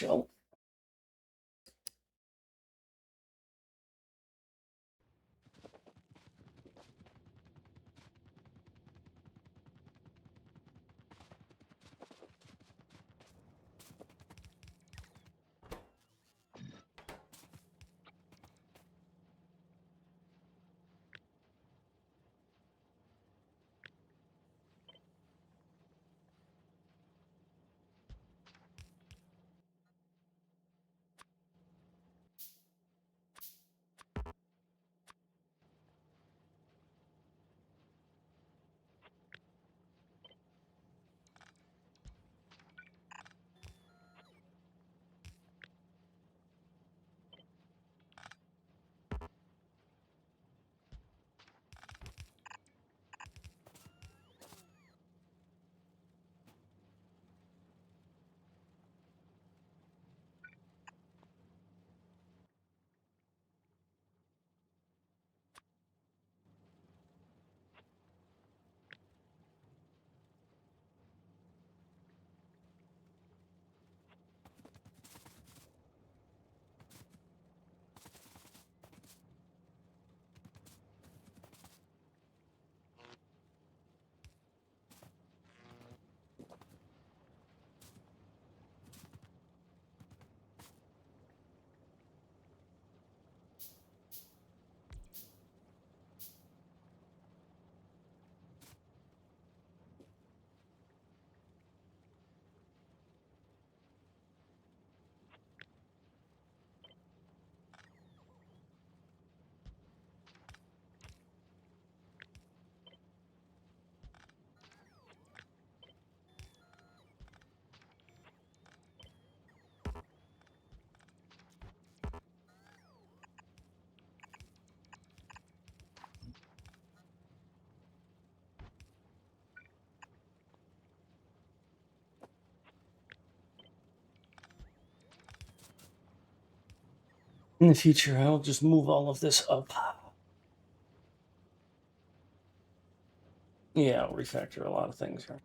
chill. In the future, I'll just move all of this up. Yeah, I'll refactor a lot of things here.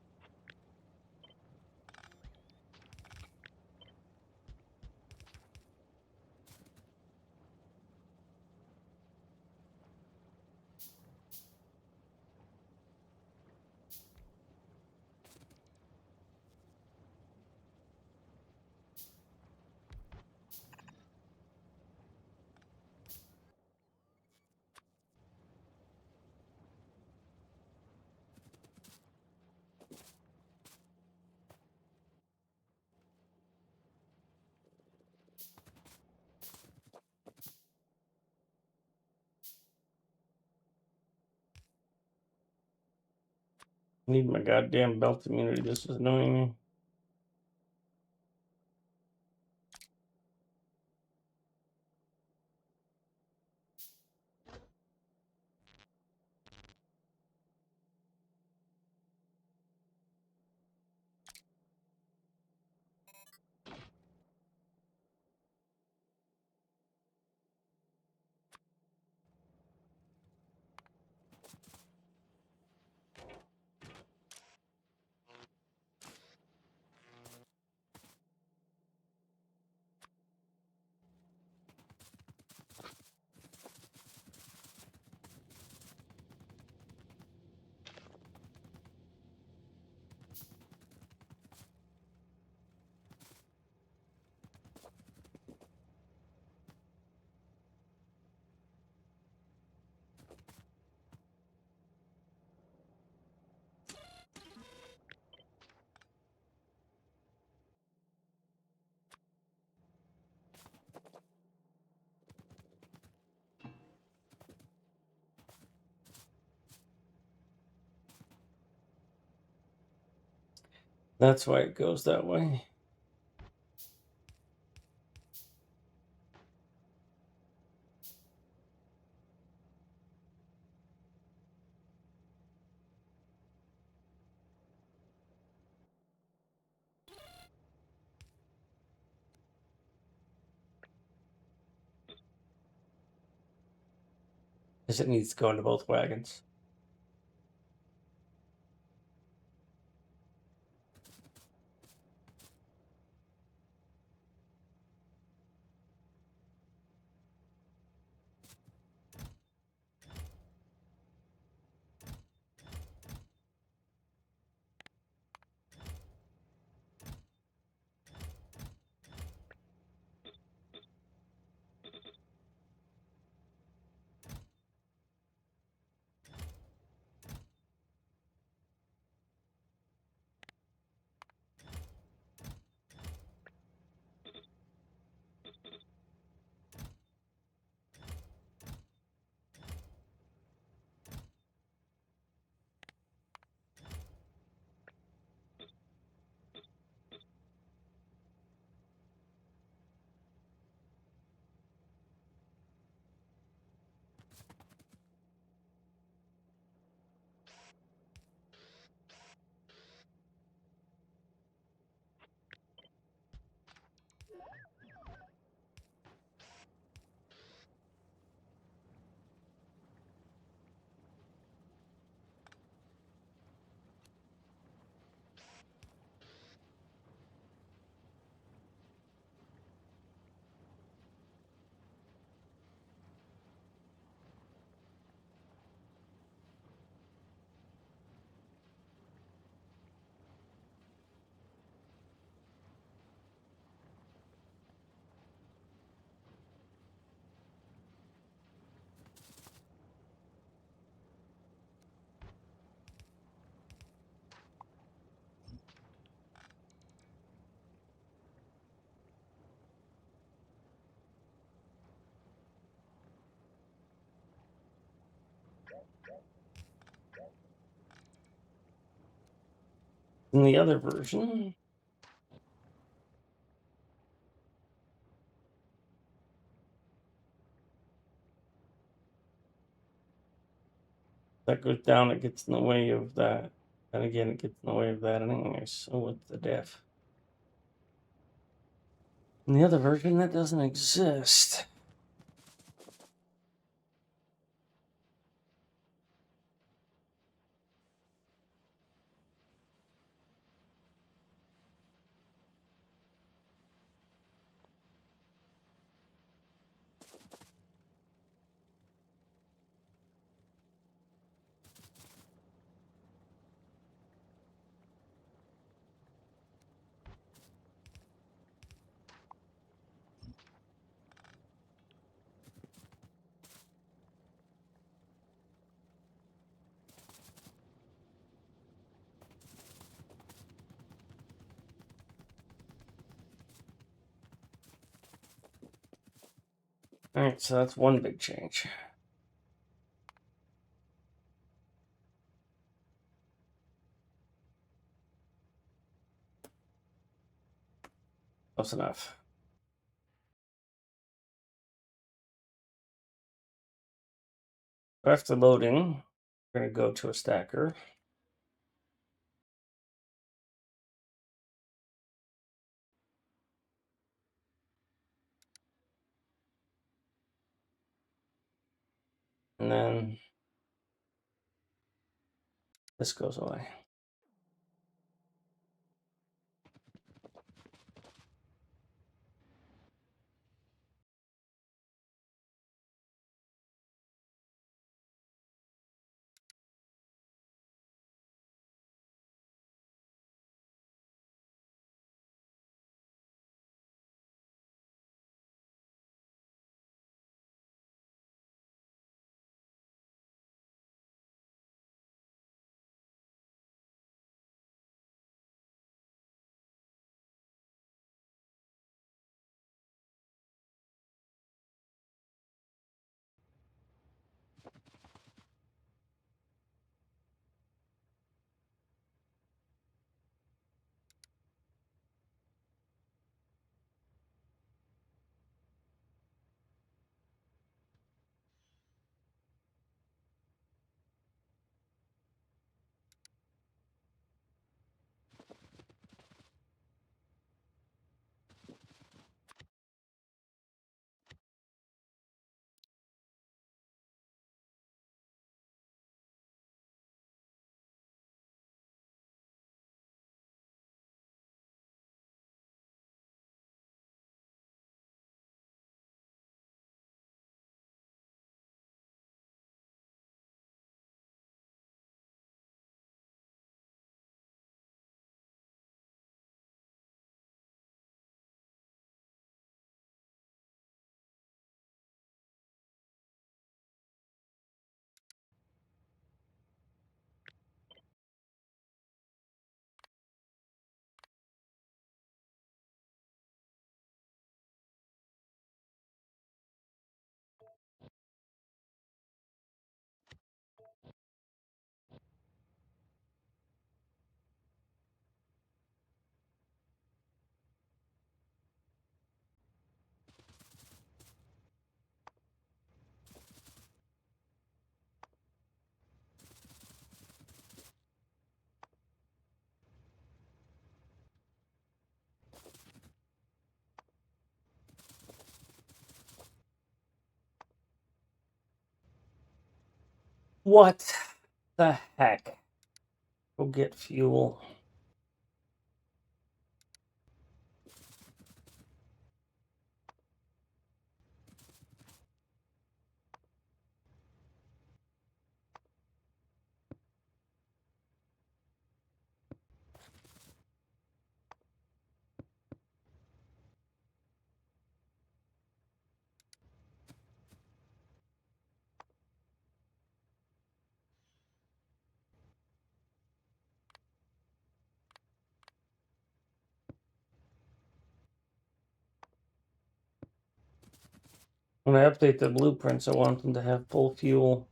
I need my goddamn belt immunity. This is annoying me. That's why it goes that way. Because it needs to go into both wagons. In the other version, that goes down, it gets in the way of that. And again, it gets in the way of that anyway. So what's the diff? In the other version, that doesn't exist. All right, so that's one big change. Close enough. After loading, we're going to go to a stacker. And then this goes away. What the heck? Go get fuel. When I update the blueprints, I want them to have full fuel.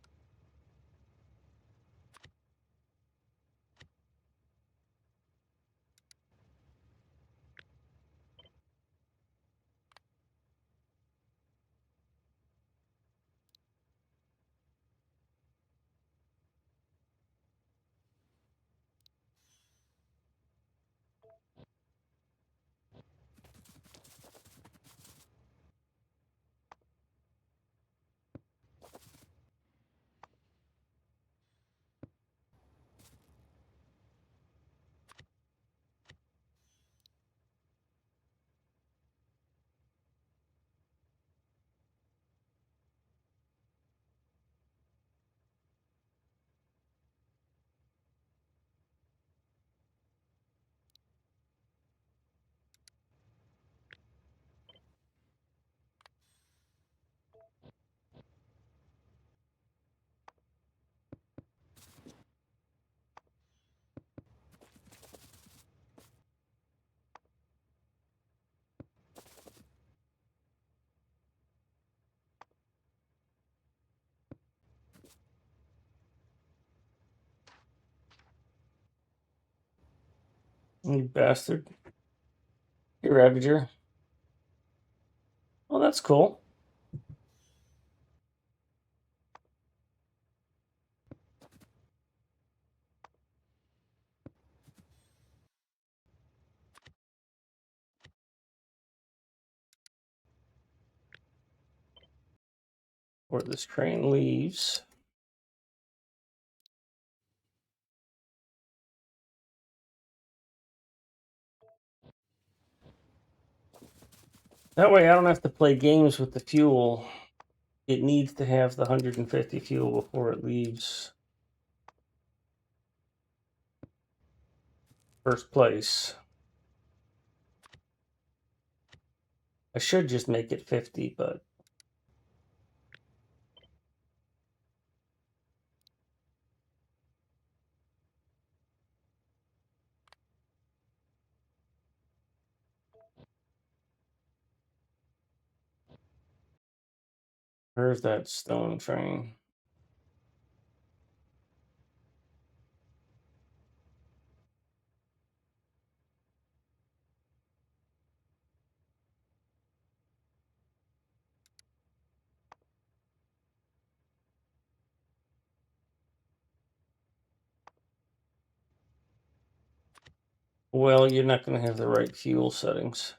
You bastard. You Ravager. Well, that's cool. Where this train leaves. That way I don't have to play games with the fuel. It needs to have the 150 fuel before it leaves first place. I should just make it 50, but where's that stone train? Well, you're not going to have the right fuel settings.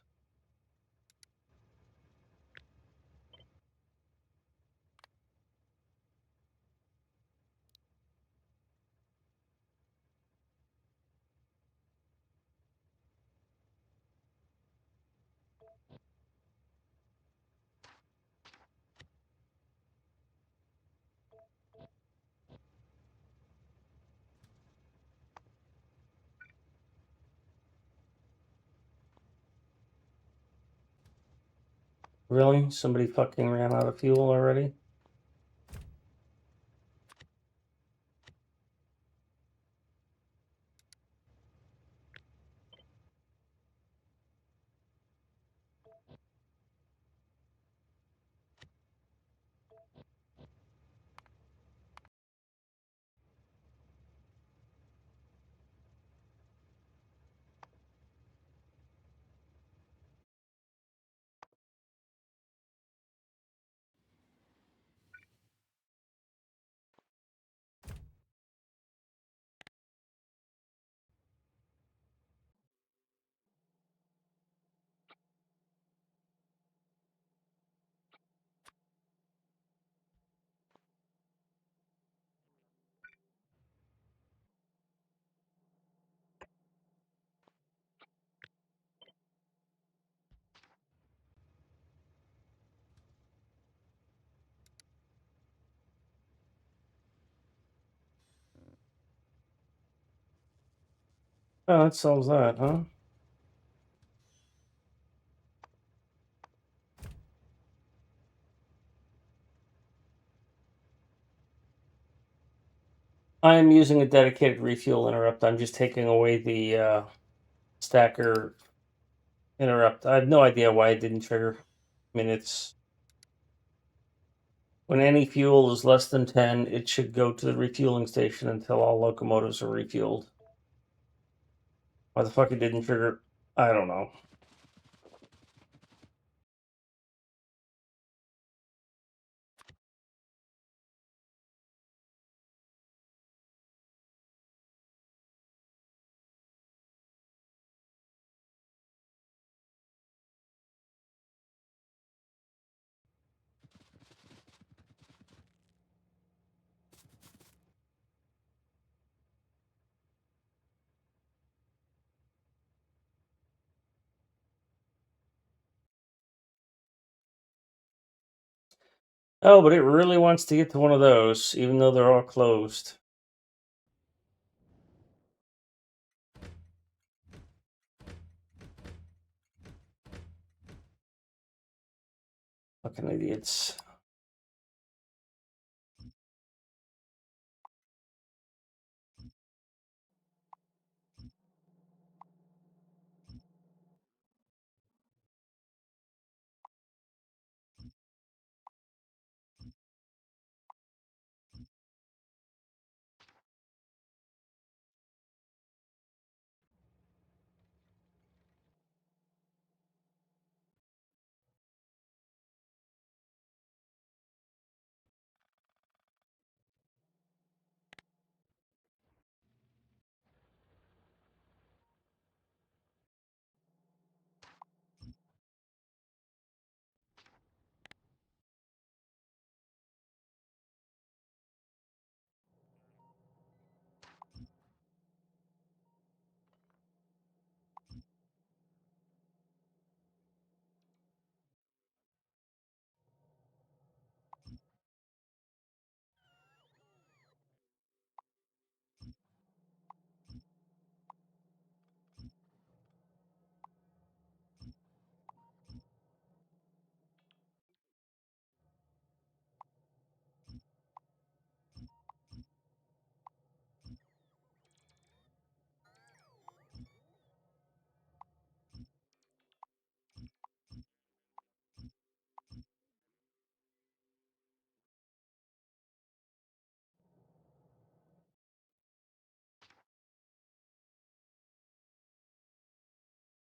Really? Somebody fucking ran out of fuel already? Oh, that solves that, huh? I am using a dedicated refuel interrupt. I'm just taking away the stacker interrupt. I have no idea why it didn't trigger. I mean, it's when any fuel is less than 10, it should go to the refueling station until all locomotives are refueled. Why the fuck it didn't trigger, I don't know. Oh, but it really wants to get to one of those, even though they're all closed. Fucking idiots.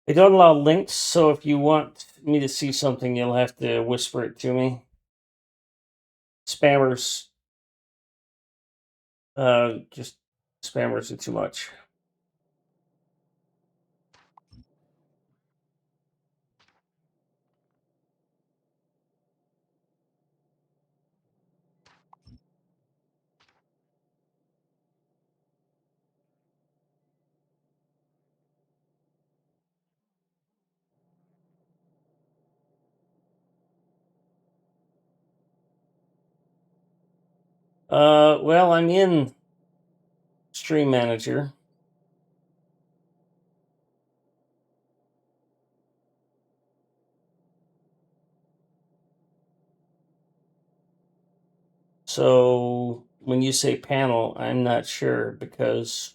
They don't allow links, so if you want me to see something, you'll have to whisper it to me. Spammers, just spammers are too much. Well, I'm in Stream Manager. So when you say panel, I'm not sure because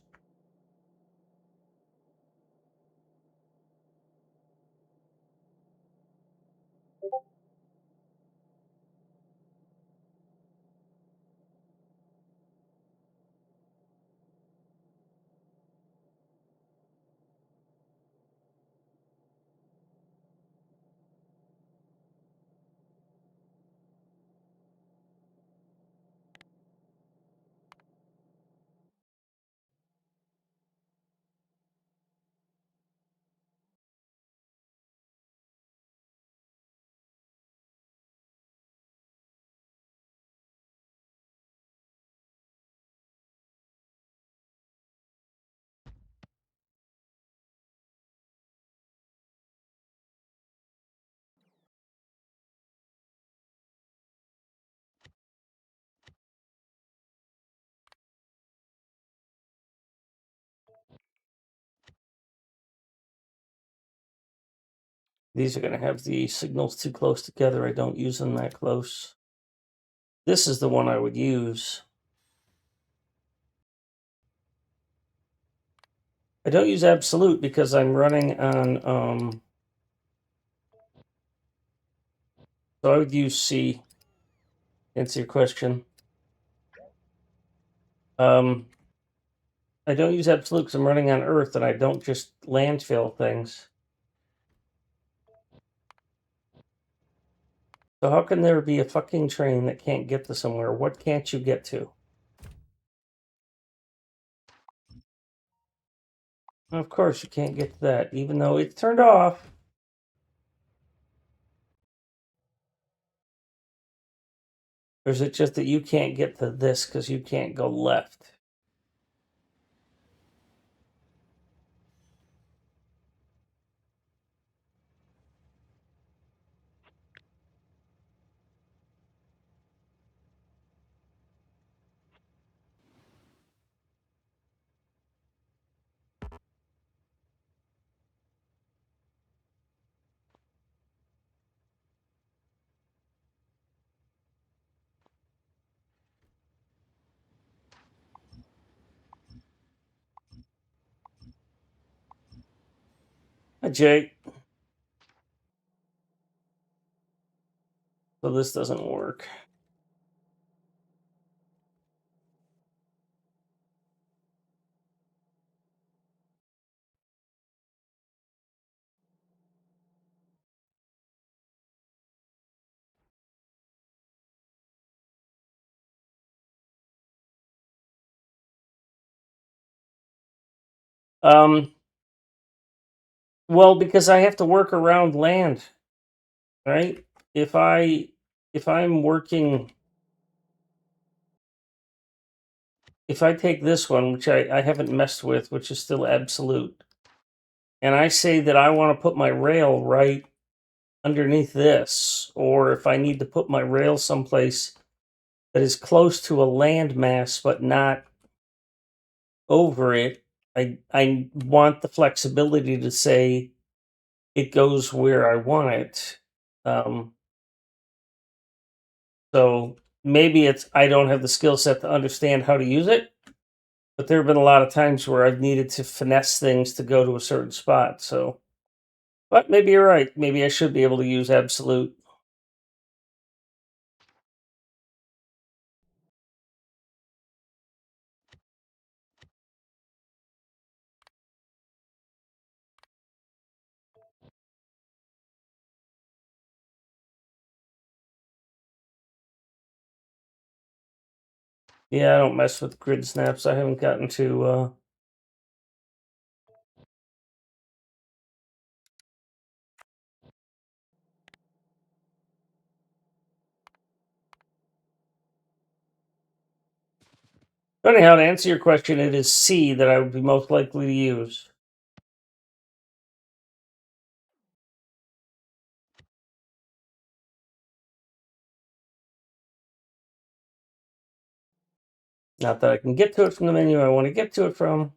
these are going to have the signals too close together. I don't use them that close. This is the one I would use. I don't use absolute because I'm running on, so I would use C. Answer your question. I don't use absolute because I'm running on Earth and I don't just landfill things. So how can there be a fucking train that can't get to somewhere? What can't you get to? Of course you can't get to that, even though it's turned off. Or is it just that you can't get to this because you can't go left? Hi, Jake. So this doesn't work. Well, because I have to work around land, right? If I'm working, if I take this one, which I haven't messed with, which is still absolute, and I say that I want to put my rail right underneath this, or if I need to put my rail someplace that is close to a landmass but not over it, I want the flexibility to say it goes where I want it. Um, so maybe it's I don't have the skill set to understand how to use it, but there have been a lot of times where I've needed to finesse things to go to a certain spot. So, but maybe you're right. Maybe I should be able to use absolute. Yeah, I don't mess with grid snaps. I haven't gotten to. Anyhow, to answer your question, it is C that I would be most likely to use. Not that I can get to it from the menu I want to get to it from.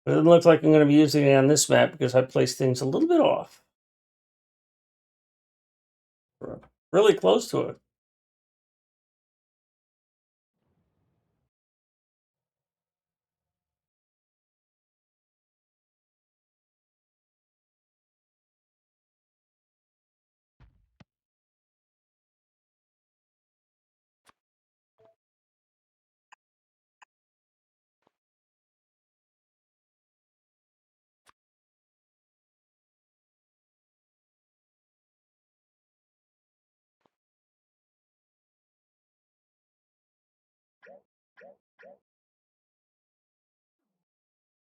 But it doesn't look like I'm going to be using it on this map because I placed things a little bit off. Really close to it.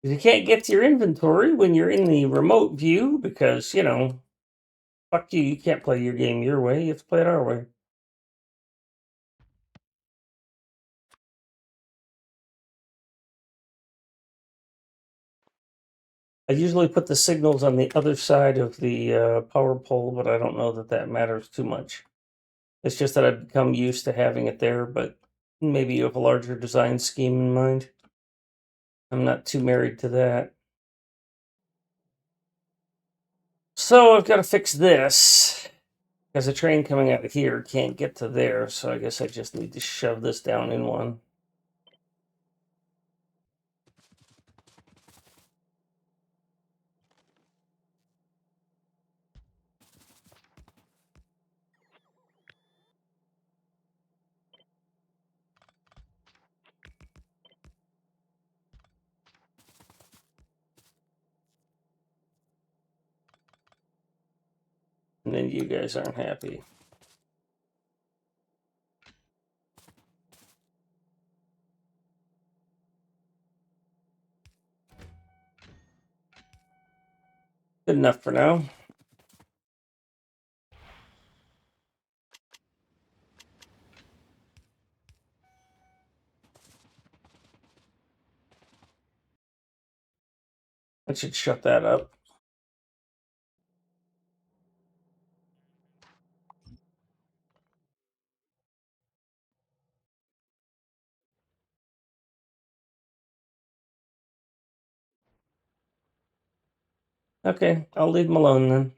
You can't get to your inventory when you're in the remote view because, fuck you, you can't play your game your way. You have to play it our way. I usually put the signals on the other side of the power pole, but I don't know that that matters too much. It's just that I've become used to having it there, but maybe you have a larger design scheme in mind. I'm not too married to that. So I've got to fix this because a train coming out of here can't get to there. So I guess I just need to shove this down in one. And then you guys aren't happy. Good enough for now. I should shut that up. Okay, I'll leave them alone then.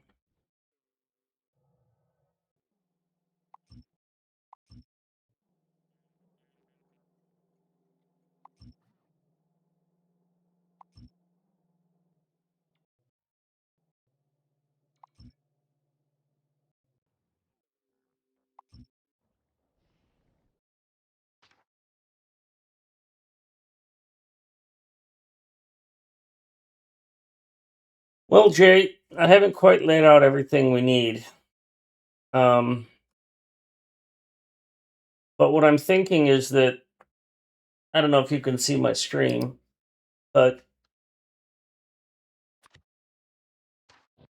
Well, Jay, I haven't quite laid out everything we need. Um, but what I'm thinking is that I don't know if you can see my stream, but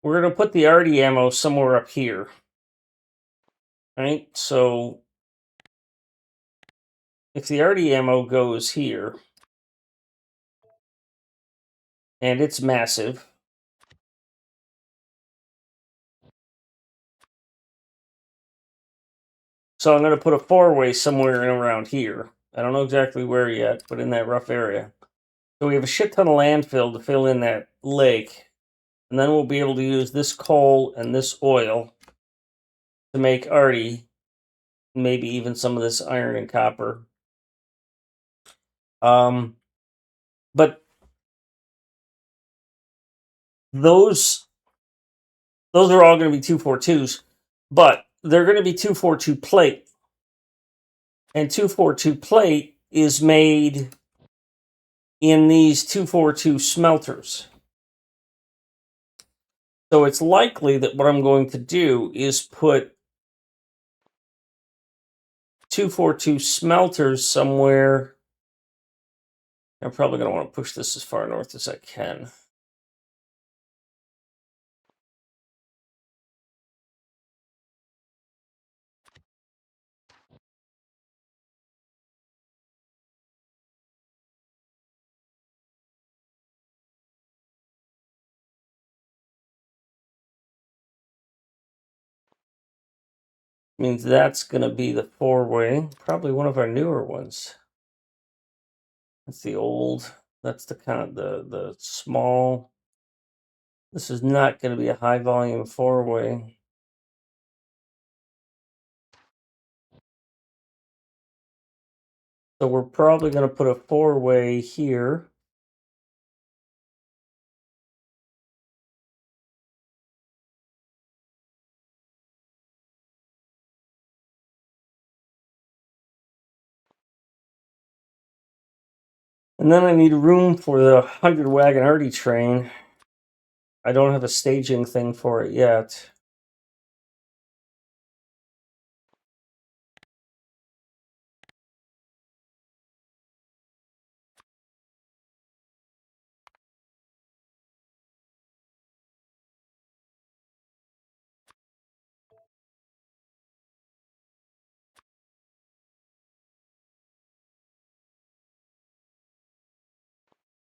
we're going to put the arty ammo somewhere up here. Right? So if the arty ammo goes here, and it's massive, so I'm going to put a four-way somewhere in around here. I don't know exactly where yet, but in that rough area. So we have a shit ton of landfill to fill in that lake, and then we'll be able to use this coal and this oil to make arty, maybe even some of this iron and copper. But those are all going to be 242s, but they're going to be 242 plate, and 242 plate is made in these 242 smelters. So it's likely that what I'm going to do is put 242 smelters somewhere. I'm probably going to want to push this as far north as I can. Means that's going to be the four-way, probably one of our newer ones. That's the old, that's the kind of the small. This is not going to be a high volume four-way. So we're probably going to put a four-way here. And then I need room for the 100 wagon hardy train. I don't have a staging thing for it yet.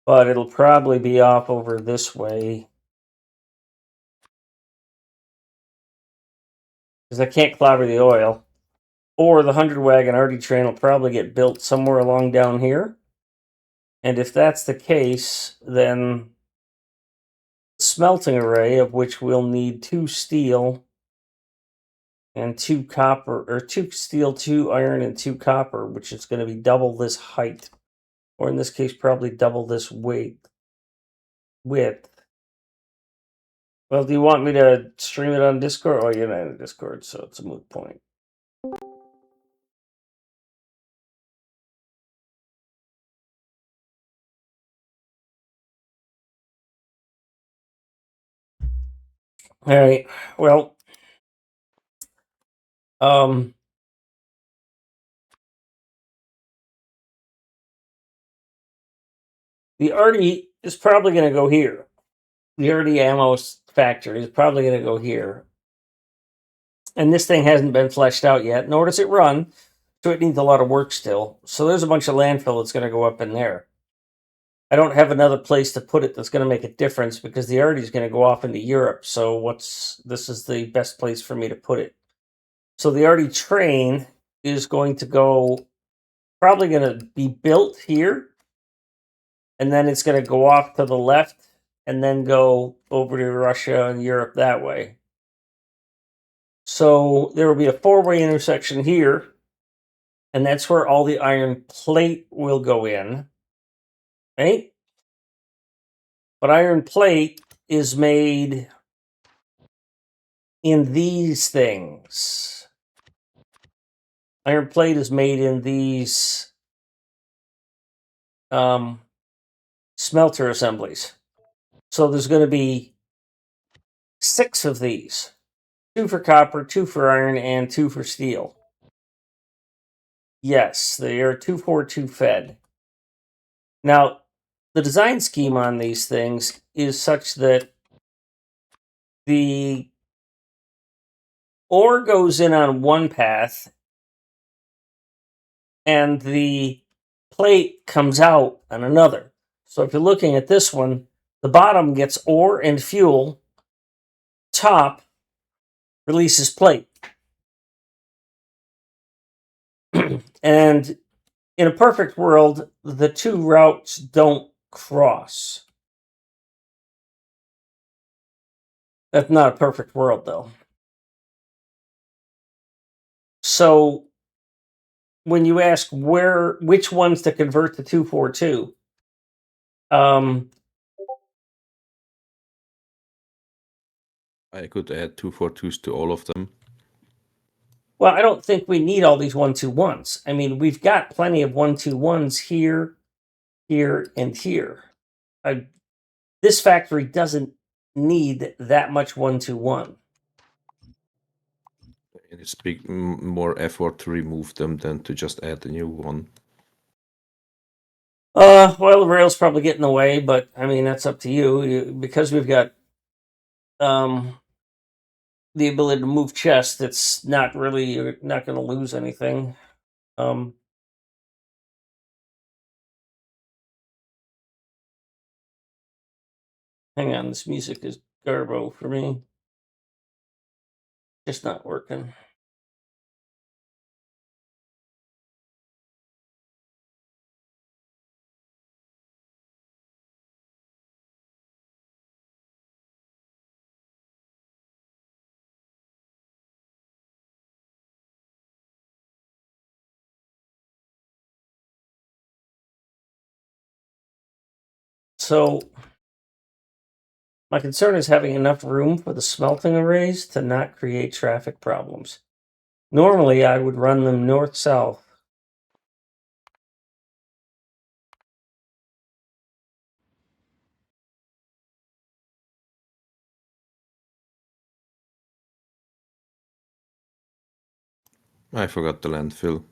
But it'll probably be off over this way. Because I can't clobber the oil. Or the 100 wagon hardy train will probably get built somewhere along down here. And if that's the case, then the smelting array, of which we'll need 2 steel and 2 copper, or 2 steel, 2 iron, and 2 copper, which is going to be double this height. Or in this case, probably double this width. Well, do you want me to stream it on Discord? Oh, you're not in Discord, so it's a moot point. All right. Well, the Artie is probably going to go here. The Artie ammo factory is probably going to go here. And this thing hasn't been fleshed out yet, nor does it run, so it needs a lot of work still. So there's a bunch of landfill that's going to go up in there. I don't have another place to put it that's going to make a difference because the Artie is going to go off into Europe. So this is the best place for me to put it. So the Artie train is going to go, probably going to be built here, and then it's going to go off to the left and then go over to Russia and Europe that way. So there will be a four-way intersection here, and that's where all the iron plate will go in, right? But iron plate is made in these things. Iron plate is made in these smelter assemblies. So there's going to be 6 of these. 2 for copper, 2 for iron, and 2 for steel. Yes, they are 242 fed. Now, the design scheme on these things is such that the ore goes in on one path and the plate comes out on another. So if you're looking at this one, the bottom gets ore and fuel, top releases plate. And in a perfect world, the 2 routes don't cross. That's not a perfect world, though. So when you ask which ones to convert to 242, I could add 242s to all of them. well, I don't think we need all these 121s. I mean, we've got plenty of 121s here, here, and here. This factory doesn't need that much 121. And it's more effort to remove them than to just add a new one. Well, the rails probably get in the way, but I mean that's up to you. Because we've got the ability to move chests, it's not really, you're not going to lose anything. Hang on, this music is garbo for me. Just not working. So my concern is having enough room for the smelting arrays to not create traffic problems. Normally, I would run them north-south. I forgot the landfill.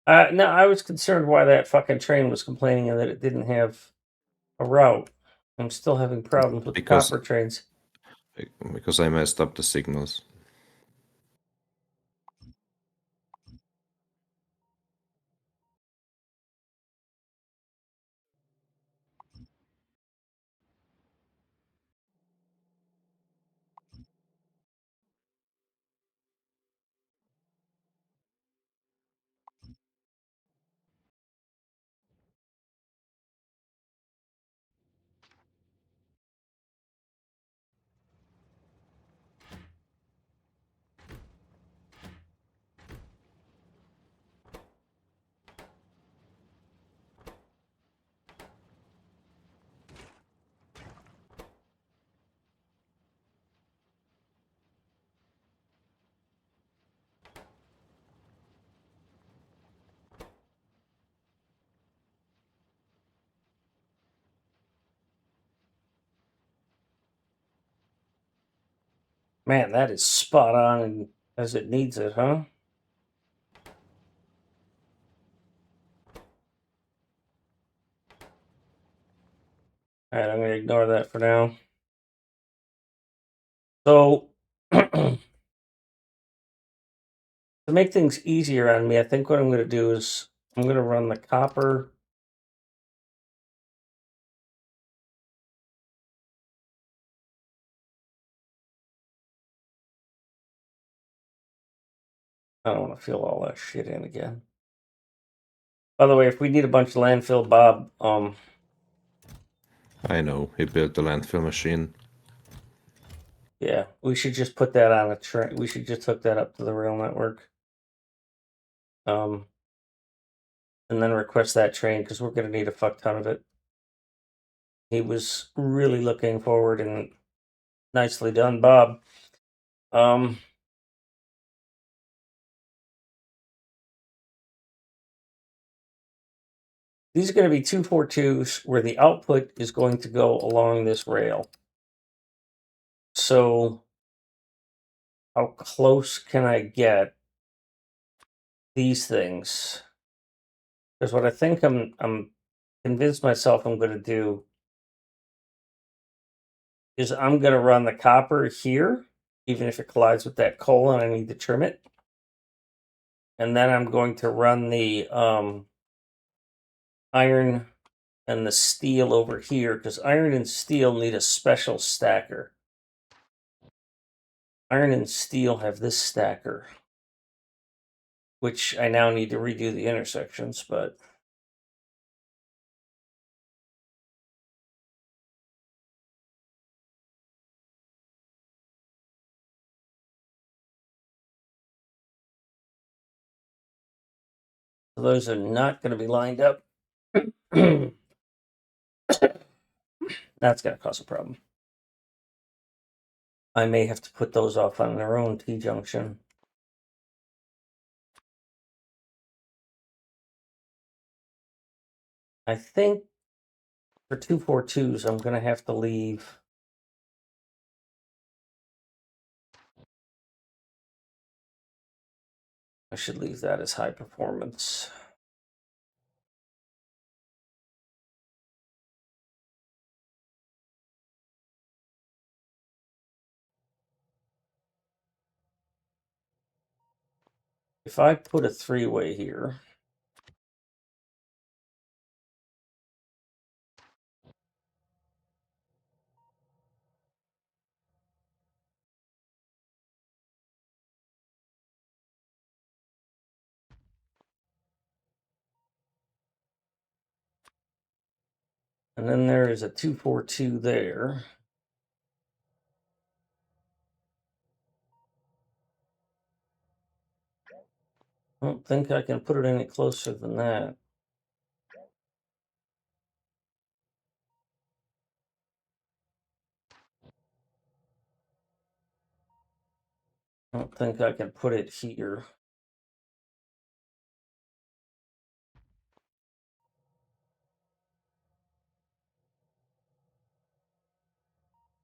No, I was concerned why that fucking train was complaining that it didn't have a route. I'm still having problems with the copper trains. Because I messed up the signals. Man, that is spot on and as it needs it, huh? All right, I'm going to ignore that for now. So, to make things easier on me, I think what I'm going to do is I'm going to run the copper. I don't want to fill all that shit in again. By the way, if we need a bunch of landfill, Bob, I know, he built the landfill machine. yeah, we should just put that on a train. We should just hook that up to the rail network. And then request that train because we're going to need a fuck ton of it. He was really looking forward and nicely done, Bob. These are going to be 242s where the output is going to go along this rail. So how close can I get these things? Because what I think I'm convinced myself I'm going to do is I'm going to run the copper here, even if it collides with that coal and I need to trim it. And then I'm going to run the iron and the steel over here because iron and steel need a special stacker. Iron and steel have this stacker, which I now need to redo the intersections, but those are not going to be lined up. That's going to cause a problem. I may have to put those off on their own T-junction. I think for 242s, I'm going to have to leave I should leave that as high performance. If I put a three-way here, and then there is a 242 there. I don't think I can put it any closer than that. I don't think I can put it here.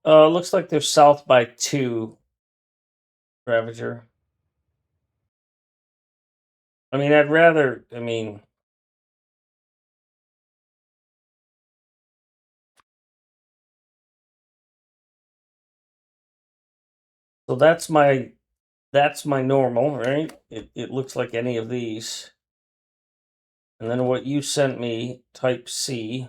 Looks like they're south by 2, Ravager. I mean, I'd rather, so that's my normal, right? It looks like any of these. And then what you sent me, type C.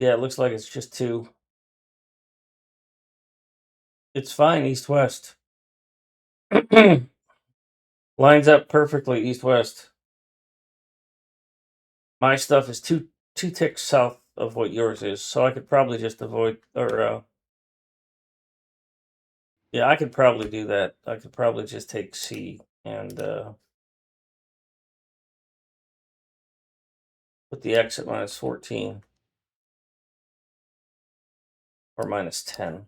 Yeah, it looks like it's just 2. It's fine, east-west. Lines up perfectly east-west. My stuff is two ticks south of what yours is, so I could probably just avoid, or yeah, I could probably do that. I could probably just take C and put the X at -14 or -10.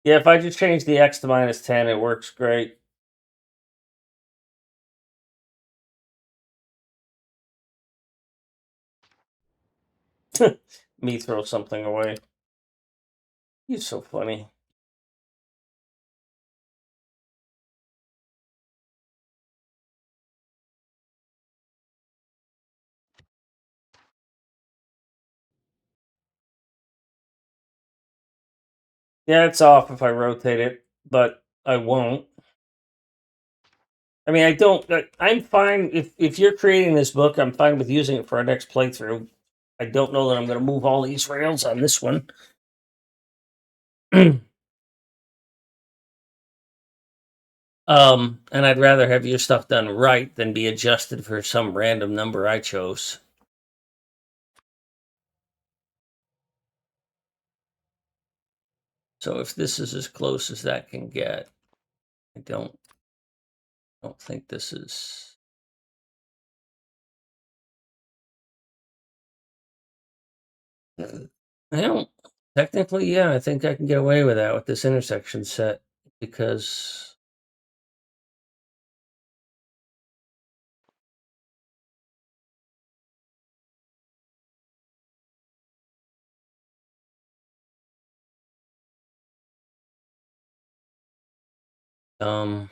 Yeah, if I just change the X to -10, it works great. Me throw something away. You're so funny. Yeah, it's off if I rotate it, but I won't. I mean, I don't. I'm fine if you're creating this book. I'm fine with using it for our next playthrough. I don't know that I'm going to move all these rails on this one. And I'd rather have your stuff done right than be adjusted for some random number I chose. So if this is as close as that can get, I don't think this is. Well, technically, yeah, I think I can get away with that with this intersection set because um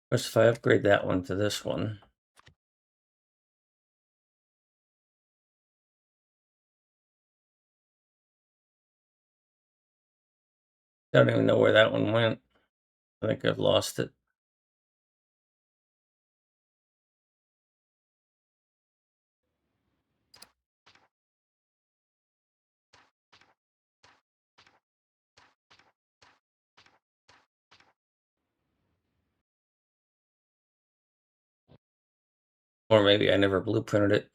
first if I upgrade that one to this one. I don't even know where that one went. I think I've lost it. Or maybe I never blueprinted it.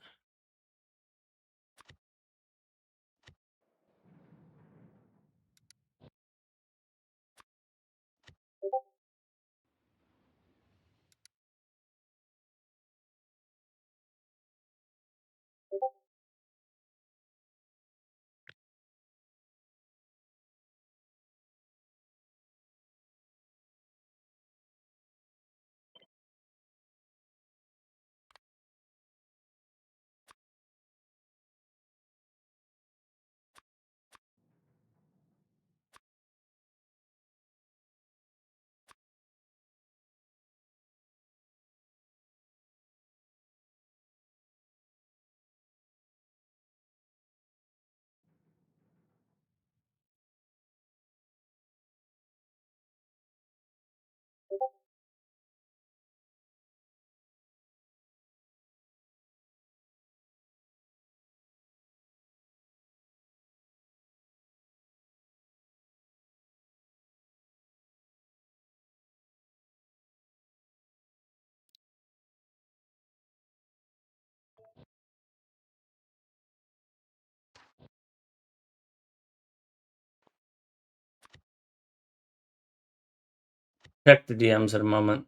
check the DMs in a moment.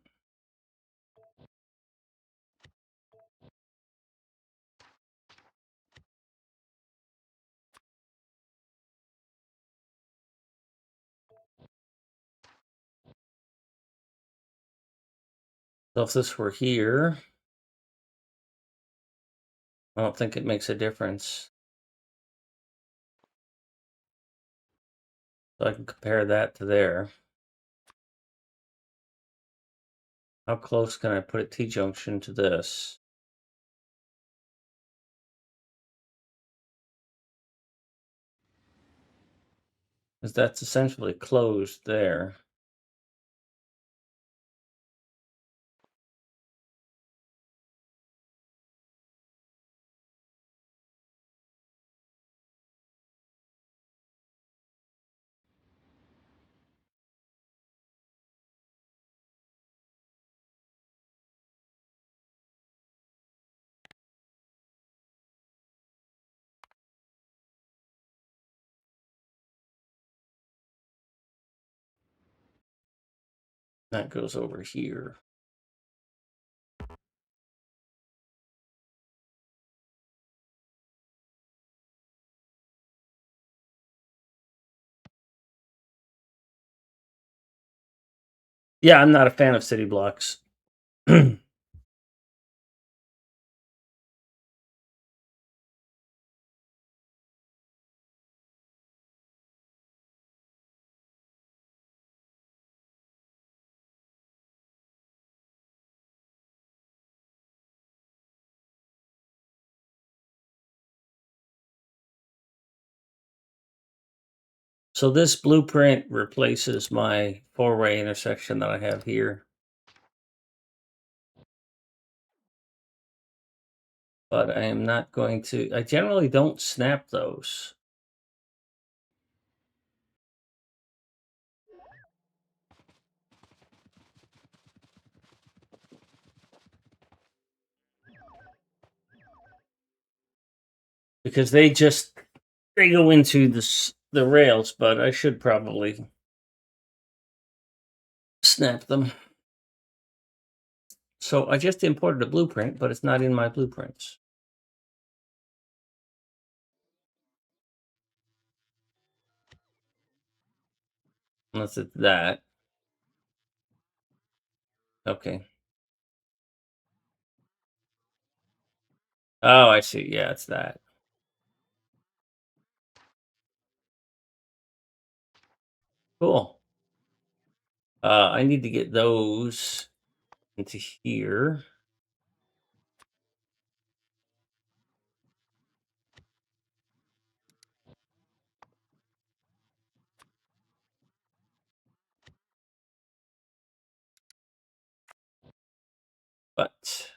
So if this were here, I don't think it makes a difference. So I can compare that to there. How close can I put a T-junction to this? Because that's essentially closed there. That goes over here. Yeah, I'm not a fan of city blocks. So this blueprint replaces my four-way intersection that I have here. But I am not going to, I generally don't snap those. Because they go into the rails, but I should probably snap them. So I just imported a blueprint, but it's not in my blueprints. Unless it's that. Okay. Oh, I see. Yeah, it's that. Cool. I need to get those into here. But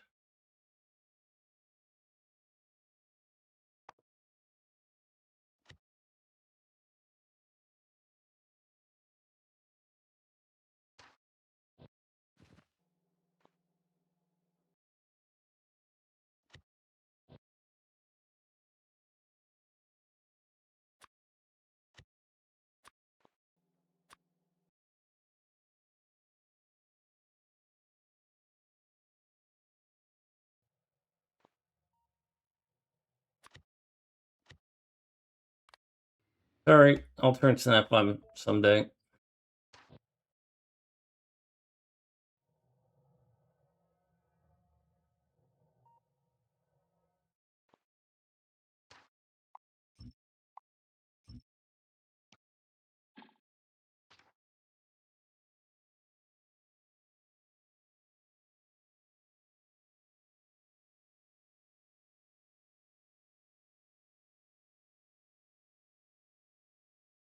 all right, I'll turn snap on someday.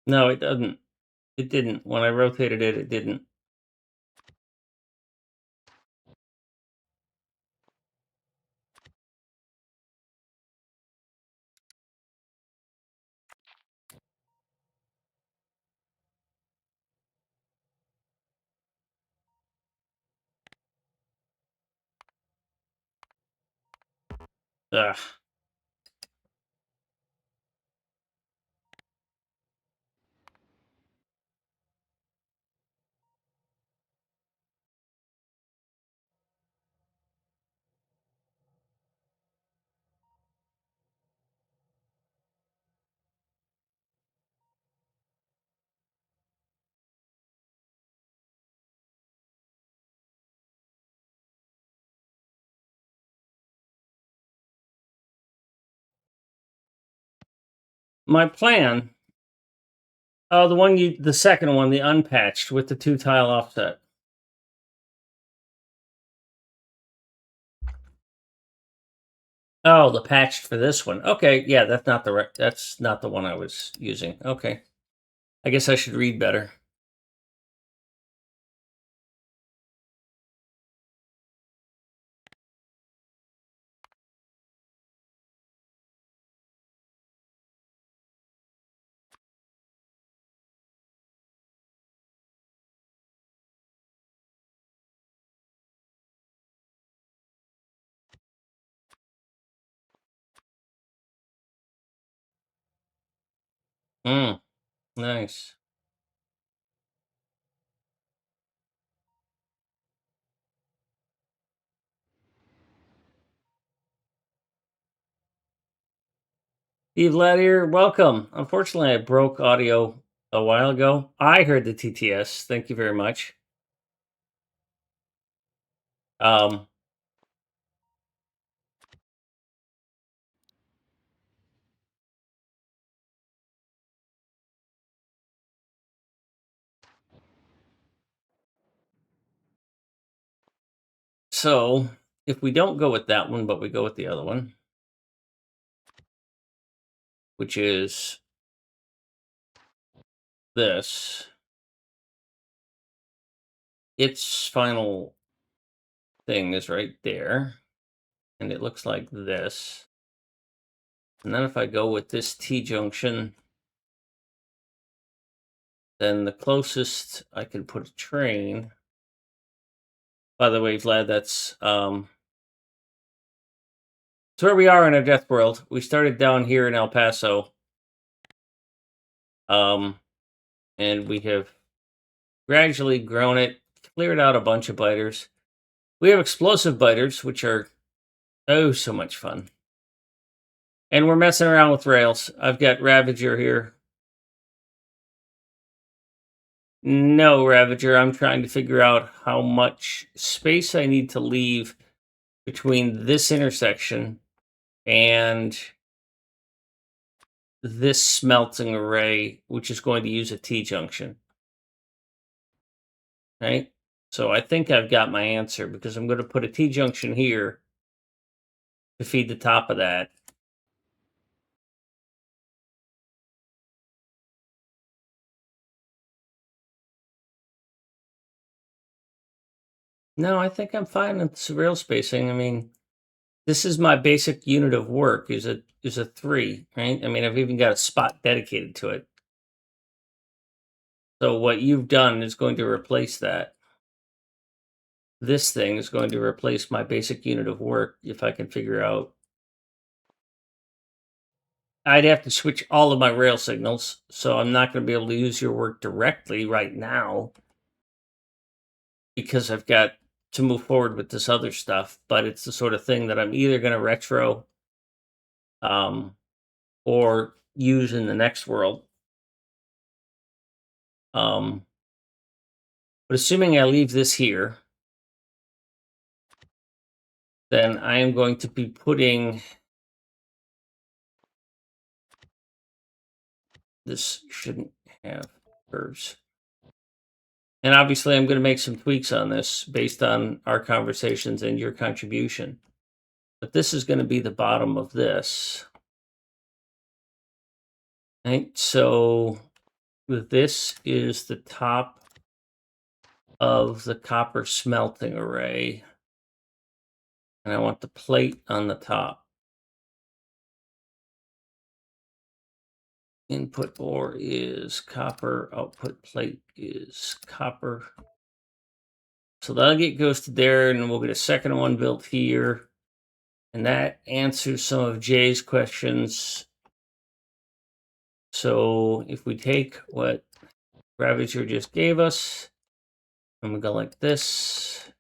No, it doesn't. It didn't. When I rotated it, it didn't. Ugh. my plan. Oh, the second one, the unpatched with the 2-tile offset. Oh, the patched for this one. Okay, yeah, that's not the one I was using. Okay, I guess I should read better. Nice. Steve Latier, welcome. Unfortunately, I broke audio a while ago. I heard the TTS. Thank you very much. Um, so if we don't go with that one, but we go with the other one, which is this, its final thing is right there, and it looks like this. And then if I go with this T-junction, then the closest I can put a train. By the way, Vlad, that's where we are in our Deathworld. We started down here in El Paso. And we have gradually grown it, cleared out a bunch of biters. We have explosive biters, which are oh so much fun. And we're messing around with rails. I've got Ravager here. No, Ravager, I'm trying to figure out how much space I need to leave between this intersection and this smelting array, which is going to use a T-junction. Right? So I think I've got my answer because I'm going to put a T-junction here to feed the top of that. No, I think I'm fine with rail spacing. I mean, this is my basic unit of work is a 3, right? I mean, I've even got a spot dedicated to it. So what you've done is going to replace that. This thing is going to replace my basic unit of work if I can figure out. I'd have to switch all of my rail signals, so I'm not going to be able to use your work directly right now because I've got to move forward with this other stuff, but it's the sort of thing that I'm either going to retro or use in the next world. But assuming I leave this here, then I am going to be putting this shouldn't have curves. And obviously I'm going to make some tweaks on this based on our conversations and your contribution. But this is going to be the bottom of this. Right? So this is the top of the copper smelting array. And I want the plate on the top. Input ore is copper, output plate is copper. So that'll get ghosted there, and we'll get a second one built here. And that answers some of Jay's questions. So if we take what Ravager just gave us, and we go like this,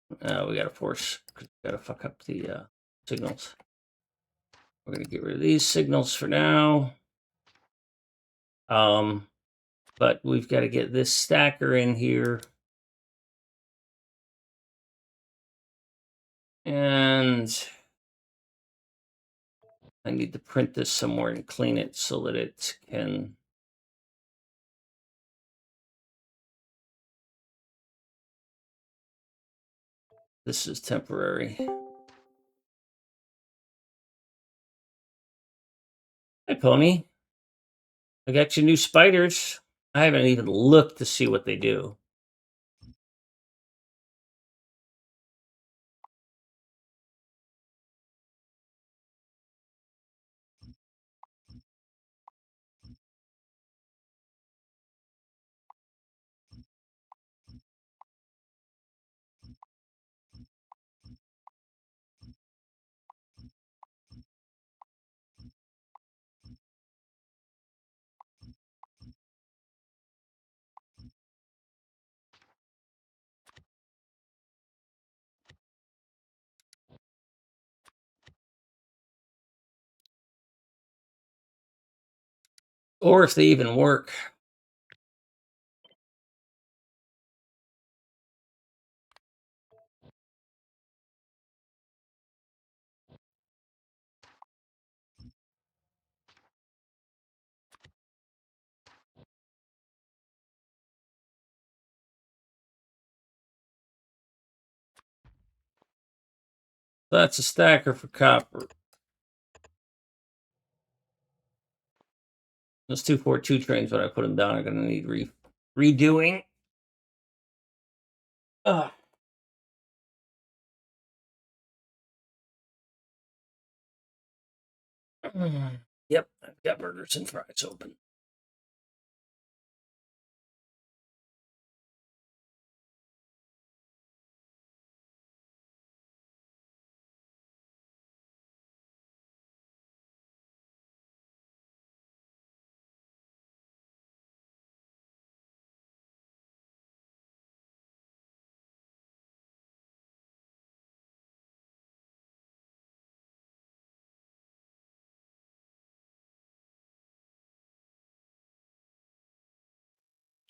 we gotta force, gotta fuck up the signals. We're gonna get rid of these signals for now. But we've got to get this stacker in here. And I need to print this somewhere and clean it so that it can. This is temporary. Hi, Pony. I got you new spiders. I haven't even looked to see what they do. Or if they even work. That's a stacker for copper. Those 242 trains, when I put them down, are going to need redoing. Ugh. Yep, I've got burgers and fries open.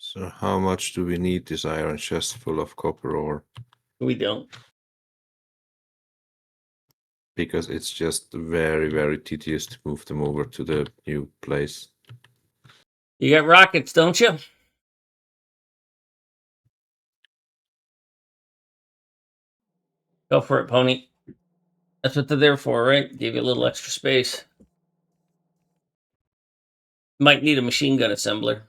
So how much do we need this iron chest full of copper ore? We don't. Because it's just very, very tedious to move them over to the new place. You got rockets, don't you? Go for it, Pony. That's what they're there for, right? Give you a little extra space. Might need a machine gun assembler.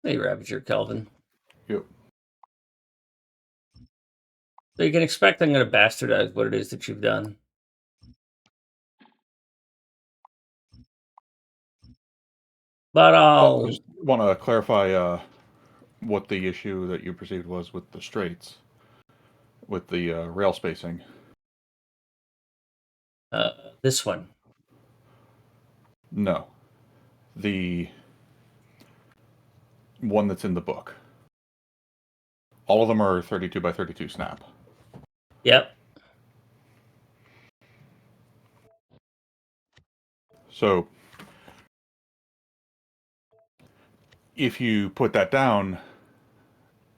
Hey, Ravager Kelvin. Yep. So you can expect I'm going to bastardize what it is that you've done. But I just want to clarify what the issue that you perceived was with the straights, with the rail spacing. This one. No. The one that's in the book. All of them are 32 by 32 snap. Yep. So if you put that down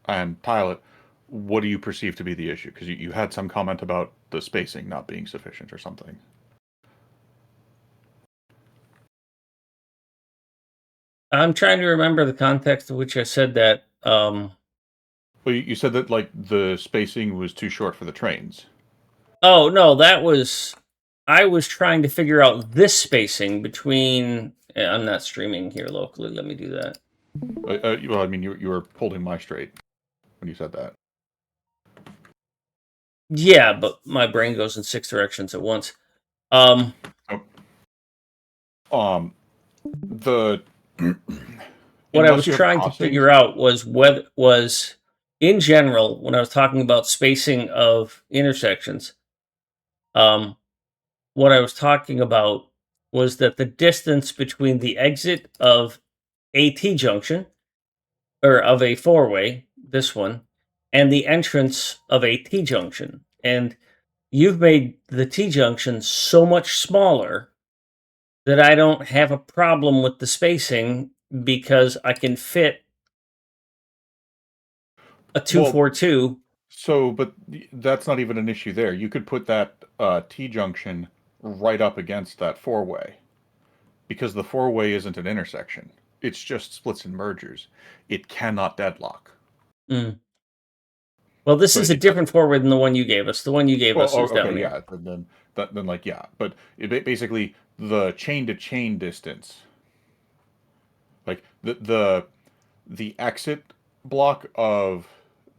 and tile it, what do you perceive to be the issue? Because you had some comment about the spacing not being sufficient or something. I'm trying to remember the context of which I said that. Well, you said that like the spacing was too short for the trains. Oh, no, that was. I was trying to figure out this spacing between. I'm not streaming here locally. Let me do that. Well, I mean, you were holding my straight when you said that. Yeah, but my brain goes in 6 directions at once. The What I was trying to figure out was in general, when I was talking about spacing of intersections, what I was talking about was that the distance between the exit of a T junction, or of a four-way, this one, and the entrance of a T junction. And you've made the T junction so much smaller that I don't have a problem with the spacing because I can fit a 242. But that's not even an issue there. You could put that T junction right up against that four-way because the four-way isn't an intersection. It's just splits and mergers. It cannot deadlock. Mm. Well, this So is a different four-way than the one you gave us. The one you gave us is down okay, here. yeah. Then like yeah, but basically the chain-to-chain distance, like the exit block of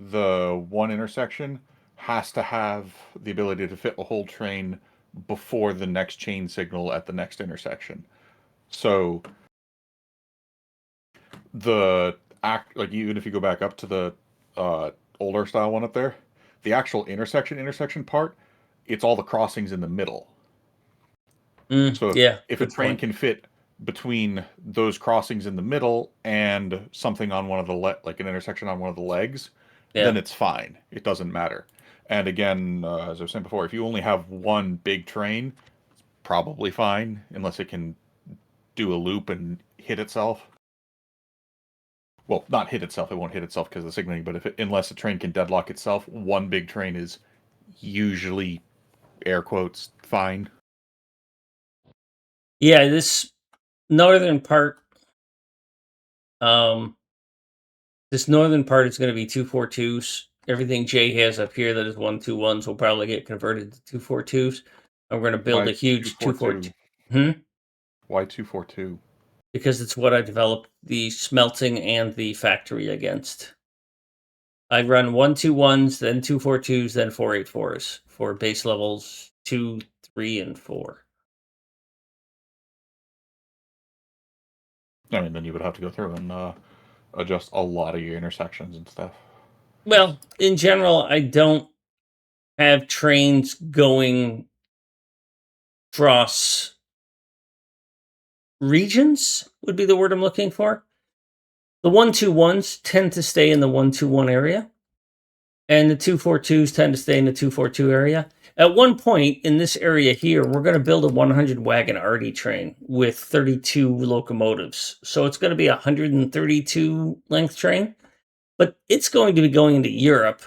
the one intersection has to have the ability to fit a whole train before the next chain signal at the next intersection. So the act like even if you go back up to the older style one up there, the actual intersection part, it's all the crossings in the middle. So Yeah, if a good train point. can fit between those crossings in the middle and something on one of the like an intersection on one of the legs, then Yeah. it's fine. It doesn't matter. And again, as I was saying before, if you only have one big train, it's probably fine unless it can do a loop and hit itself. Well, not hit itself. It won't hit itself because of the signaling. But unless a train can deadlock itself, one big train is usually air quotes fine. Yeah, this northern part, um, this northern part is going to be 242s. Everything Jay has up here that is 121s will probably get converted to 242s. I'm going to build Why a huge 242. 242? Hmm? Why 242? Because it's what I developed the smelting and the factory against. I run 121s, then 242s, then 484s for base levels 2, 3, and 4. I mean, then you would have to go through and adjust a lot of your intersections and stuff. Well, in general, I don't have trains going across regions, would be the word I'm looking for. The 121s tend to stay in the 121 area, and the 242s tend to stay in the 242 area. At one point in this area here, we're going to build a 100 wagon Arty train with 32 locomotives. So it's going to be a 132 length train, but it's going to be going into Europe.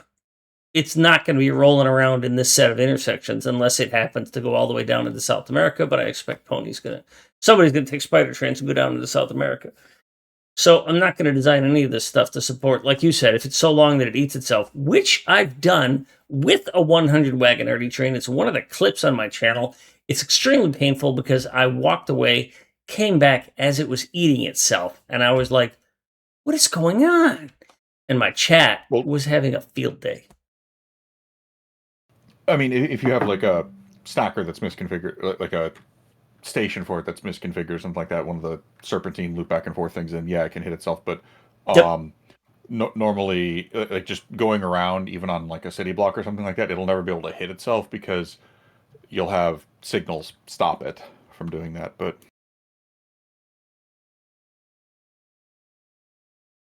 It's not going to be rolling around in this set of intersections unless it happens to go all the way down into South America. But I expect somebody's going to take spider trains and go down into South America. So I'm not going to design any of this stuff to support, like you said, if it's so long that it eats itself, which I've done with a 100 wagon Arty train. It's one of the clips on my channel. It's extremely painful because I walked away, came back as it was eating itself, and I was like, what is going on? And my chat was having a field day. I mean, if you have like a stacker that's misconfigured, like a station for it that's misconfigured, something like that, one of the serpentine loop back and forth things, then yeah, it can hit itself. But Yep. normally, like just going around, even on like a city block or something like that, it'll never be able to hit itself because you'll have signals stop it from doing that. But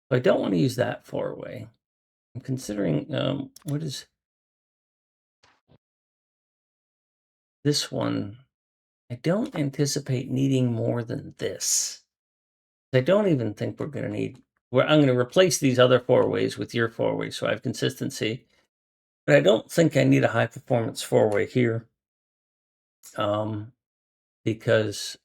I don't want to use that four-way. I'm considering what is this one? I don't anticipate needing more than this. I don't even think we're going to need. I'm going to replace these other four-ways with your four-way, so I have consistency. But I don't think I need a high-performance four-way here, because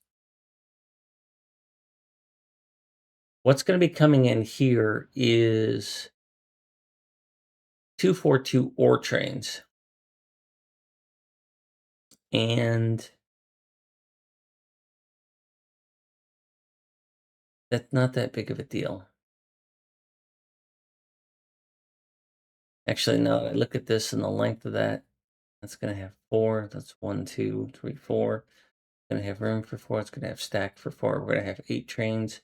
what's going to be coming in here is 242 ore trains, and that's not that big of a deal. Actually, no, I look at this and the length of that. That's going to have 4. That's 1, 2, 3, 4. It's going to have room for 4. It's going to have stacked for 4. We're going to have 8 trains.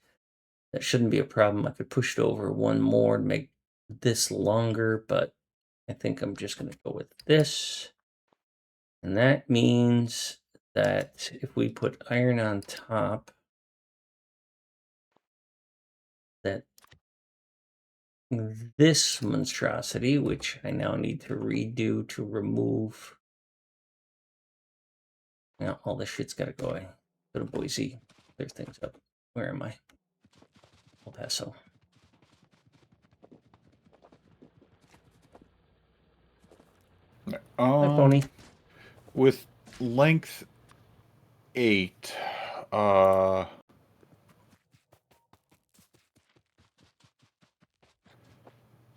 That shouldn't be a problem. I could push it over one more to make this longer, but I think I'm just going to go with this. And that means that if we put iron on top, that this monstrosity, which I now need to redo to remove. Now all this shit's got to go away. Go to Boise, clear things up. Where am I? El Paso. Hi, Pony. With length 8,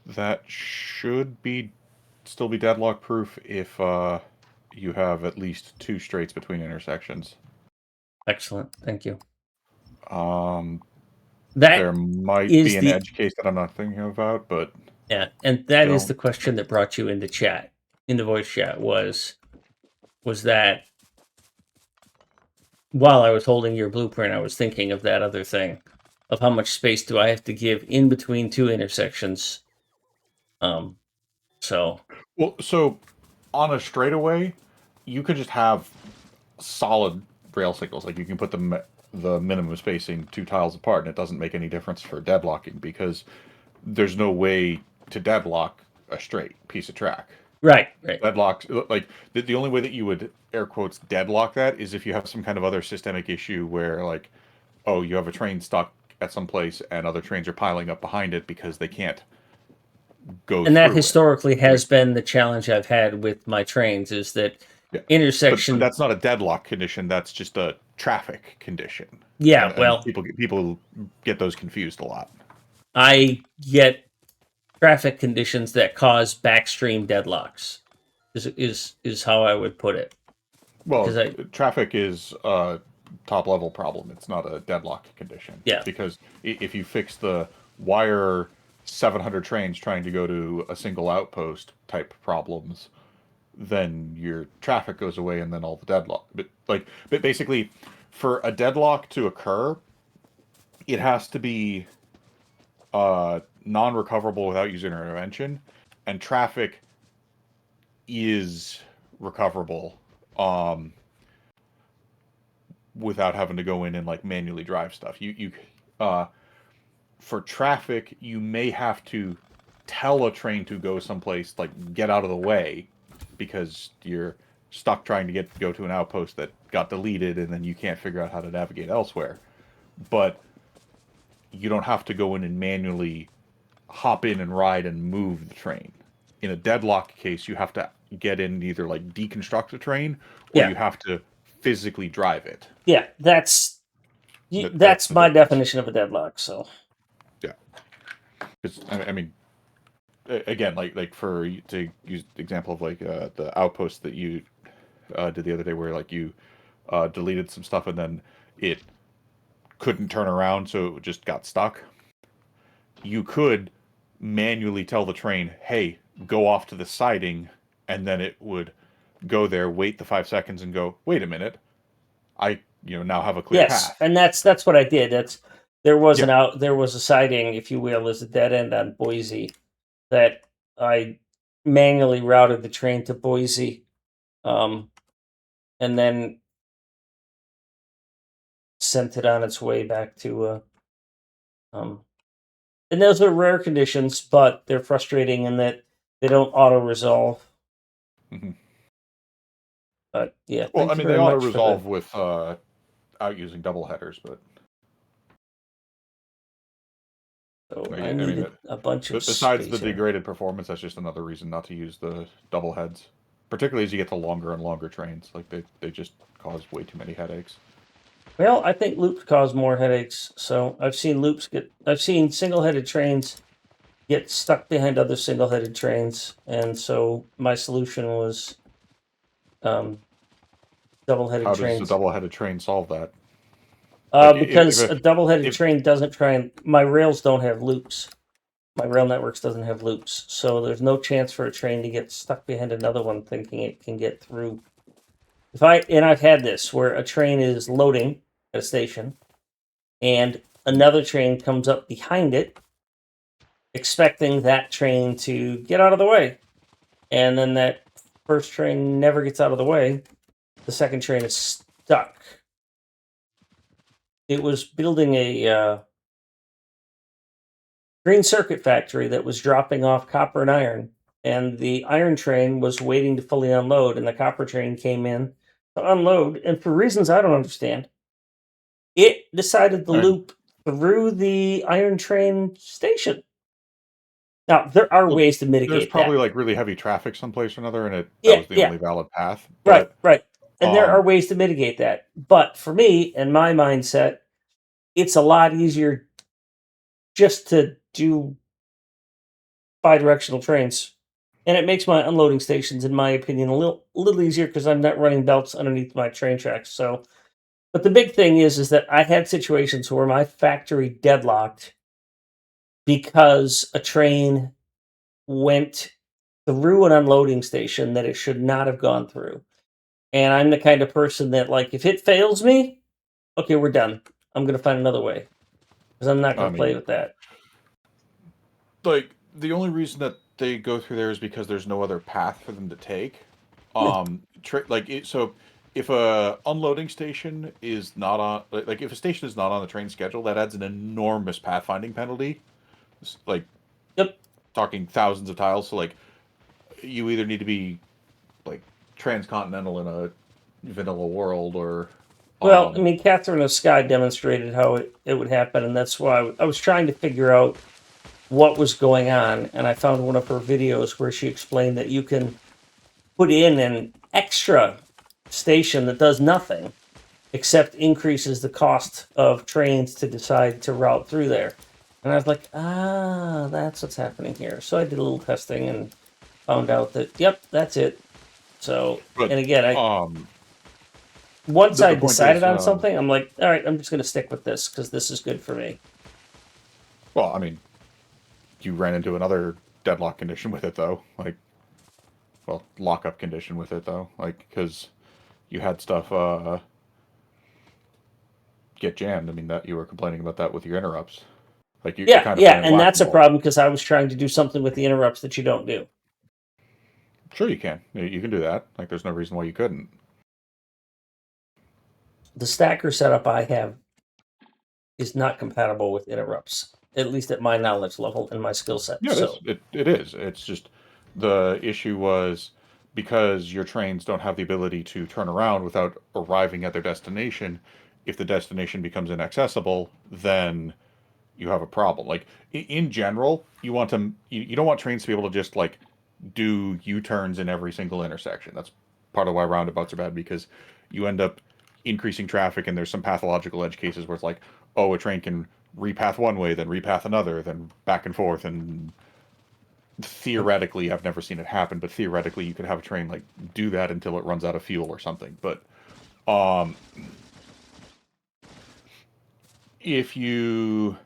that should still be deadlock proof if you have at least 2 straights between intersections. Excellent, thank you. There That might is be an edge case that I'm not thinking about, but yeah, and that is the question that brought you into chat, into voice chat, was that while I was holding your blueprint, I was thinking of that other thing, of how much space do I have to give in between 2 intersections. So on a straightaway, you could just have solid rail signals. Like you can put the minimum spacing 2 tiles apart, and it doesn't make any difference for deadlocking because there's no way to deadlock a straight piece of track. Right. Deadlock, like the only way that you would air quotes deadlock that is if you have some kind of other systemic issue where, like, oh, you have a train stuck at some place and other trains are piling up behind it because they can't go. And that historically has been the challenge I've had with my trains, is that intersection. But that's not a deadlock condition. That's just a traffic condition. Yeah, and well, people get those confused a lot. I get traffic conditions that cause backstream deadlocks. Is how I would put it. Well, traffic is a top level problem. It's not a deadlock condition. Yeah. Because if you fix the wire 700 trains trying to go to a single outpost type problems, then your traffic goes away and then all the deadlock. But basically, for a deadlock to occur, it has to be non-recoverable without user intervention, and traffic is recoverable without having to go in and like manually drive stuff. For traffic, you may have to tell a train to go someplace, like get out of the way, because you're stuck trying to go to an outpost that got deleted, and then you can't figure out how to navigate elsewhere. But you don't have to go in and manually hop in and ride and move the train. In a deadlock case, you have to get in and either like deconstruct a train, or you have to physically drive it. Yeah, that's my definition of a deadlock. So yeah, because I mean, again, like for to use the example of like the outpost that you did the other day, where like you deleted some stuff and then it couldn't turn around, so it just got stuck. You could manually tell the train, hey, go off to the siding, and then it would go there, wait the 5 seconds, and go, wait a minute, I now have a clear path. And that's what I did. There was a siding, if you will, as a dead end on Boise, that I manually routed the train to Boise, and then sent it on its way back to and those are rare conditions, but they're frustrating in that they don't auto-resolve. Mm-hmm. But yeah, well, I mean, they auto-resolve with out using double headers, but so I needed a bunch of besides the degraded performance, that's just another reason not to use the double heads, particularly as you get to longer and longer trains. Like they just cause way too many headaches. Well, I think loops cause more headaches. So I've seen single-headed trains get stuck behind other single-headed trains, and so my solution was double-headed trains. How does a double-headed train solve that? Because a double-headed train doesn't my rails don't have loops. My rail networks doesn't have loops, so there's no chance for a train to get stuck behind another one thinking it can get through. I've had this where a train is loading at a station, and another train comes up behind it, expecting that train to get out of the way. And then that first train never gets out of the way. The second train is stuck. It was building a green circuit factory that was dropping off copper and iron. And the iron train was waiting to fully unload, and the copper train came in to unload. And for reasons I don't understand, it decided to Right. loop through the iron train station. Now, there are Well, ways to there's mitigate probably that. like really heavy traffic someplace or another, and that Yeah, was the yeah. only valid path. Right, But right. And there are um, ways to mitigate that. But for me and my mindset, it's a lot easier just to do bi-directional trains. And it makes my unloading stations, in my opinion, a little easier because I'm not running belts underneath my train tracks. So, but the big thing is that I had situations where my factory deadlocked because a train went through an unloading station that it should not have gone through. And I'm the kind of person that, like, if it fails me, okay, we're done. I'm going to find another way because I'm not I going to play mean, with that. like the only reason that they go through there is because there's no other path for them to take. Yeah. So if a unloading station is not on, like if a station is not on the train schedule, that adds an enormous pathfinding penalty. Like Yep. talking thousands of tiles. So like you either need to be like transcontinental in a vanilla world, or Well, I um mean, Catherine of Sky demonstrated how it would happen, and that's why I was trying to figure out what was going on. And I found one of her videos where she explained that you can put in an extra station that does nothing except increases the cost of trains to decide to route through there. And I was like, that's what's happening here. So I did a little testing and found out that, yep, that's it. So, but and again, um once I the point decided is on something, I'm like, all right, I'm just going to stick with this because this is good for me. well, I mean, you ran into another deadlock condition with it though. Like, well, lockup condition with it though. Like, because you had stuff get jammed. I mean, that you were complaining about that with your interrupts. Like, you're Yeah, kind of yeah, playing and whack that's and a ball. problem because I was trying to do something with the interrupts that you don't do. Sure, you can. You can do that. Like, there's no reason why you couldn't. The stacker setup I have is not compatible with interrupts, at least at my knowledge level and my skill set. Yeah, it is. So, It is. It's just the issue was because your trains don't have the ability to turn around without arriving at their destination. If the destination becomes inaccessible, then you have a problem. Like in general, you don't want trains to be able to just like do U-turns in every single intersection. That's part of why roundabouts are bad, because you end up increasing traffic, and there's some pathological edge cases where it's like, oh, a train can repath one way, then repath another, then back and forth, and theoretically, I've never seen it happen, but theoretically you could have a train like do that until it runs out of fuel or something. But um if you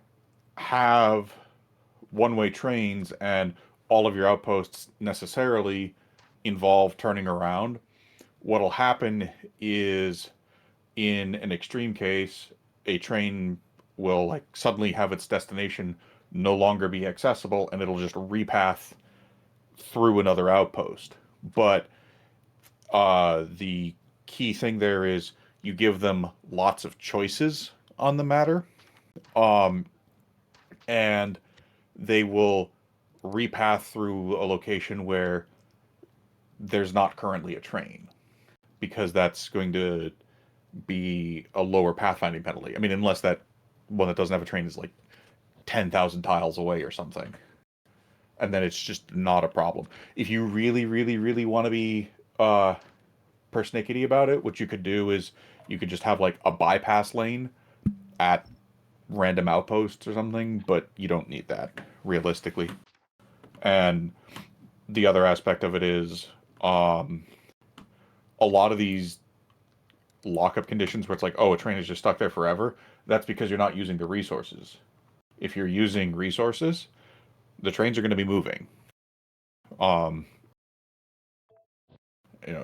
have one-way trains and all of your outposts necessarily involve turning around, what'll happen is, in an extreme case, a train will like suddenly have its destination no longer be accessible, and it'll just repath through another outpost. But the key thing there is you give them lots of choices on the matter, um, and they will repath through a location where there's not currently a train, because that's going to be a lower pathfinding penalty. I mean, unless that one that doesn't have a train is like 10,000 tiles away or something. And then it's just not a problem. If you really, really, really want to be persnickety about it, what you could do is you could just have like a bypass lane at random outposts or something, but you don't need that realistically. And the other aspect of it is um, a lot of these lockup conditions where it's like, oh, a train is just stuck there forever, that's because you're not using the resources. If you're using resources, the trains are going to be moving. Um,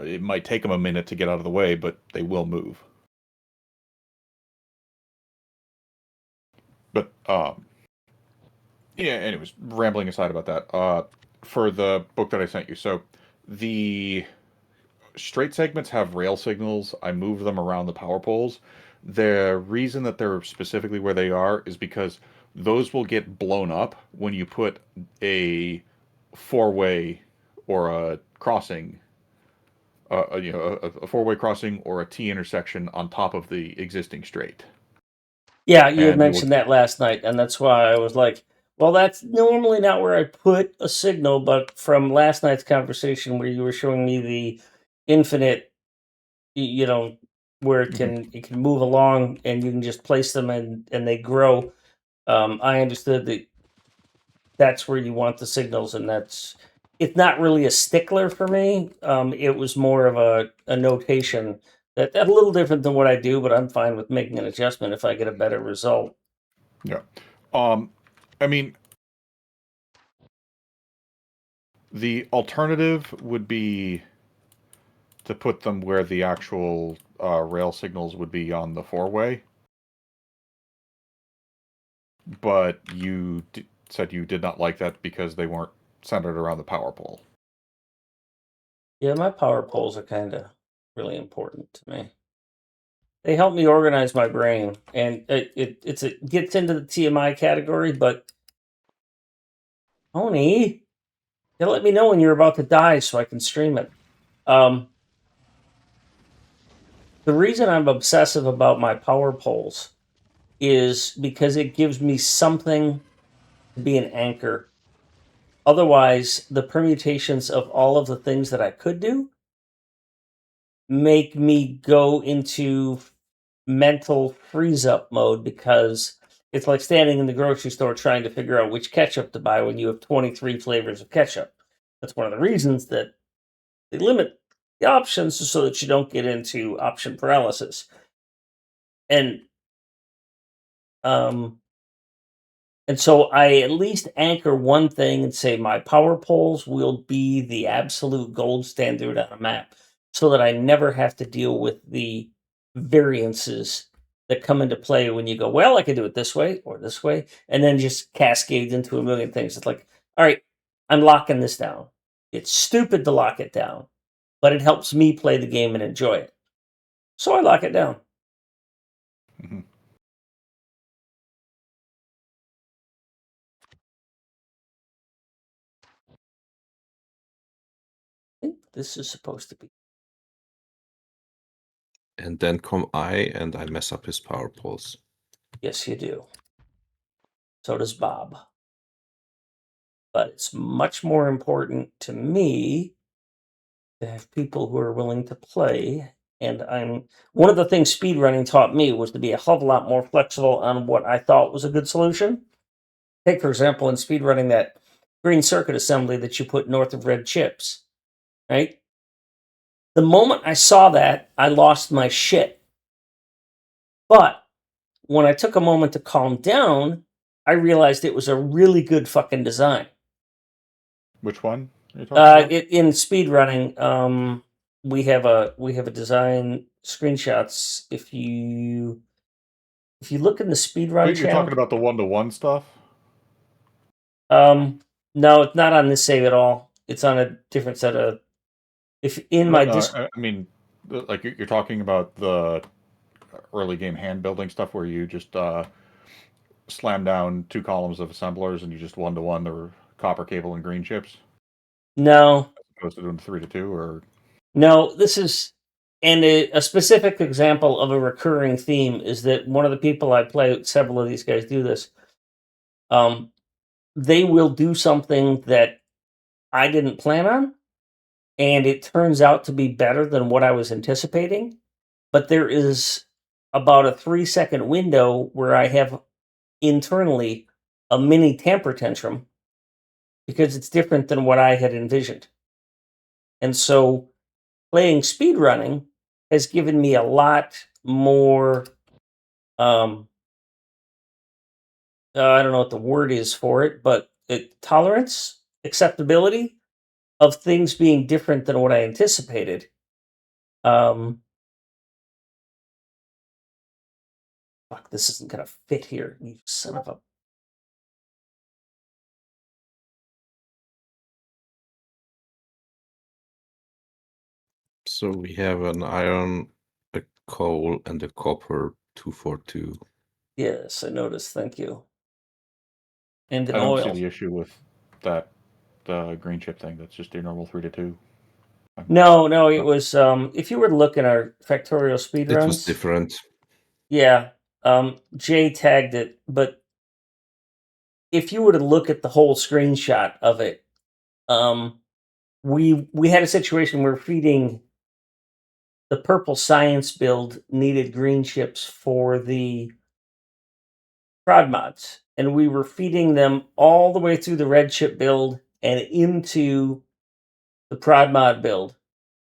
it might take them a minute to get out of the way, but they will move. But Yeah. Anyways, rambling aside about that. For the book that I sent you, so the straight segments have rail signals. I move them around the power poles. The reason that they're specifically where they are is because those will get blown up when you put a four-way or a crossing, a four-way crossing or a T intersection on top of the existing straight. Yeah, you had And you will, mentioned that last night, and that's why I was like, well, that's normally not where I put a signal, but from last night's conversation where you were showing me the infinite, you know, where Mhm. it can move along and you can just place them and they grow. I understood that that's where you want the signals, and it's not really a stickler for me. It was more of a notation that's a little different than what I do, but I'm fine with making an adjustment if I get a better result. Yeah. I mean, the alternative would be to put them where the actual rail signals would be on the four-way. But you said you did not like that because they weren't centered around the power pole. Yeah, my power poles are kind of really important to me. They help me organize my brain, and it gets into the TMI category. But Tony, you gotta let me know when you're about to die so I can stream it. Um, the reason I'm obsessive about my power poles is because it gives me something to be an anchor. Otherwise, the permutations of all of the things that I could do make me go into mental freeze up mode because it's like standing in the grocery store trying to figure out which ketchup to buy when you have 23 flavors of ketchup. That's one of the reasons that they limit the options so that you don't get into option paralysis. And um and so I at least anchor one thing and say my power poles will be the absolute gold standard on a map so that I never have to deal with the variances that come into play when you go, well, I could do it this way or this way, and then just cascades into a million things. It's like, all right, I'm locking this down. It's stupid to lock it down, but it helps me play the game and enjoy it. So I lock it down. Mhm. I think this is supposed to be. And then come I and I mess up his power poles. Yes, you do. So does Bob. But it's much more important to me to have people who are willing to play. And I'm one of the things speedrunning taught me was to be a hell of a lot more flexible on what I thought was a good solution. Take, for example, in speedrunning that green circuit assembly that you put north of red chips, right? The moment I saw that, I lost my shit. But when I took a moment to calm down, I realized it was a really good fucking design. Which one are you talking about? In speedrunning, we have a design screenshots. If you look in the speedrun You're talking channel, about the one-to-one stuff? um, no, it's not on this save at all. It's on a different set of. If in No, my no. disc, I mean, like you're talking about the early game hand building stuff where you just slam down two columns of assemblers and you just one-to-one the copper cable and green chips, no, as opposed to doing 3-2, or no, this is. And a specific example of a recurring theme is that one of the people I play, several of these guys do this. Um, they will do something that I didn't plan on, and it turns out to be better than what I was anticipating. But there is about a 3-second window where I have internally a mini temper tantrum because it's different than what I had envisioned. And so playing speedrunning has given me a lot more um I don't know what the word is for it, but tolerance, acceptability of things being different than what I anticipated. Um Fuck, this isn't gonna fit here, you son of a. So we have an iron, a coal, and a copper 242. Yes, I noticed. Thank you. And an I don't oil. see the issue with that green chip thing. That's just your normal 3-2. No, it was if you were to look in our Factorio speed It was runs, different. yeah, Jay tagged it, but if you were to look at the whole screenshot of it, we had a situation where feeding the purple science build needed green chips for the prod mods, and we were feeding them all the way through the red chip build and into the prod mod build,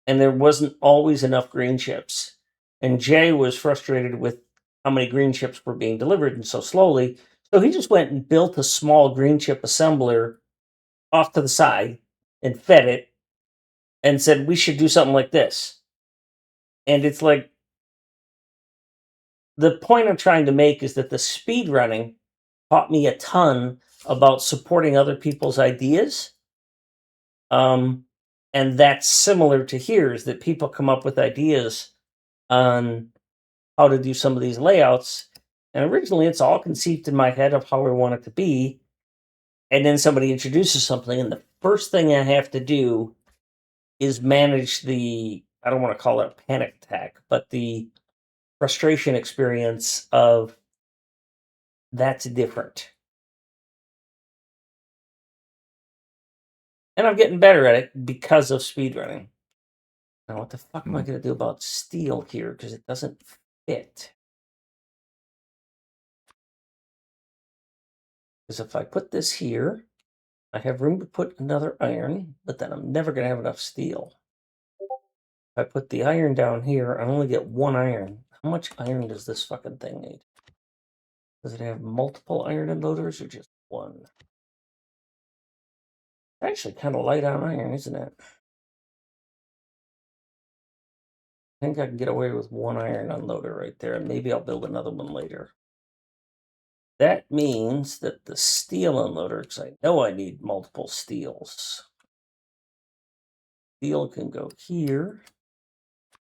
and there wasn't always enough green chips. And Jay was frustrated with how many green chips were being delivered and so slowly. So he just went and built a small green chip assembler off to the side and fed it and said, we should do something like this. And it's like, the point I'm trying to make is that the speed running taught me a ton about supporting other people's ideas. And that's similar to here, is that people come up with ideas on how to do some of these layouts. And originally it's all conceived in my head of how I want it to be. And then somebody introduces something, and the first thing I have to do is manage the, I don't want to call it a panic attack, but the frustration experience of that's different. And I'm getting better at it because of speedrunning. Now, what the fuck am I going to do about steel here? Because it doesn't fit. Because if I put this here, I have room to put another iron, but then I'm never going to have enough steel. If I put the iron down here, I only get one iron. How much iron does this fucking thing need? Does it have multiple iron unloaders or just one? Actually, kind of light on iron, isn't it? I think I can get away with one iron unloader right there, and maybe I'll build another one later. That means that the steel unloader, because I know I need multiple steels. Steel can go here.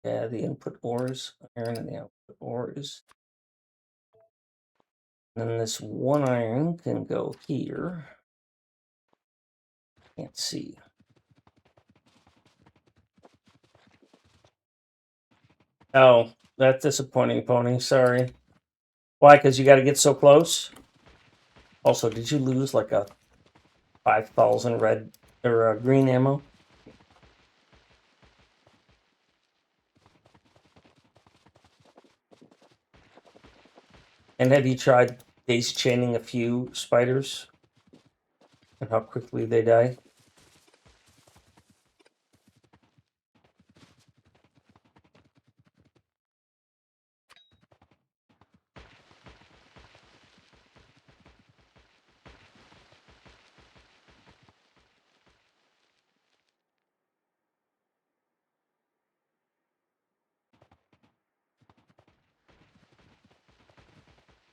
Yeah, the input ores, iron and the output ores. And then this one iron can go here. Can't see. Oh, that's disappointing, Pony. Sorry. Why? Because you got to get so close? Also, did you lose like a 5,000 red or green ammo? And have you tried daisy chaining a few spiders? And how quickly they die?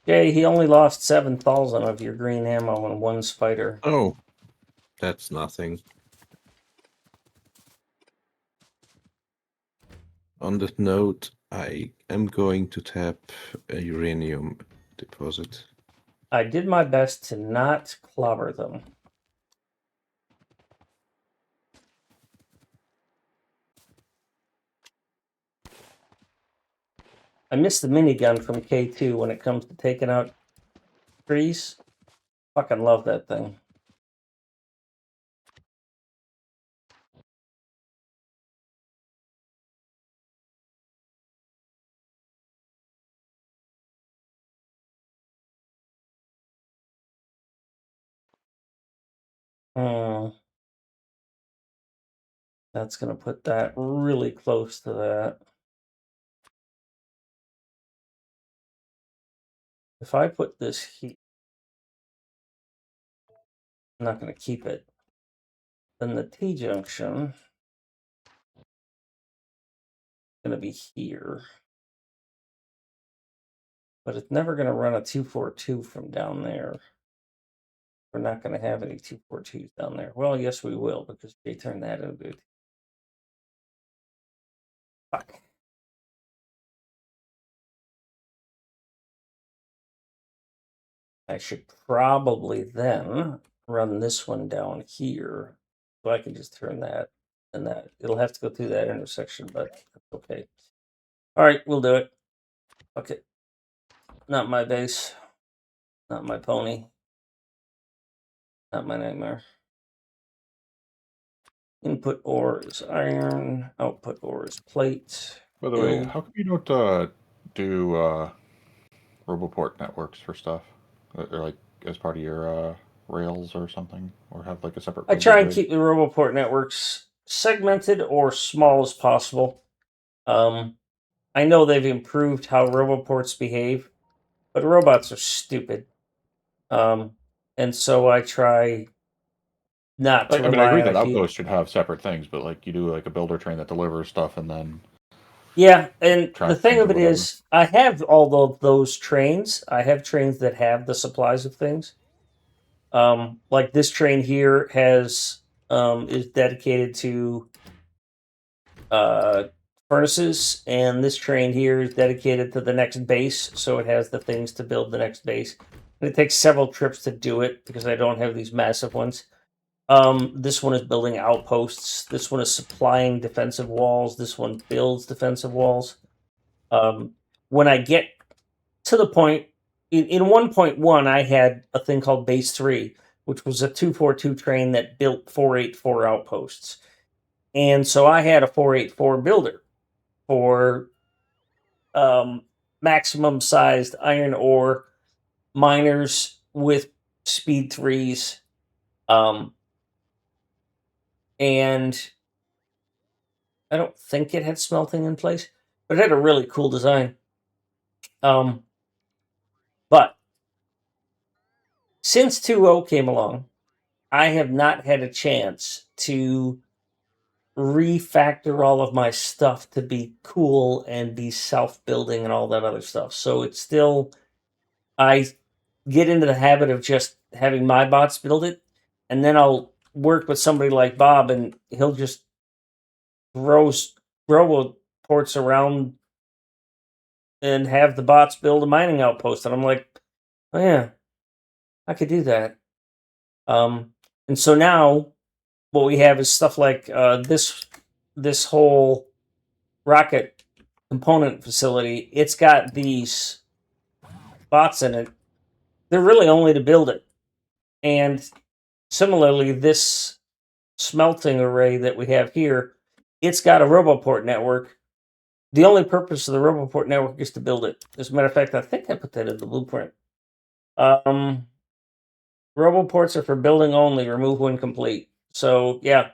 Jay, he only lost 7,000 of your green ammo in one spider. Oh, that's nothing. On that note, I am going to tap a uranium deposit. I did my best to not clobber them. I miss the minigun from K2 when it comes to taking out trees. Fucking love that thing. That's going to put that really close to that. If I put this here, I'm not going to keep it. Then the T-junction is going to be here. But it's never going to run a 242 from down there. We're not going to have any 242s down there. Well, yes, we will, because they turned that into Fuck. I should probably then run this one down here. So I can just turn that and that. It'll have to go through that intersection, but that's okay. All right, we'll do it. Okay. Not my base. Not my pony. Not my nightmare. Input ore is iron. Output ore is plate. By the way, Build. how come you don't do Roboport networks for stuff? Or like as part of your rails or something? Or have like a separate I builder try and grid? keep the Roboport networks segmented or small as possible. I know they've improved how Roboports behave, but robots are stupid. And so I try not to I mean, I rely agree on that a few. Outposts should have separate things, but like you do like a builder train that delivers stuff and then Yeah, and the track thing things of or it whatever. is, I have all of those trains. I have trains that have the supplies of things. Like this train here has is dedicated to furnaces, and this train here is dedicated to the next base, so it has the things to build the next base. And it takes several trips to do it because I don't have these massive ones. This one is building outposts. This one is supplying defensive walls. This one builds defensive walls. When I get to the point in 1.1, I had a thing called Base 3, which was a 242 train that built 484 outposts. And so I had a 484 builder for maximum sized iron ore miners with speed 3s. And I don't think it had smelting in place, but it had a really cool design. But since 2.0 came along, I have not had a chance to refactor all of my stuff to be cool and be self-building and all that other stuff. So it's still, I get into the habit of just having my bots build it, and then I'll work with somebody like Bob, and he'll just throw robo ports around and have the bots build a mining outpost. And I'm like, oh yeah, I could do that. And so now what we have is stuff like this whole rocket component facility. It's got these bots in it. They're really only to build it. And similarly, this smelting array that we have here, it's got a Roboport network. The only purpose of the Roboport network is to build it. As a matter of fact, I think I put that in the blueprint. Roboports are for building only, remove when complete. So yeah,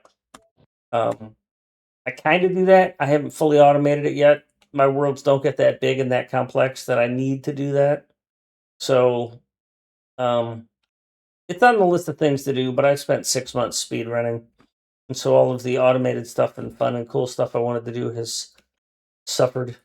I kind of do that. I haven't fully automated it yet. My worlds don't get that big and that complex that I need to do that. So it's on the list of things to do, but I spent 6 months speed running. And so all of the automated stuff and fun and cool stuff I wanted to do has suffered.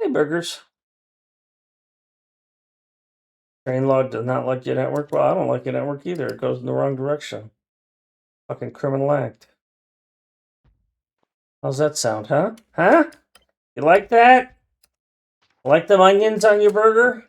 Hey, burgers. Train log does not like your network. Well, I don't like your network either. It goes in the wrong direction. Fucking criminal act. How's that sound, huh? Huh? You like that? Like them onions on your burger?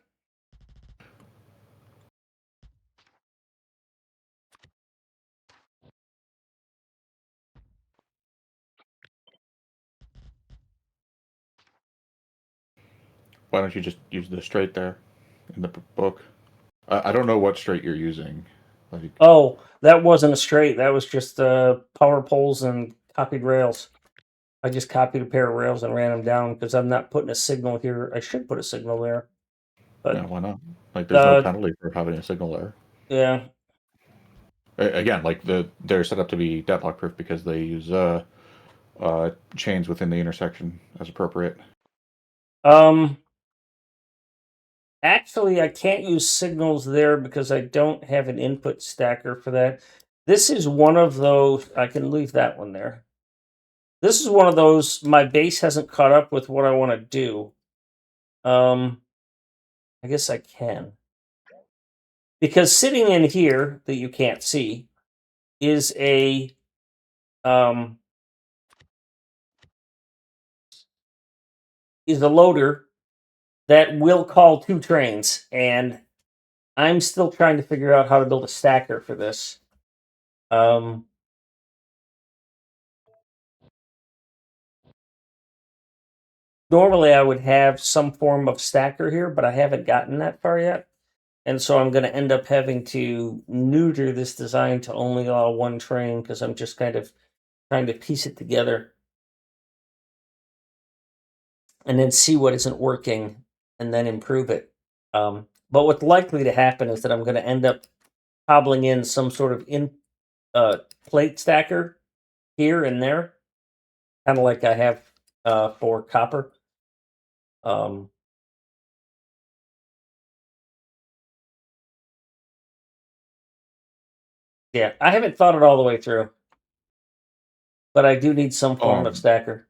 Why don't you just use the straight there in the book? I don't know what straight you're using. Like, Oh, that wasn't a straight. That was just power poles and copied rails. I just copied a pair of rails and ran them down because I'm not putting a signal here. I should put a signal there. yeah, But why not? Like, there's no uh, penalty for having a signal there. yeah. Again, like they're set up to be deadlock proof because they use chains within the intersection as appropriate. Actually, I can't use signals there because I don't have an input stacker for that. This is one of those. I can leave that one there. This is one of those. My base hasn't caught up with what I want to do. I guess I can. Because sitting in here that you can't see is a loader that will call 2 trains, and I'm still trying to figure out how to build a stacker for this. Normally I would have some form of stacker here, but I haven't gotten that far yet. And so I'm going to end up having to neuter this design to only allow 1 train because I'm just kind of trying to piece it together and then see what isn't working and then improve it. But what's likely to happen is that I'm going to end up cobbling in some sort of plate stacker here and there, kind of like I have for copper. Yeah, I haven't thought it all the way through, but I do need some form of stacker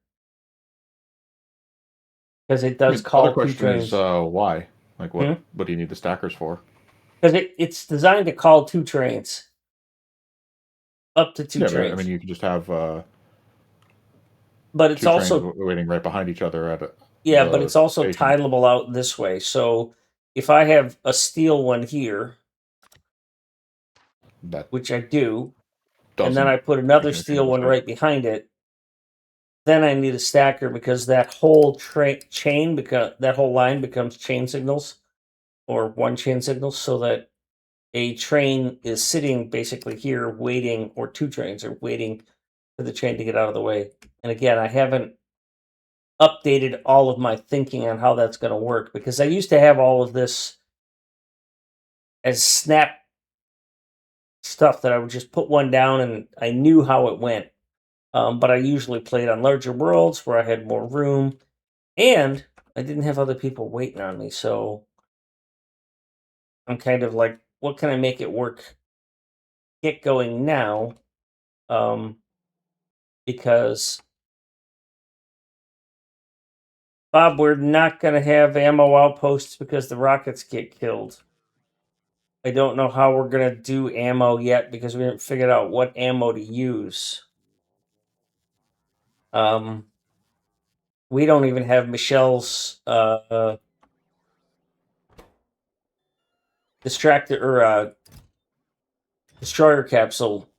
because it does Other call 2 question is trains. why? Like, what? Hmm? What do you need the stackers for? Because it's designed to call 2 trains, up to 2 Yeah, but I trains. mean, you could just have But it's 2 trains also waiting right behind each other at but it's also station. titleable out this way. So if I have a steel one here, That which I do, and then doesn't I put another make any steel changes, one right? right behind it, then I need a stacker because that whole chain, because that whole line becomes chain signals or 1 chain signal, so that a train is sitting basically here waiting, or 2 trains are waiting for the train to get out of the way. And again, I haven't updated all of my thinking on how that's going to work because I used to have all of this as snap stuff that I would just put one down and I knew how it went. But I usually played on larger worlds where I had more room and I didn't have other people waiting on me. So I'm kind of like, what can I make it work? Get going now. Because Bob, we're not going to have ammo outposts because the rockets get killed. I don't know how we're going to do ammo yet because we haven't figured out what ammo to use. We don't even have Michelle's distractor or destroyer capsule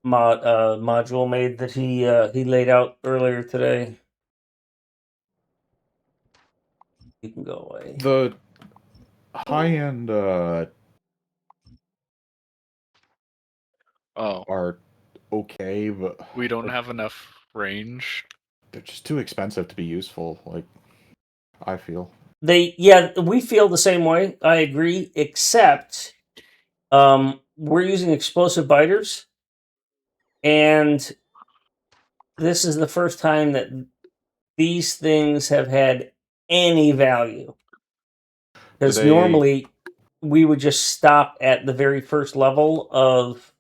module made that he laid out earlier today. You can go away. The high-end are okay, but we don't have enough range. they're just too expensive to be useful. Like, I feel. We feel the same way. I agree, except we're using explosive biters, and this is the first time that these things have had any value. Because normally we would just stop at the very first level of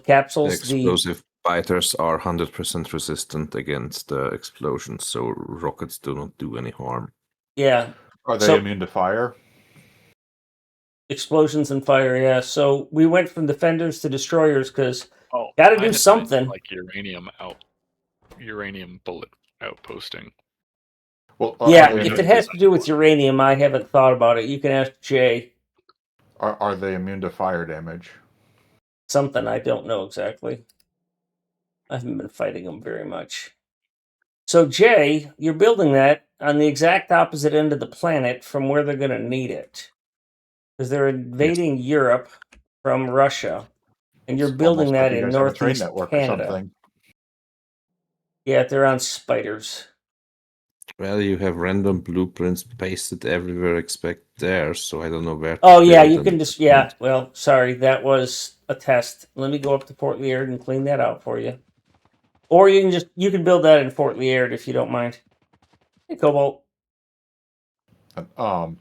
capsules. The explosive biters are 100% resistant against explosions, so rockets do not do any harm. Yeah. Are they immune to fire? Explosions and fire, yeah. So we went from defenders to destroyers because Oh, got to I do had something. like uranium bullet outposting. Well, yeah, if it has to do with uranium, I haven't thought about it. You can ask Jay. Are they immune to fire damage? Something I don't know exactly. I haven't been fighting them very much. So Jay, you're building that on the exact opposite end of the planet from where they're going to need it, because they're invading Europe from Russia, and you're building that in northeast Canada. Yeah, they're on spiders. Well, you have random blueprints pasted everywhere except there, so I don't know where to Oh, yeah, build you can just, well, sorry, that was a test. Let me go up to Fort Liard and clean that out for you. Or you can build that in Fort Liard if you don't mind. Hey, Cobalt. Because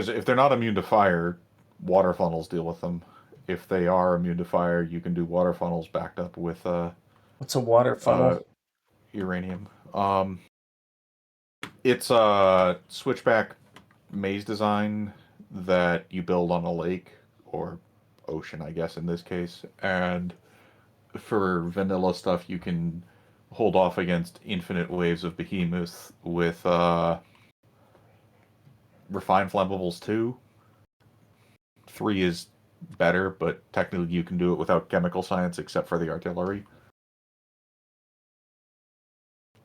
if they're not immune to fire, water funnels deal with them. If they are immune to fire, you can do water funnels backed up with what's a water funnel? Uranium. It's a switchback maze design that you build on a lake or ocean, I guess in this case. And for vanilla stuff, you can hold off against infinite waves of behemoth with refined flammables 2. 3 is better, but technically you can do it without chemical science except for the artillery.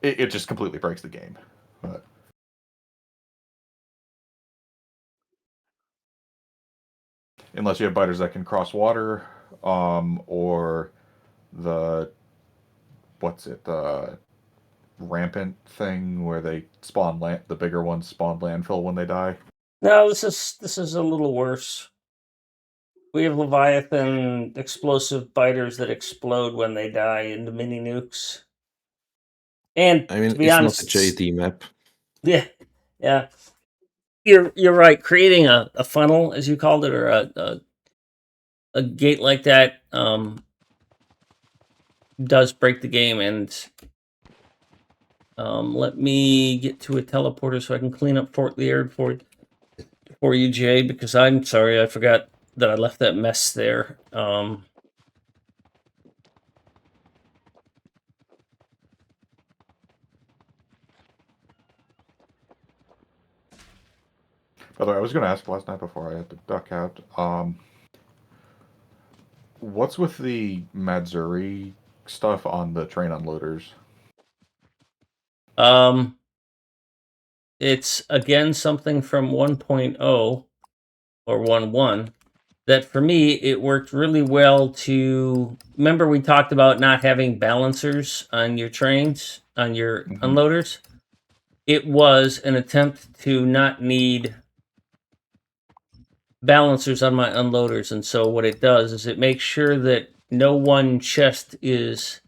It just completely breaks the game. But unless you have biters that can cross water, or the the rampant thing where they spawn land, the bigger ones spawn landfill when they die. No, this is a little worse. We have Leviathan explosive biters that explode when they die into mini nukes. And I mean, to be it's honest, not a JD map. yeah. You're right. Creating a funnel, as you called it, or a gate like that, does break the game. And let me get to a teleporter so I can clean up Fort Liard for you, Jay, because I'm sorry I forgot that I left that mess there. By the way, I was going to ask last night before I had to duck out. What's with the Matsuri stuff on the train unloaders? It's again something from 1.0 or 1.1 that for me it worked really well to remember we talked about not having balancers on your trains, on your unloaders. It was an attempt to not need balancers on my unloaders, and so what it does is it makes sure that no one chest is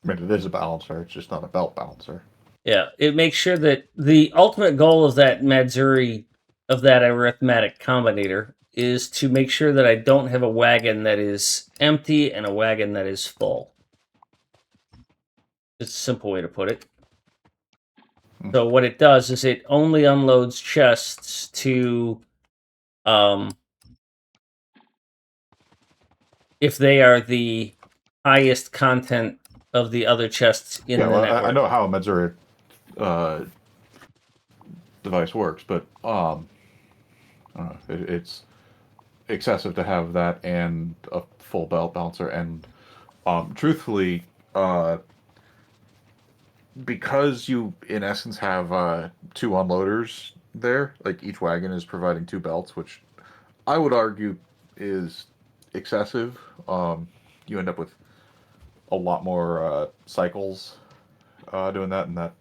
I mean, it is a balancer, it's just not a belt balancer. yeah, it makes sure that the ultimate goal of that Matsuri, of that arithmetic combinator, is to make sure that I don't have a wagon that is empty and a wagon that is full. It's a simple way to put it. So what it does is it only unloads chests to, if they are the highest content of the other chests in the network. I know how a Matsuri device works, but it's excessive to have that and a full belt balancer. And truthfully, because you in essence have 2 unloaders there, like each wagon is providing 2 belts, which I would argue is excessive. You end up with a lot more cycles doing that, and that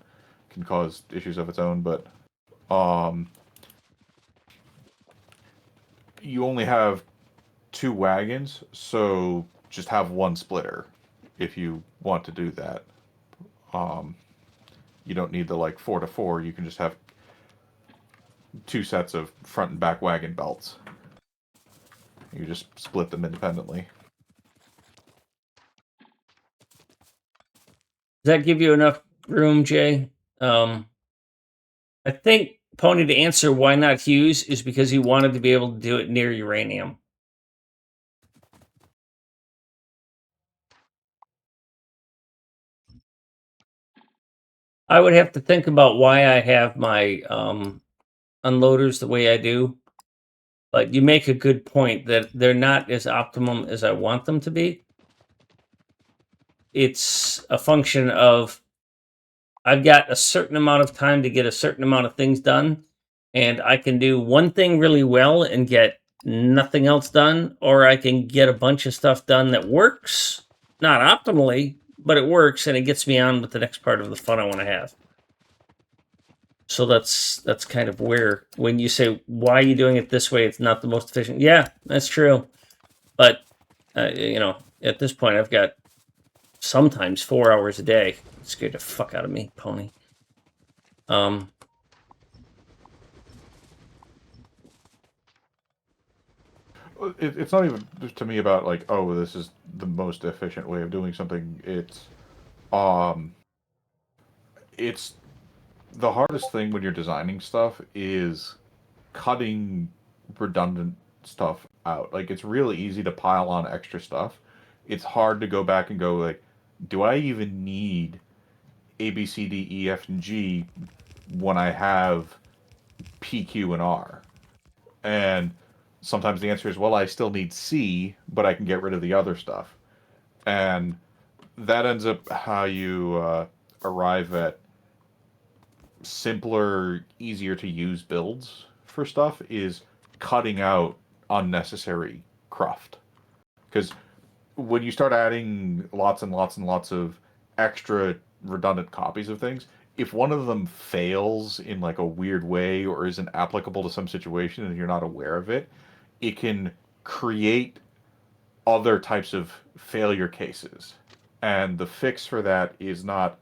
can cause issues of its own. But you only have 2 wagons, so just have 1 splitter if you want to do that. You don't need the like 4 to 4. You can just have 2 sets of front and back wagon belts. You just split them independently. Does that give you enough room, Jay? I think, Pony, to answer why not Hughes is because he wanted to be able to do it near uranium. I would have to think about why I have my unloaders the way I do. But you make a good point that they're not as optimum as I want them to be. It's a function of I've got a certain amount of time to get a certain amount of things done, and I can do one thing really well and get nothing else done, or I can get a bunch of stuff done that works, not optimally, but it works and it gets me on with the next part of the fun I want to have. So that's kind of where when you say why are you doing it this way, it's not the most efficient. Yeah, that's true, but at this point I've got sometimes 4 hours a day. It scared the fuck out of me, Pony. It's not even to me about like, oh, this is the most efficient way of doing something. It's the hardest thing when you're designing stuff is cutting redundant stuff out. Like, it's really easy to pile on extra stuff. It's hard to go back and go, like, do I even need A, B, C, D, E, F, and G when I have P, Q, and R? And sometimes the answer is, well, I still need C, but I can get rid of the other stuff. And that ends up how you arrive at simpler, easier to use builds for stuff, is cutting out unnecessary cruft. Because when you start adding lots and lots and lots of extra redundant copies of things, if one of them fails in like a weird way or isn't applicable to some situation and you're not aware of it, it can create other types of failure cases. And the fix for that is not,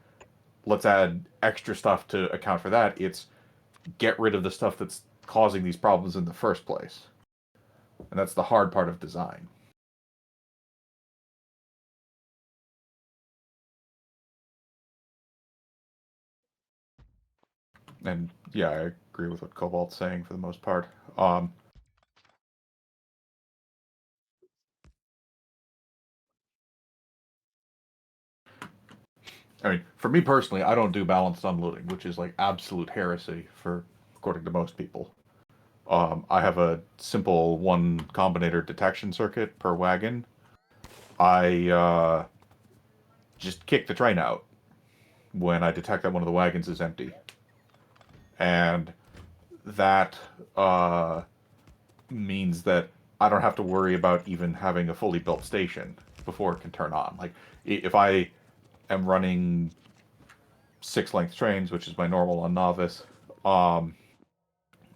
let's add extra stuff to account for that. It's get rid of the stuff that's causing these problems in the first place. And that's the hard part of design. And yeah, I agree with what Cobalt's saying for the most part. I mean, for me personally, I don't do balanced unloading, which is like absolute heresy for according to most people. I have a simple one combinator detection circuit per wagon. I just kick the train out when I detect that one of the wagons is empty, and that means that I don't have to worry about even having a fully built station before it can turn on. Like, if I am running 6 length trains, which is my normal on novice,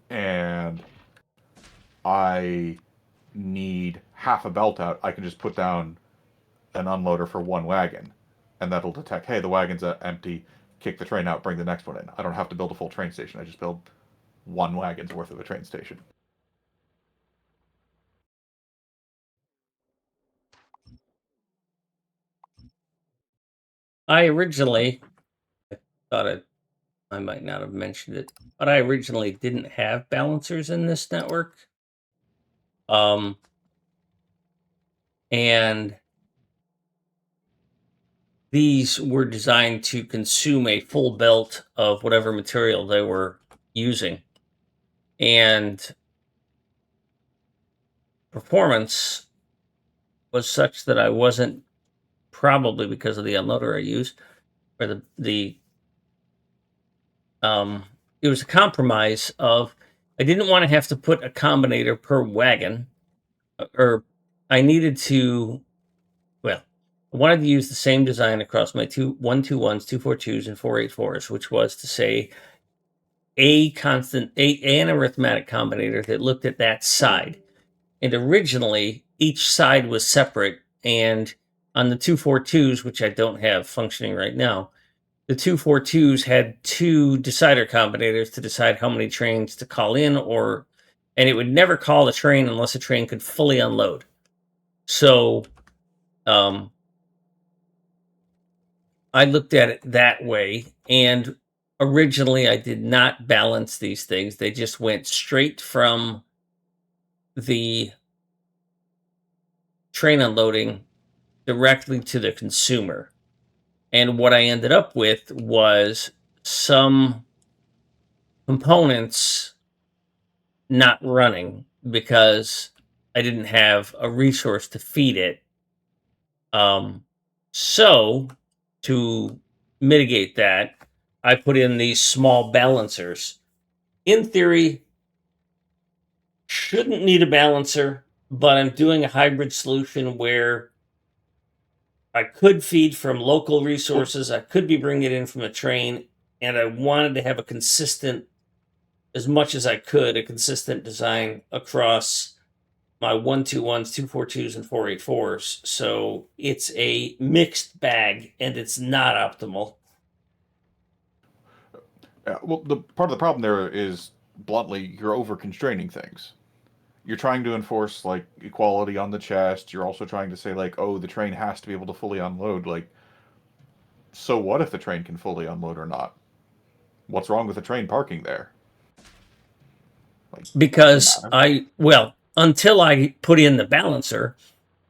and I need half a belt out, I can just put down an unloader for one wagon, and that'll detect, hey, the wagon's empty, kick the train out, bring the next one in. I don't have to build a full train station. I just build one wagon's worth of a train station. I originally thought I might not have mentioned it, but I originally didn't have balancers in this network. And these were designed to consume a full belt of whatever material they were using. And performance was such that I wasn't, probably because of the unloader I used, or it was a compromise of, I didn't want to have to put a combinator per wagon, or I needed to, well, I wanted to use the same design across my 121s, 242s, and 484s, which was to say an arithmetic combinator that looked at that side. And originally, each side was separate. And on the 242s, which I don't have functioning right now, the 242s had two decider combinators to decide how many trains to call in, and it would never call a train unless a train could fully unload. So I looked at it that way, and originally I did not balance these things. They just went straight from the train unloading directly to the consumer. And what I ended up with was some components not running because I didn't have a resource to feed it. So to mitigate that, I put in these small balancers. In theory, shouldn't need a balancer, but I'm doing a hybrid solution where I could feed from local resources, I could be bringing it in from a train, and I wanted to have a consistent, as much as I could, a consistent design across my 121s, 242s, and 484s. So it's a mixed bag, and it's not optimal. Well, the part of the problem there is, bluntly, you're over constraining things. You're trying to enforce like equality on the chest. You're also trying to say like, oh, the train has to be able to fully unload. Like, so what if the train can fully unload or not? what's wrong with the train parking there? Because matter. until I put in the balancer,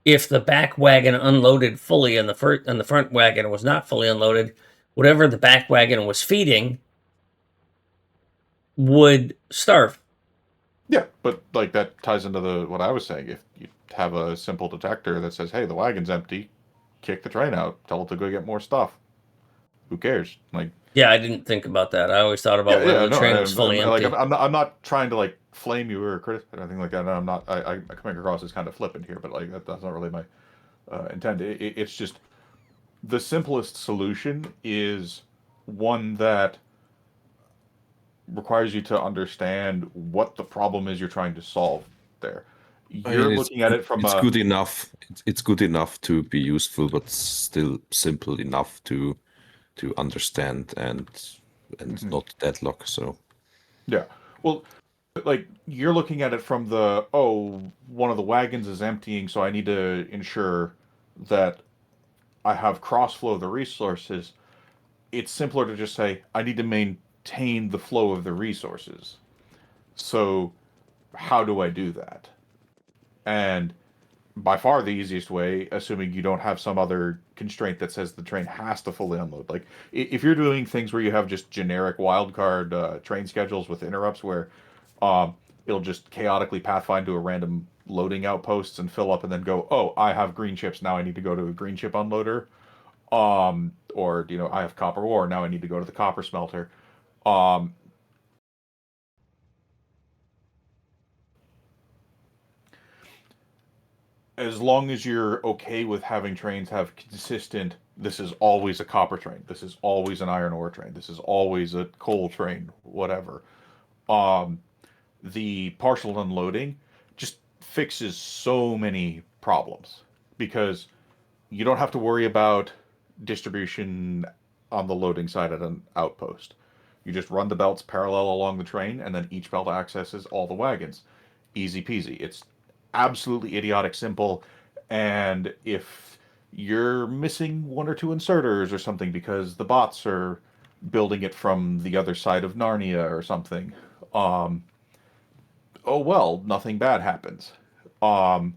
if the back wagon unloaded fully and the front wagon was not fully unloaded, whatever the back wagon was feeding would starve. Yeah, but like that ties into what I was saying. If you have a simple detector that says, "Hey, the wagon's empty," kick the train out, tell it to go get more stuff. Who cares? Like, Yeah, I didn't think about that. I always thought about yeah, whether yeah, the no, train was fully like empty. I'm not trying to like flame you or criticize or anything like that. I'm not. I come across as kind of flippant here, but like that's not really my intent. It's just the simplest solution is one that requires you to understand what the problem is you're trying to solve there. I mean, You're looking at it from it's a good enough. It's good enough to be useful, but still simple enough to understand and not deadlock. So yeah. Well, like you're looking at it from one of the wagons is emptying, so I need to ensure that I have cross flow of the resources. It's simpler to just say I need to maintain the flow of the resources. So how do I do that? And by far the easiest way, assuming you don't have some other constraint that says the train has to fully unload. Like if you're doing things where you have just generic wildcard train schedules with interrupts where it'll just chaotically pathfind to a random loading outposts and fill up and then go, oh, I have green chips, now I need to go to a green chip unloader. Or I have copper ore, now I need to go to the copper smelter. Um, as long as you're okay with having trains have consistent, this is always a copper train, this is always an iron ore train, this is always a coal train, whatever. Um, the partial unloading just fixes so many problems because you don't have to worry about distribution on the loading side at an outpost. You just run the belts parallel along the train, and then each belt accesses all the wagons. Easy peasy. It's absolutely idiotic simple. And if you're missing one or two inserters or something because the bots are building it from the other side of Narnia or something, um, oh well, nothing bad happens. Um,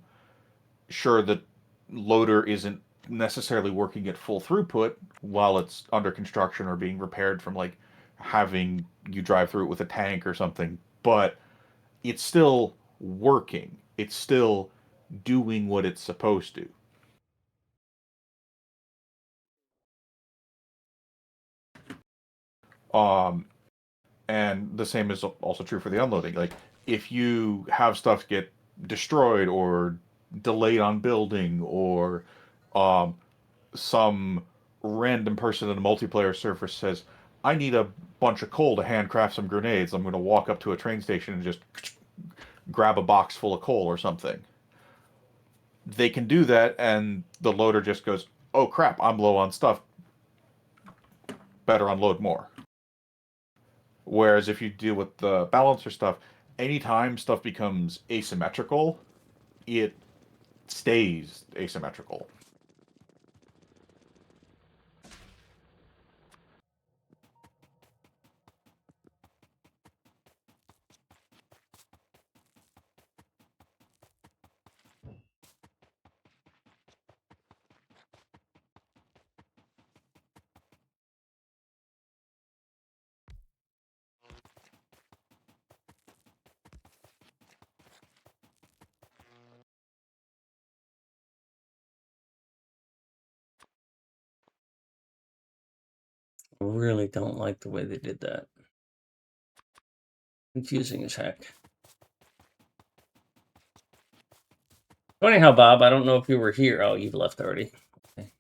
sure, the loader isn't necessarily working at full throughput while it's under construction or being repaired from like having you drive through it with a tank or something, but it's still working. It's still doing what it's supposed to. Um, and the same is also true for the unloading. Like if you have stuff get destroyed or delayed on building or um, some random person in a multiplayer server says, I need a bunch of coal to handcraft some grenades. I'm going to walk up to a train station and just grab a box full of coal or something. They can do that, and the loader just goes, oh crap, I'm low on stuff. Better unload more. Whereas if you deal with the balancer stuff, anytime stuff becomes asymmetrical, it stays asymmetrical. I really don't like the way they did that. Confusing as heck. Anyhow, Bob, I don't know if you were here. Oh, you've left already. Okay.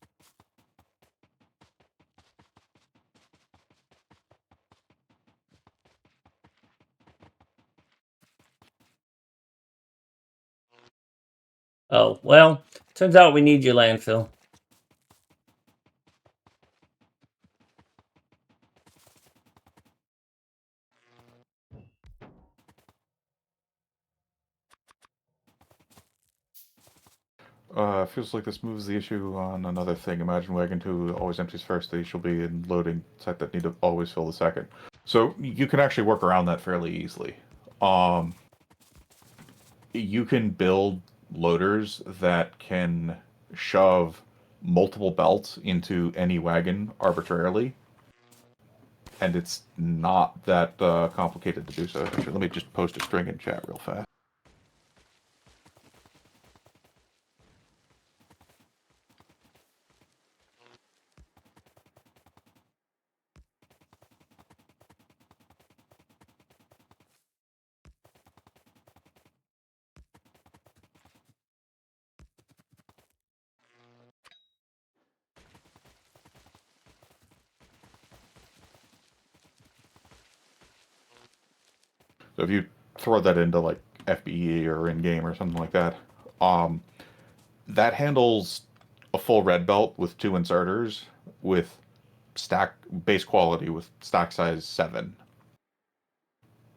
Oh, well, turns out we need your landfill. Feels like this moves the issue on another thing. Imagine Wagon 2 always empties first, they shall be in loading site that need to always fill the second. So you can actually work around that fairly easily. You can build loaders that can shove multiple belts into any wagon arbitrarily, and it's not that complicated to do so. Actually, let me just post a string in chat real fast. So if you throw that into like FBE or in game or something like that, that handles a full red belt with 2 inserters with stack base quality with stack size 7,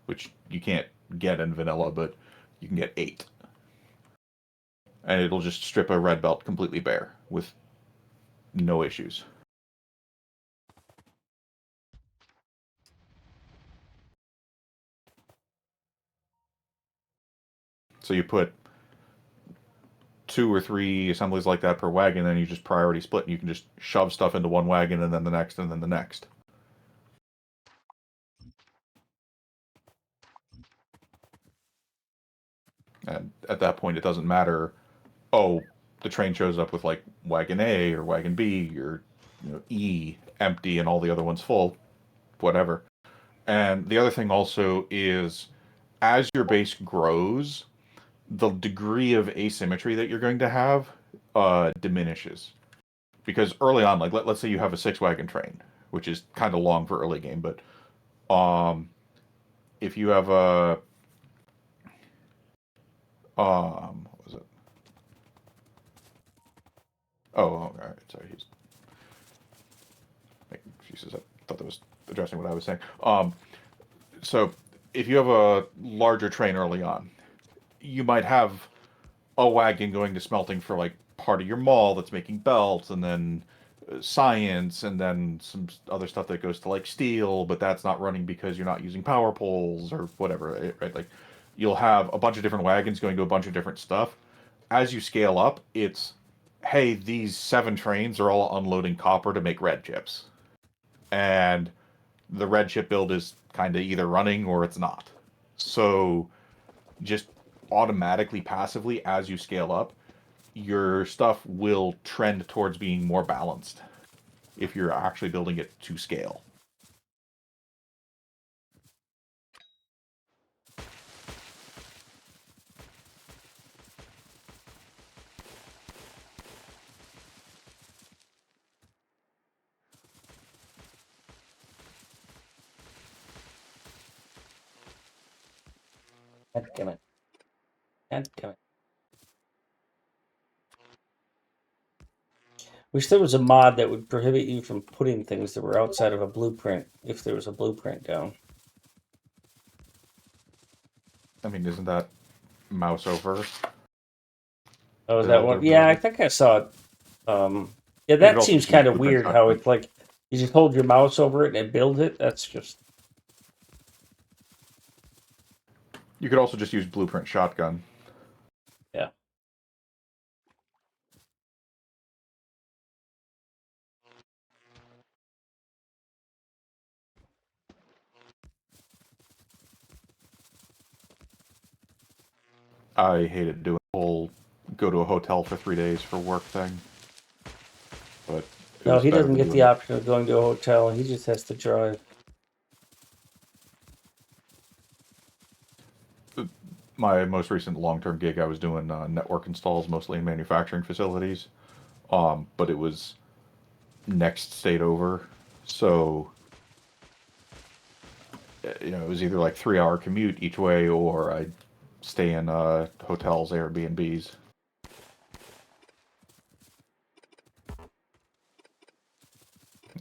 which you can't get in vanilla, but you can get 8. And it'll just strip a red belt completely bare with no issues. So you put 2 or 3 assemblies like that per wagon, then you just priority split, and you can just shove stuff into one wagon and then the next and then the next. And at that point, it doesn't matter, oh, the train shows up with like wagon A or wagon B or E empty and all the other ones full, whatever. And the other thing also is, as your base grows, the degree of asymmetry that you're going to have diminishes. Because early on, like let's say you have a 6-wagon train, which is kind of long for early game, but if you have a what was it? Oh, all right. Sorry, he's making excuses. I thought that was addressing what I was saying. So if you have a larger train early on, you might have a wagon going to smelting for like part of your mall that's making belts, and then science, and then some other stuff that goes to like steel, but that's not running because you're not using power poles or whatever, right? Like you'll have a bunch of different wagons going to a bunch of different stuff. As you scale up, it's, hey, these 7 trains are all unloading copper to make red chips, and the red chip build is kind of either running or it's not. So just automatically, passively, as you scale up, your stuff will trend towards being more balanced if you're actually building it to scale. God damn it. God damn it. Wish there was a mod that would prohibit you from putting things that were outside of a blueprint if there was a blueprint down. I mean, isn't that mouse over? Oh, is The that one? other Yeah, I ability? think I saw it. Yeah, could that also seems just use kind of blueprint weird how shotgun. it's like you just hold your mouse over it and it builds it. That's just. You could also just use blueprint shotgun. Yeah. I hated doing the whole go to a hotel for 3 days for work thing. But it No, was he better doesn't than get doing the it. option of going to a hotel. He just has to drive. My most recent long-term gig, I was doing network installs mostly in manufacturing facilities, but it was next state over, so it was either like 3-hour commute each way, or I'd stay in hotels, Airbnbs.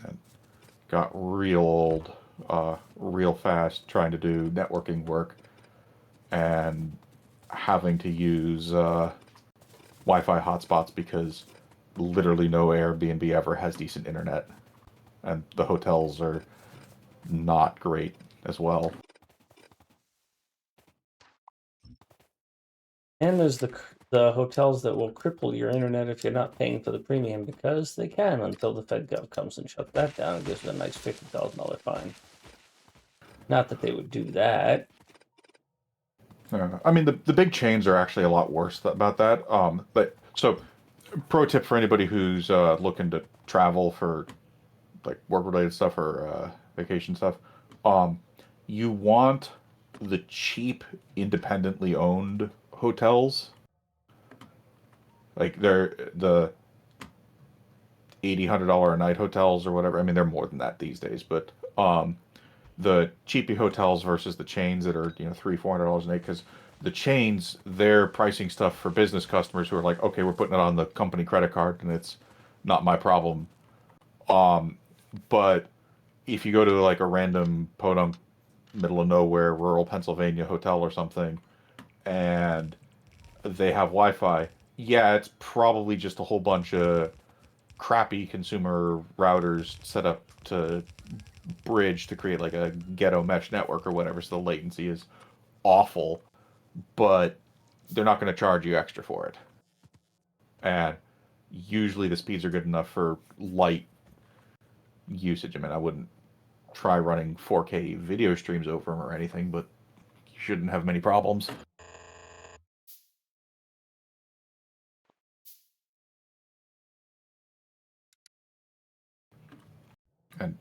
And got real old, real fast trying to do networking work and having to use Wi-Fi hotspots because literally no Airbnb ever has decent internet, and the hotels are not great as well. And there's the hotels that will cripple your internet if you're not paying for the premium, because they can until the FedGov comes and shuts that down and gives you a nice $50,000 fine. Not that they would do that. I mean, the big chains are actually a lot worse about that. But so, pro tip for anybody who's looking to travel for like work-related stuff or vacation stuff, you want the cheap, independently owned hotels. Like they're the $80-$100 a night hotels or whatever. I mean, they're more than that these days, but the cheapy hotels versus the chains that are $300-$400 a night, because the chains, they're pricing stuff for business customers who are like, okay, we're putting it on the company credit card and it's not my problem. But if you go to like a random podunk middle of nowhere rural Pennsylvania hotel or something and they have Wi-Fi, yeah, it's probably just a whole bunch of crappy consumer routers set up to bridge to create like a ghetto mesh network or whatever, so the latency is awful, but they're not going to charge you extra for it. And usually the speeds are good enough for light usage. I mean, I wouldn't try running 4K video streams over them or anything, but you shouldn't have many problems. And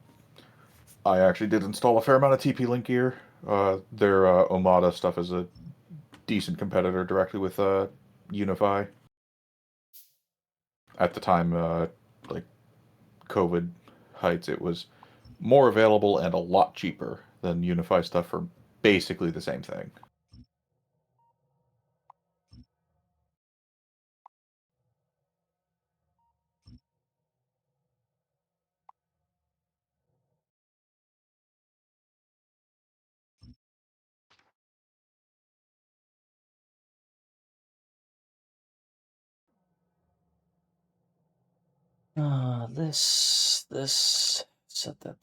I actually did install a fair amount of TP-Link gear. Their Omada stuff is a decent competitor directly with Unify. At the time, like COVID heights, it was more available and a lot cheaper than Unify stuff for basically the same thing. This, set that.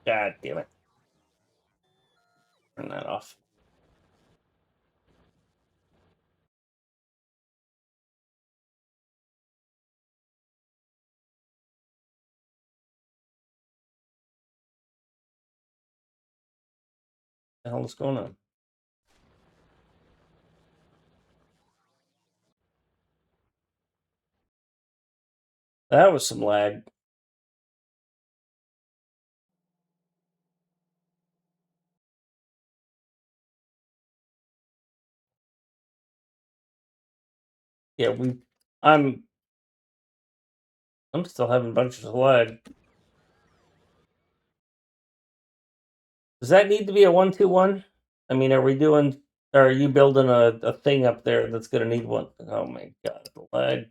God damn it. Turn that off. What the hell is going on? That was some lag. Yeah, I'm still having bunches of lag. Does that need to be a 1-2-1? I mean, are you building a thing up there that's gonna need one? Oh my god, the lag.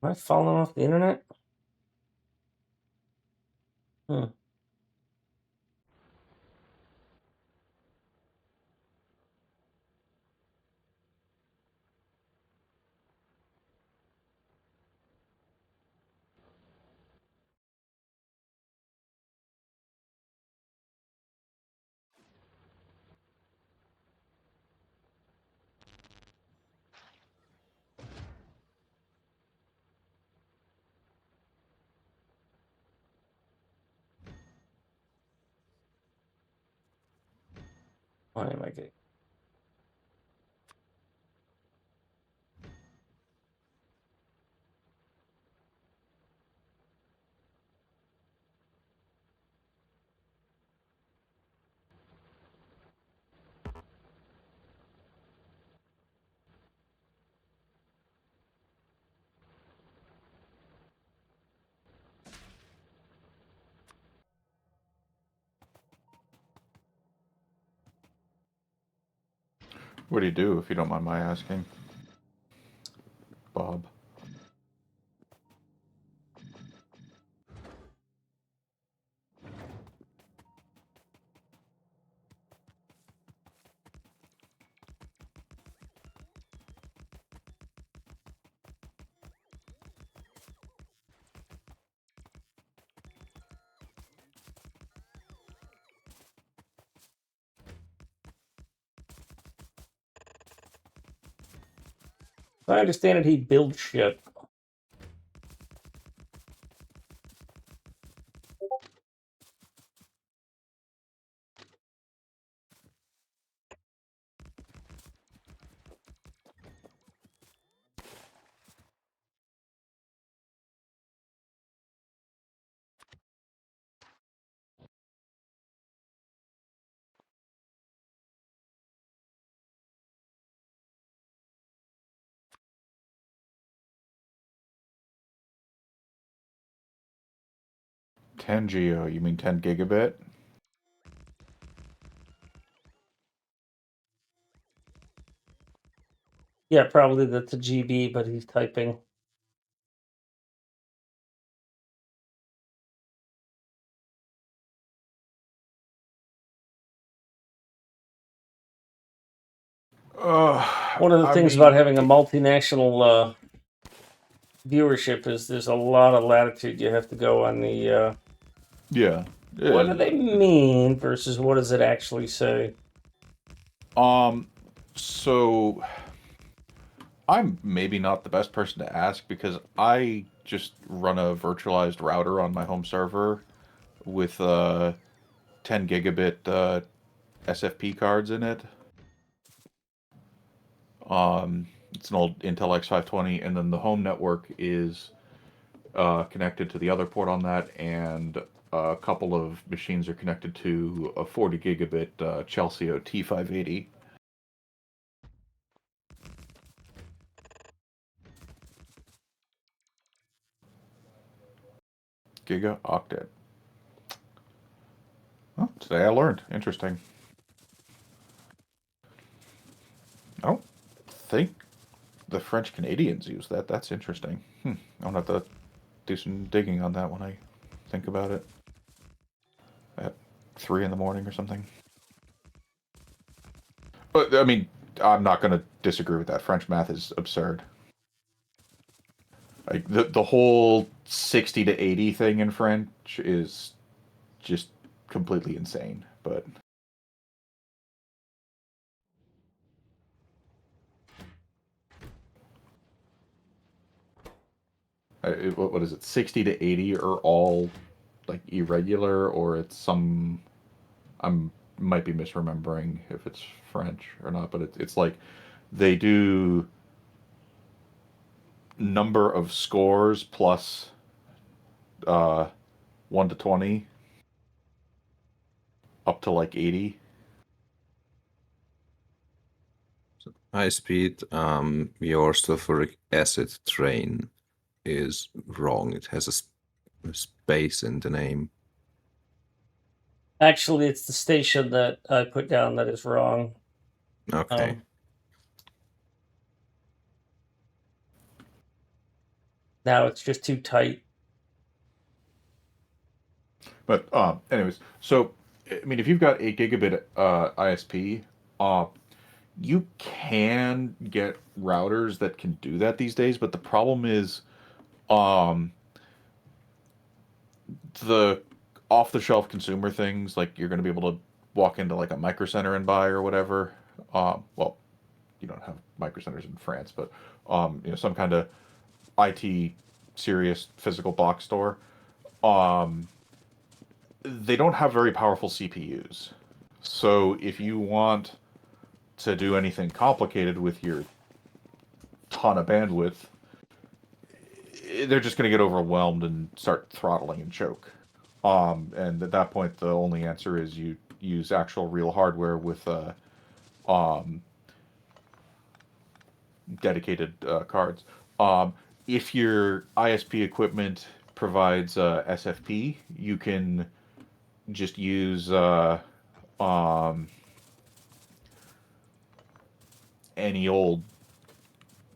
Am I falling off the internet? Hmm. Why am I getting? What do you do, if you don't mind my asking, Bob? If I understand it, he builds shit. Ten geo, you mean 10 gigabit? Yeah, probably that's a GB, but he's typing. One of the things about having a multinational viewership is there's a lot of latitude you have to go on the Yeah. what do they mean versus what does it actually say. So I'm maybe not the best person to ask because I just run a virtualized router on my home server with 10 gigabit SFP cards in it. It's an old Intel X520, and then the home network is connected to the other port on that, and a couple of machines are connected to a 40 gigabit Chelseo T580. Giga Octet. Oh, today I learned. Interesting. I don't think the French Canadians use that. That's interesting. I'll have to do some digging on that when I think about it. At 3 in the morning or something. But, I mean, I'm not going to disagree with that. French math is absurd. Like, the whole 60 to 80 thing in French is just completely insane. But what is it? 60 to 80 are all like irregular, or it's some. I'm might be misremembering if it's French or not, but it's like they do number of scores plus 1 to 20 up to like 80. High speed, your sulfuric acid train is wrong. It has a space in the name. Actually, it's the station that I put down that is wrong. Okay. Now it's just too tight. But anyways, so I mean, if you've got 8 gigabit ISP, you can get routers that can do that these days. But the problem is, um, the off-the-shelf consumer things, like you're going to be able to walk into like a micro center and buy or whatever. Well, you don't have micro centers in France, but some kind of IT serious physical box store. They don't have very powerful CPUs. So if you want to do anything complicated with your ton of bandwidth, they're just going to get overwhelmed and start throttling and choke. And at that point, the only answer is you use actual real hardware with dedicated cards. If your ISP equipment provides SFP, you can just use any old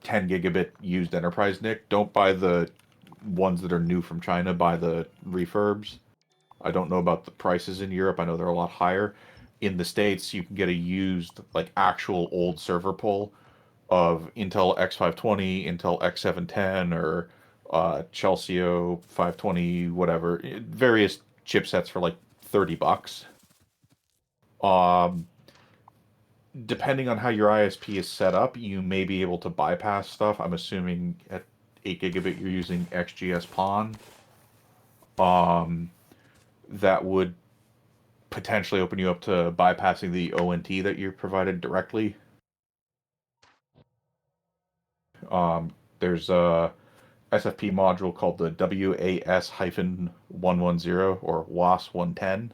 10 gigabit used enterprise NIC. Don't buy the ones that are new from China. Buy the refurbs. I don't know about the prices in Europe. I know they're a lot higher. In the States, you can get a used, like actual old server pull of Intel X520, Intel X710, or Chelseo 520, whatever. Various chipsets for like $30. Um, depending on how your ISP is set up, you may be able to bypass stuff. I'm assuming at 8 gigabit you're using XGS-PON. That would potentially open you up to bypassing the ONT that you're provided directly. There's a SFP module called the WAS-110 or WAS-110.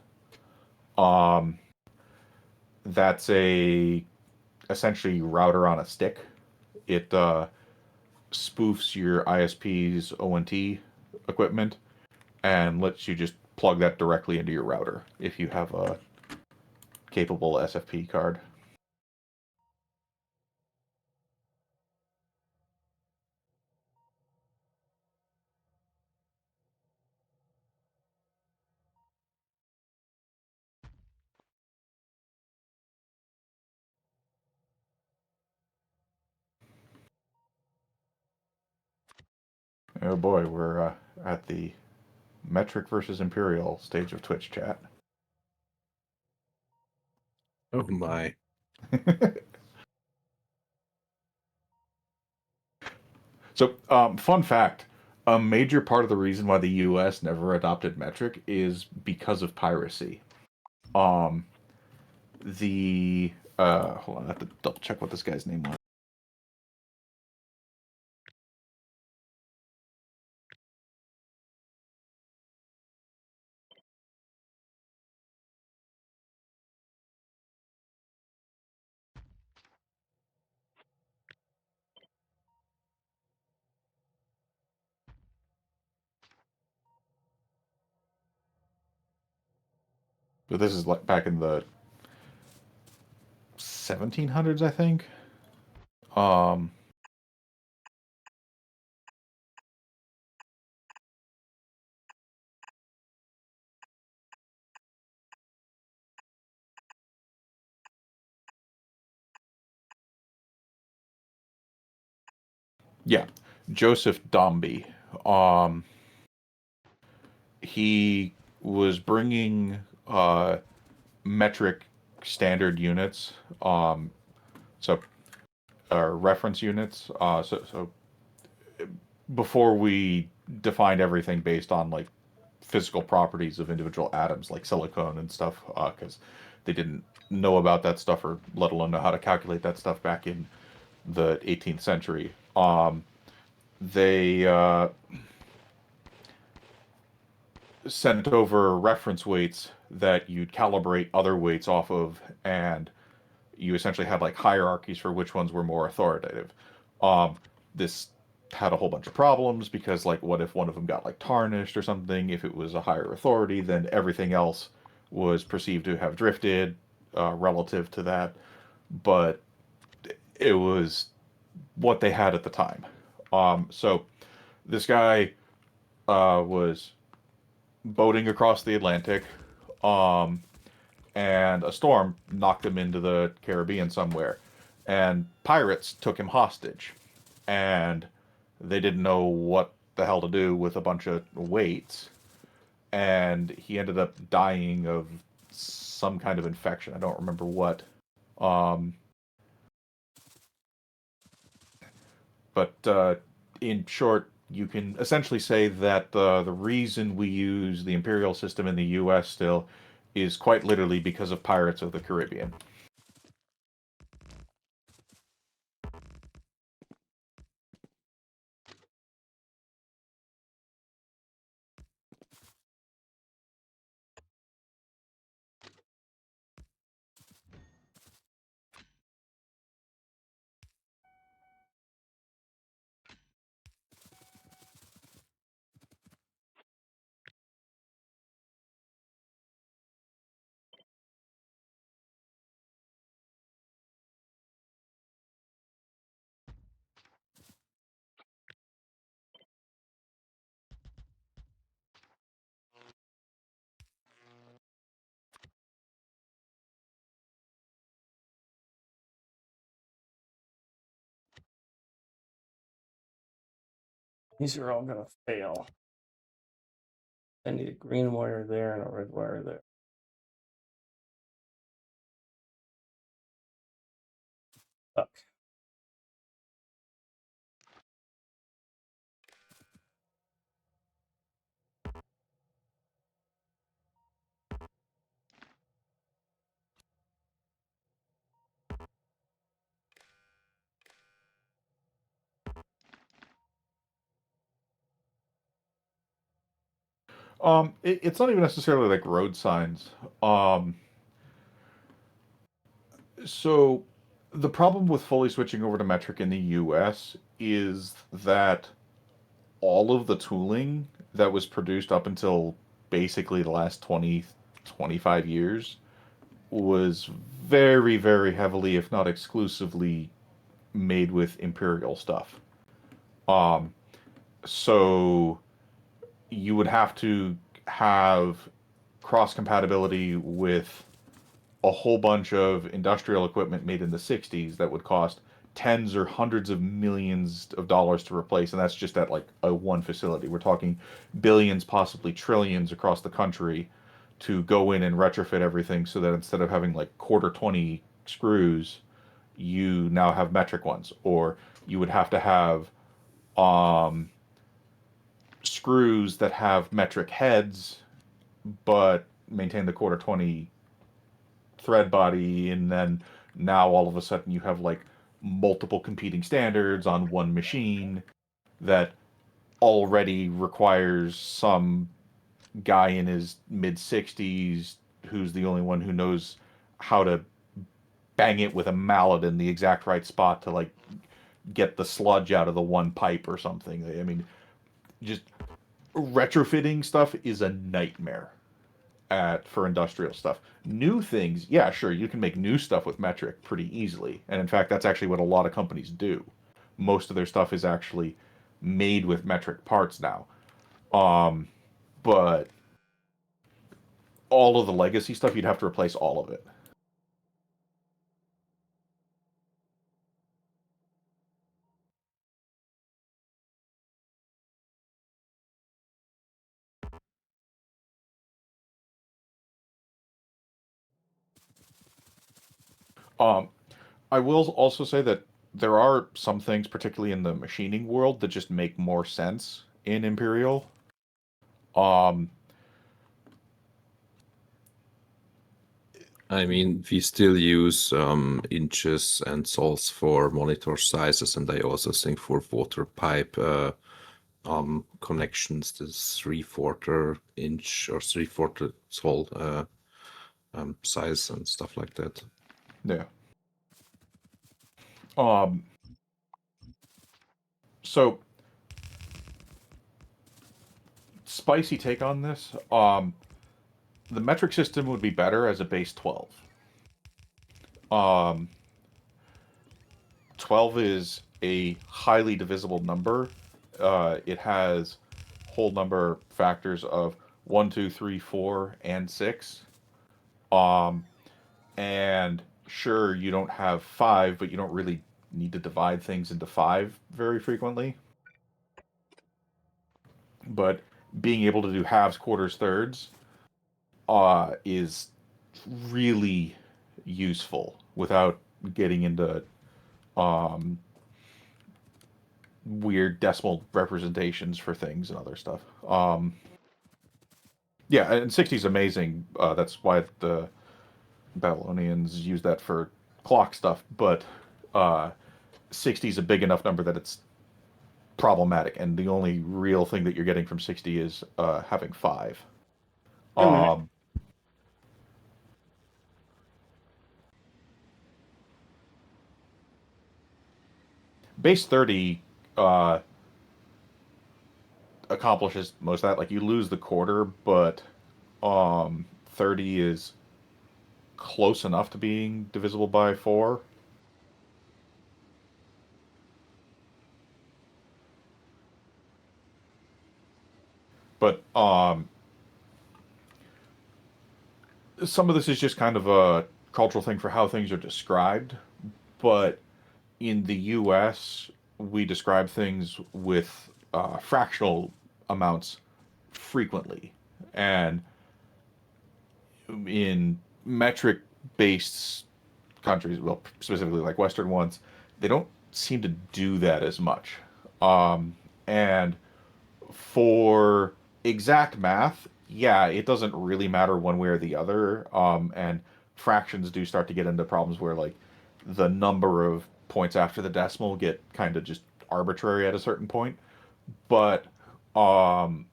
That's a essentially router on a stick. It spoofs your ISP's ONT equipment and lets you just plug that directly into your router if you have a capable SFP card. Oh boy, we're at the metric versus imperial stage of Twitch chat. Oh my. So, fun fact: a major part of the reason why the U.S. never adopted metric is because of piracy. The hold on, I have to double check what this guy's name was. But this is like back in the 1700s, I think. Um, yeah, Joseph Dombey. He was bringing metric standard units, so reference units. So before we defined everything based on like physical properties of individual atoms, like silicon and stuff, because they didn't know about that stuff, or let alone know how to calculate that stuff back in the 18th century. They sent over reference weights that you'd calibrate other weights off of, and you essentially had like hierarchies for which ones were more authoritative. This had a whole bunch of problems because, like, what if one of them got like tarnished or something? If it was a higher authority, then everything else was perceived to have drifted relative to that. But it was what they had at the time. So this guy was boating across the Atlantic, and a storm knocked him into the Caribbean somewhere, and pirates took him hostage, and they didn't know what the hell to do with a bunch of weights, and he ended up dying of some kind of infection. I don't remember what. Um, but in short, you can essentially say that the reason we use the imperial system in the U.S. still is quite literally because of Pirates of the Caribbean. These are all going to fail. I need a green wire there and a red wire there. Fuck. It's not even necessarily like road signs. So the problem with fully switching over to metric in the US is that all of the tooling that was produced up until basically the last 20, 25 years was very, very heavily, if not exclusively, made with Imperial stuff. Um, so you would have to have cross compatibility with a whole bunch of industrial equipment made in the 60s that would cost tens or hundreds of millions of dollars to replace, and that's just at like a one facility. We're talking billions, possibly trillions across the country to go in and retrofit everything so that instead of having like quarter 20 screws, you now have metric ones, or you would have to have um, screws that have metric heads but maintain the quarter 20 thread body, and then now all of a sudden you have like multiple competing standards on one machine that already requires some guy in his mid 60s who's the only one who knows how to bang it with a mallet in the exact right spot to like get the sludge out of the one pipe or something. I mean, just retrofitting stuff is a nightmare for industrial stuff. New things, yeah, sure, you can make new stuff with metric pretty easily. And in fact, that's actually what a lot of companies do. Most of their stuff is actually made with metric parts now. But all of the legacy stuff, you'd have to replace all of it. Um, I will also say that there are some things, particularly in the machining world, that just make more sense in Imperial. Um, I mean, we still use inches and sols for monitor sizes, and I also think for water pipe connections, the 3/4 inch or 3/4 sol size and stuff like that. yeah. Um, so spicy take on this. The metric system would be better as a base 12. Um, 12 is a highly divisible number. It has whole number factors of 1, 2, 3, 4, and 6. Um, and sure, you don't have 5, but you don't really need to divide things into 5 very frequently. But being able to do halves, quarters, thirds is really useful without getting into um, weird decimal representations for things and other stuff. Yeah, and 60 is amazing. That's why the Babylonians use that for clock stuff. But 60 is a big enough number that it's problematic, and the only real thing that you're getting from 60 is having 5. Wait a minute. Base 30 uh, accomplishes most of that. Like, you lose the quarter, but 30 is close enough to being divisible by 4. But some of this is just kind of a cultural thing for how things are described. But in the US, we describe things with fractional amounts frequently. And in metric based countries, well, specifically like Western ones, they don't seem to do that as much. And for exact math, yeah, it doesn't really matter one way or the other. And fractions do start to get into problems where like the number of points after the decimal get kind of just arbitrary at a certain point. But um,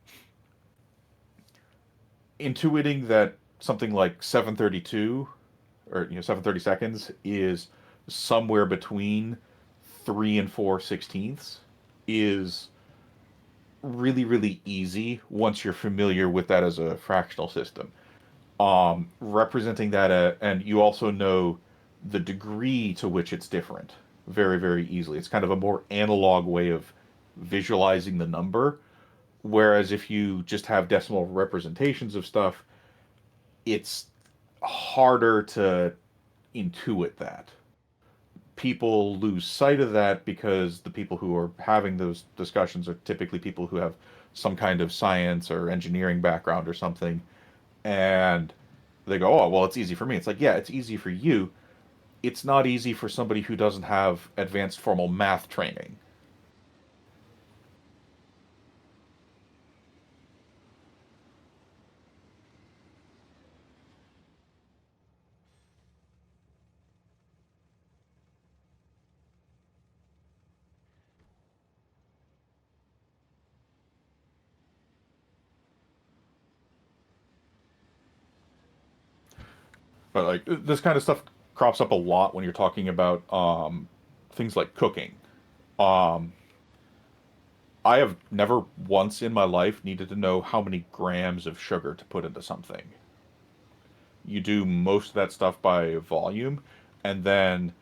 intuiting that something like 732 or 730 seconds is somewhere between 3 and 4/16 is really easy once you're familiar with that as a fractional system. Representing that, and you also know the degree to which it's different very easily. It's kind of a more analog way of visualizing the number. Whereas if you just have decimal representations of stuff, it's harder to intuit that. People lose sight of that because the people who are having those discussions are typically people who have some kind of science or engineering background or something. And they go, oh, well, it's easy for me. It's like, yeah, it's easy for you. It's not easy for somebody who doesn't have advanced formal math training. But like this kind of stuff crops up a lot when you're talking about things like cooking. Um, I have never once in my life needed to know how many grams of sugar to put into something. You do most of that stuff by volume, and then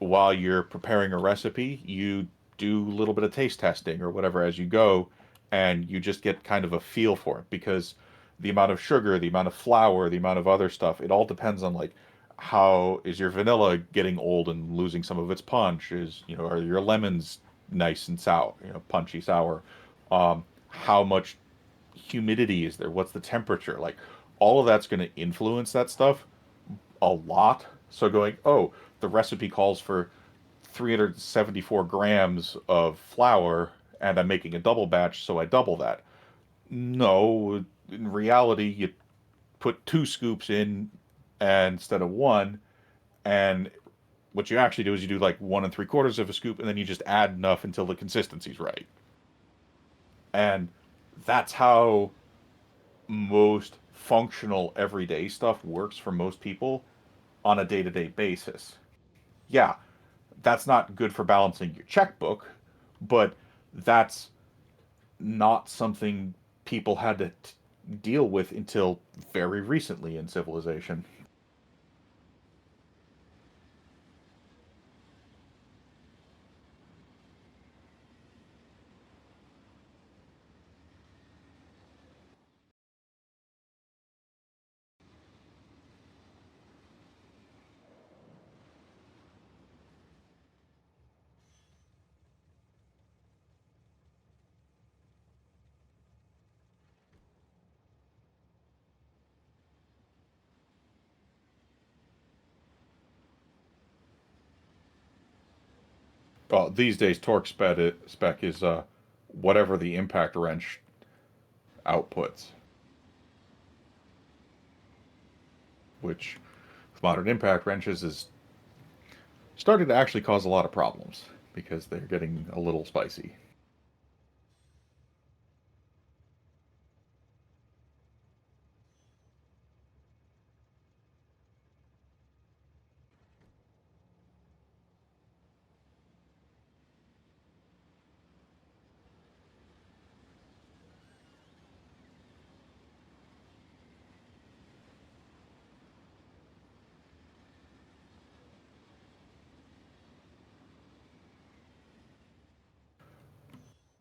while you're preparing a recipe, you do a little bit of taste testing or whatever as you go, and you just get kind of a feel for it because the amount of sugar, the amount of flour, the amount of other stuff, it all depends on like how is your vanilla getting old and losing some of its punch? Are your lemons nice and sour, punchy sour? How much humidity is there? What's the temperature? Like all of that's going to influence that stuff a lot. So going, oh, the recipe calls for 374 grams of flour and I'm making a double batch, so I double that. No, in reality, you put 2 scoops in and instead of one, and what you actually do is you do like 1 3/4 of a scoop, and then you just add enough until the consistency's right. And that's how most functional everyday stuff works for most people on a day-to-day basis. Yeah, that's not good for balancing your checkbook, but that's not something people had to deal with until very recently in civilization. These days, spec is whatever the impact wrench outputs, which with modern impact wrenches is starting to actually cause a lot of problems because they're getting a little spicy.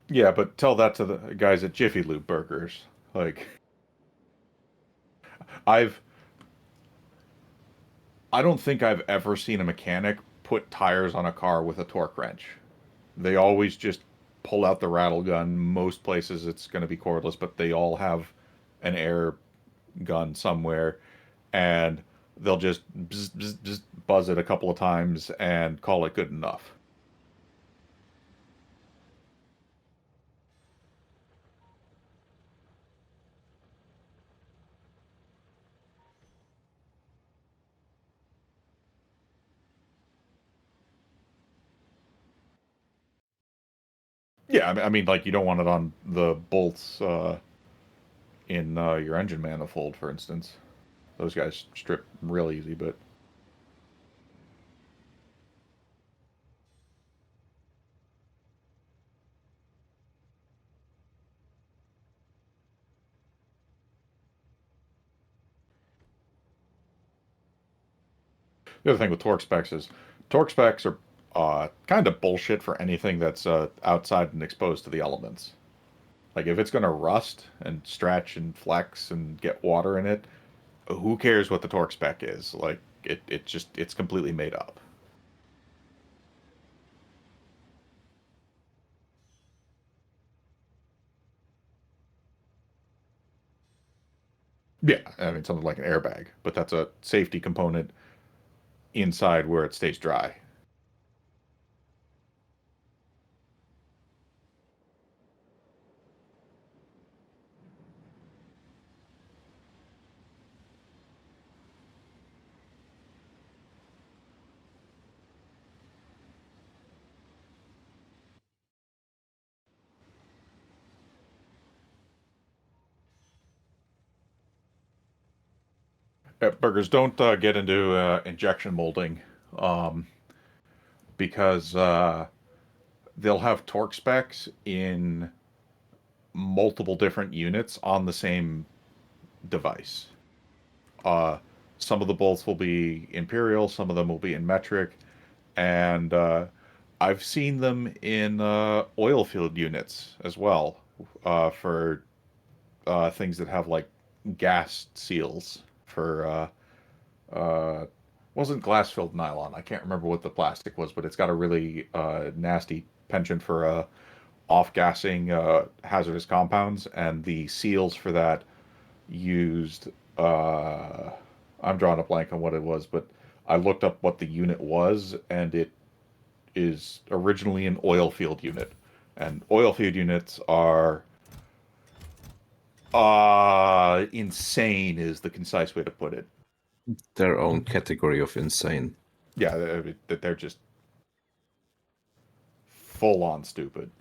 Yeah, but tell that to the guys at Jiffy Lube Burgers. Like, I've I don't think I've ever seen a mechanic put tires on a car with a torque wrench. They always just pull out the rattle gun. Most places it's going to be cordless, but they all have an air gun somewhere, and they'll just bzz, bzz, bzz, buzz it a couple of times and call it good enough. Yeah, I mean, like you don't want it on the bolts in your engine manifold, for instance. Those guys strip real easy, but the other thing with torque specs are kind of bullshit for anything that's outside and exposed to the elements. Like if it's going to rust and stretch and flex and get water in it, who cares what the torque spec is? Like it's completely made up. Yeah, I mean something like an airbag, but that's a safety component inside where it stays dry. Burgers, don't get into injection molding um, because they'll have torque specs in multiple different units on the same device. Uh, some of the bolts will be imperial, some of them will be in metric, and I've seen them in oil field units as well for things that have like gas seals for wasn't glass filled nylon. I can't remember what the plastic was, but it's got a really nasty penchant for off gassing hazardous compounds, and the seals for that used. I'm drawing a blank on what it was, but I looked up what the unit was, and it is originally an oil field unit, and oil field units are insane is the concise way to put it. Their own category of insane. Yeah, they're just full on stupid.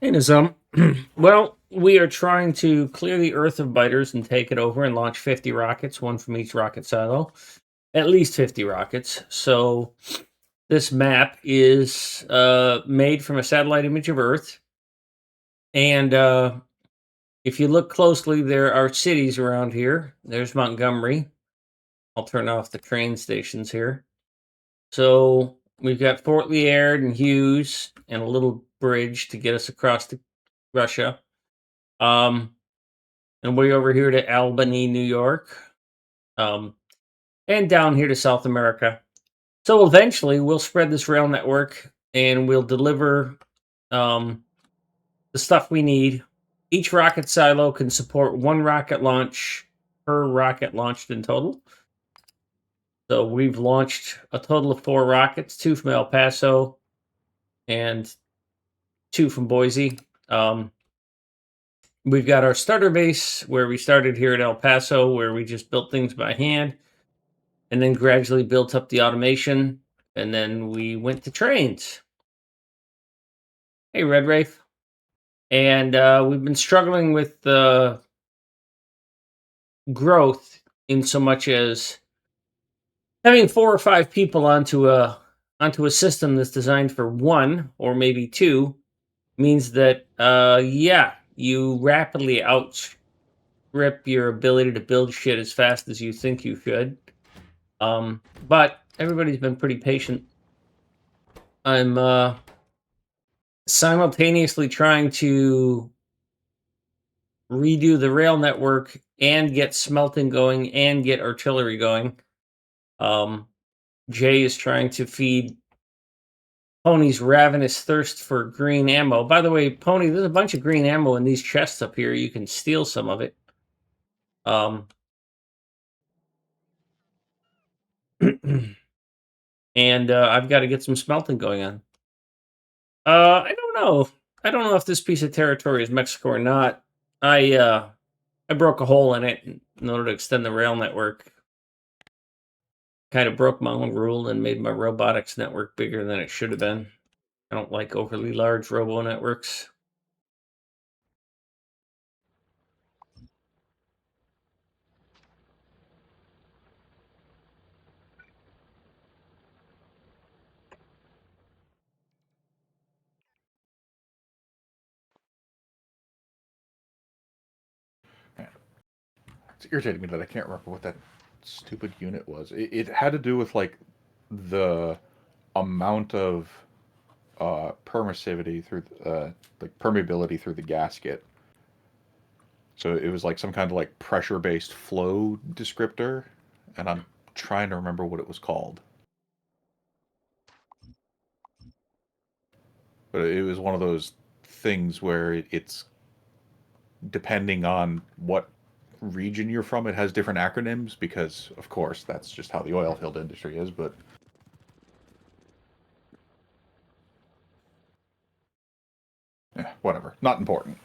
Hey, Nizam. Well, we are trying to clear the Earth of biters and take it over and launch 50 rockets, one from each rocket silo. At least 50 rockets. So this map is made from a satellite image of Earth. And if you look closely, there are cities around here. There's Montgomery. I'll turn off the train stations here. So we've got Fort Liard and Hughes and a little bridge to get us across to Russia. And way over here to Albany, New York. And down here to South America. So eventually we'll spread this rail network and we'll deliver the stuff we need. Each rocket silo can support one rocket launch per rocket launched in total. So we've launched a total of 4 rockets, 2 from El Paso and 2 from Boise. We've got our starter base where we started here at El Paso, where we just built things by hand and then gradually built up the automation. And then we went to trains. Hey, Red Rafe. And we've been struggling with growth in so much as having 4 or 5 people onto a system that's designed for 1 or maybe 2 means that you rapidly outstrip your ability to build shit as fast as you think you should. But everybody's been pretty patient. I'm simultaneously trying to redo the rail network and get smelting going and get artillery going. Jay is trying to feed Pony's ravenous thirst for green ammo. By the way, Pony, there's a bunch of green ammo in these chests up here. You can steal some of it. And I've got to get some smelting going on. I don't know. I don't know if this piece of territory is Mexico or not. I broke a hole in it in order to extend the rail network. kind of broke my own rule and made my robotics network bigger than it should have been. I don't like overly large robo networks. It's irritating me that I can't remember what that stupid unit was. It had to do with like the amount of permissivity through like permeability through the gasket. So it was like some kind of like pressure-based flow descriptor, and I'm trying to remember what it was called. But it was one of those things where it's depending on what region you're from, it has different acronyms because, of course, that's just how the oil field industry is. But whatever, not important.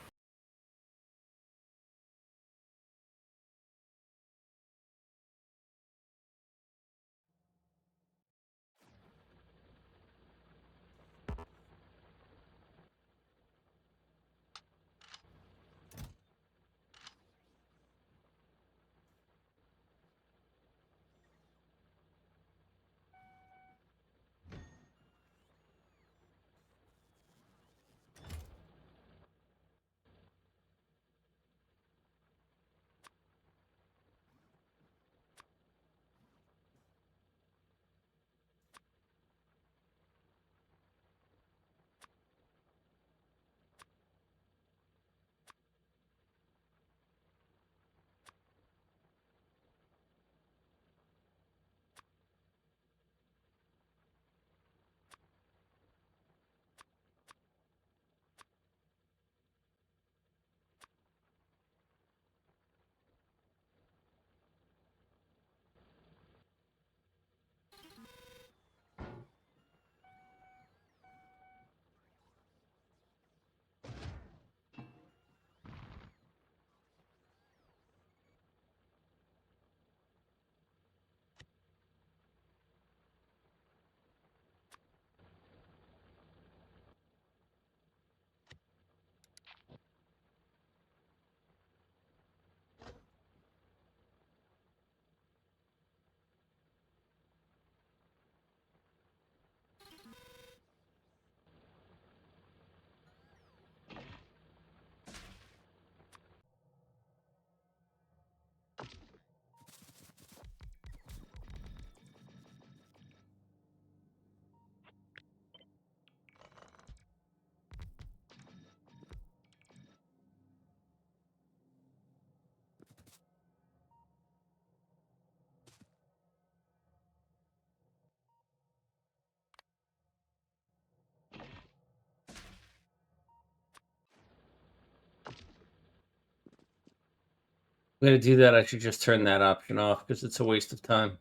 I'm going to do that. I should just turn that option off because it's a waste of time.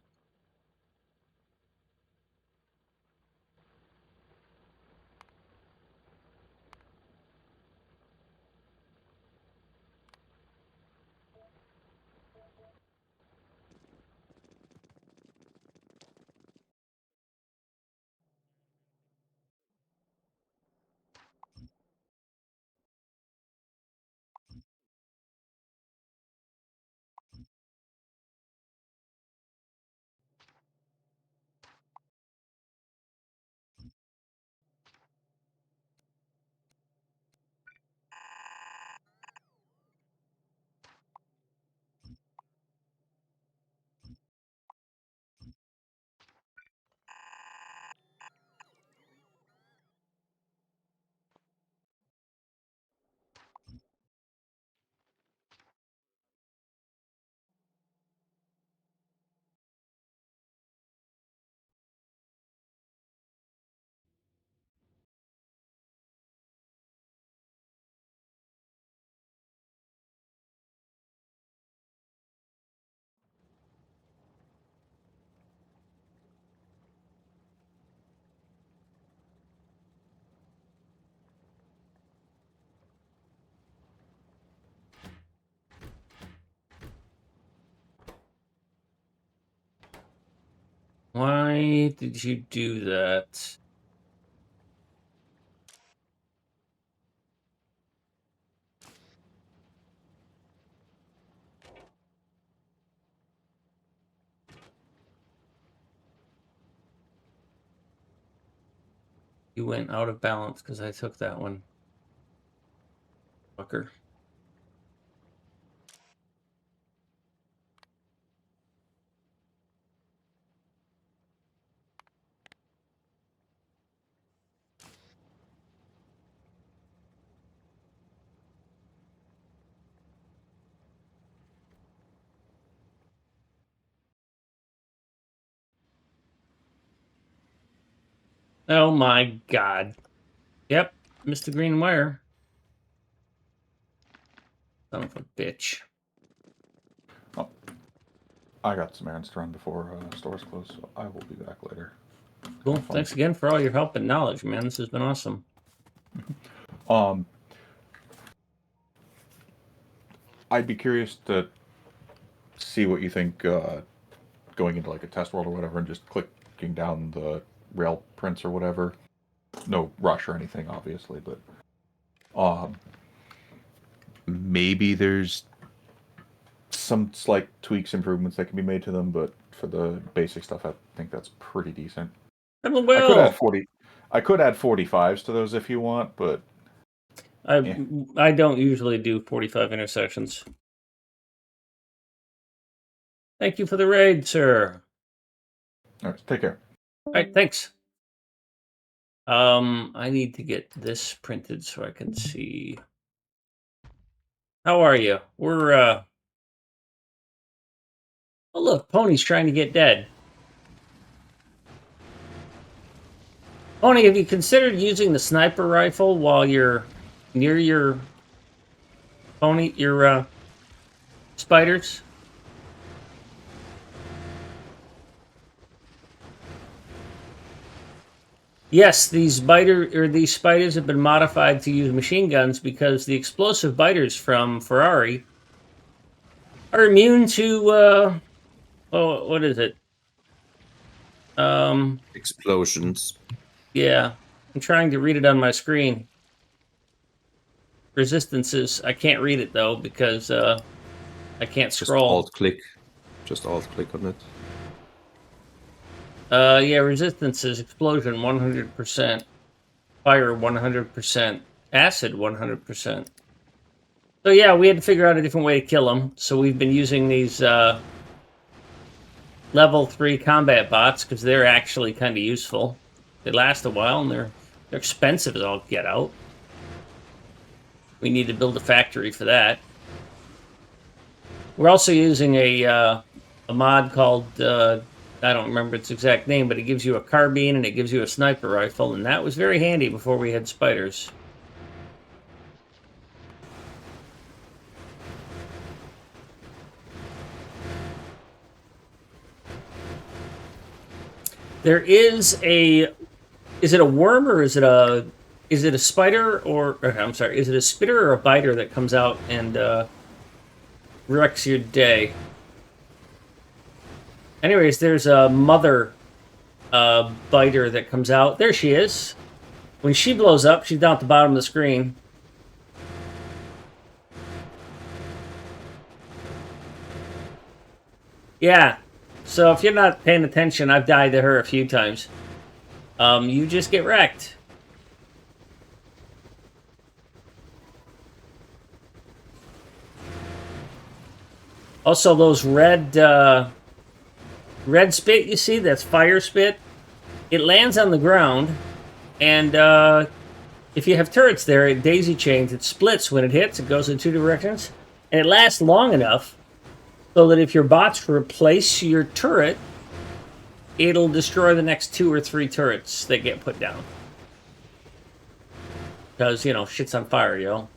Why did you do that? You went out of balance because I took that one. Fucker. Oh my god. Yep, missed the green wire. Son of a bitch. Oh, I got some errands to run before stores close, so I will be back later. Cool. Have fun. Thanks again for all your help and knowledge, man. This has been awesome. I'd be curious to see what you think going into like a test world or whatever, and just clicking down the rail prints or whatever. No rush or anything, obviously, but maybe there's some slight tweaks, improvements that can be made to them, but for the basic stuff, I think that's pretty decent. Well, I could add 45s to those if you want, but I don't usually do 45 intersections. Thank you for the raid, sir. all right, take care. All right, thanks. I need to get this printed so I can see. How are you? We're oh look, Pony's trying to get dead. Pony, have you considered using the sniper rifle while you're near your spiders? Yes, these spiders have been modified to use machine guns because the explosive biters from Ferrari are immune to what is it? Explosions. Yeah, I'm trying to read it on my screen. Resistances. I can't read it though because I can't Just scroll. alt click. Just alt click on it. Yeah, resistances, explosion 100%, fire 100%, acid 100%. So yeah, we had to figure out a different way to kill them. So we've been using these level 3 combat bots because they're actually kind of useful. They last a while and they're expensive as all get out. We need to build a factory for that. We're also using a mod called I don't remember its exact name, but it gives you a carbine and it gives you a sniper rifle, and that was very handy before we had spiders. There is a... Is it a worm or is it a spider or I'm sorry, is it a spitter or a biter that comes out and wrecks your day? Anyways, there's a mother biter that comes out. There she is. When she blows up, she's down at the bottom of the screen. Yeah. So if you're not paying attention, I've died to her a few times. You just get wrecked. Also, those red spit you see, that's fire spit. It lands on the ground, and if you have turrets there, it daisy chains. It splits when it hits. It goes in 2 directions, and it lasts long enough so that if your bots replace your turret, it'll destroy the next 2 or 3 turrets that get put down. Because, you know, shit's on fire, yo.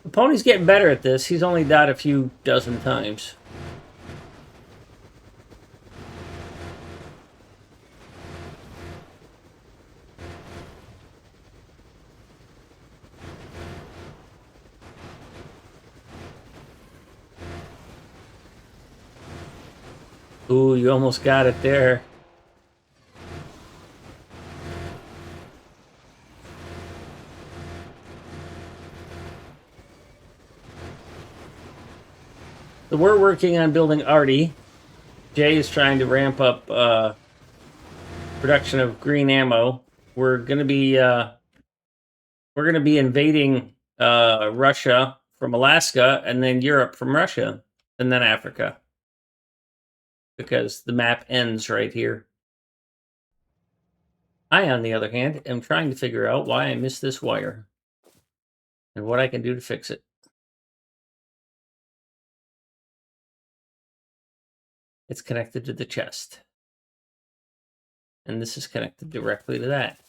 The Pony's getting better at this. He's only died a few dozen times. Ooh, you almost got it there. So we're working on building Artie. Jay is trying to ramp up production of green ammo. We're gonna be invading Russia from Alaska, and then Europe from Russia, and then Africa, because the map ends right here. I, on the other hand, am trying to figure out why I missed this wire and what I can do to fix it. It's connected to the chest. And this is connected directly to that.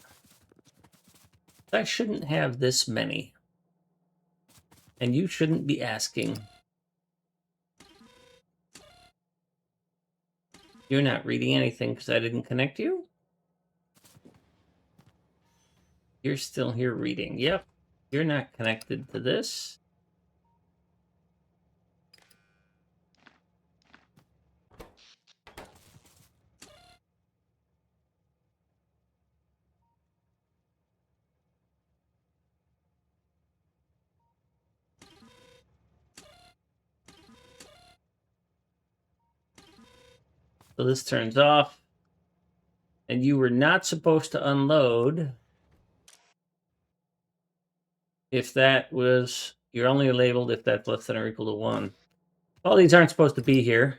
I shouldn't have this many. And you shouldn't be asking. You're not reading anything because I didn't connect you? You're still here reading. Yep. You're not connected to this. So this turns off. And you were not supposed to unload if that was... You're only labeled if that's less than or equal to 1. All these aren't supposed to be here.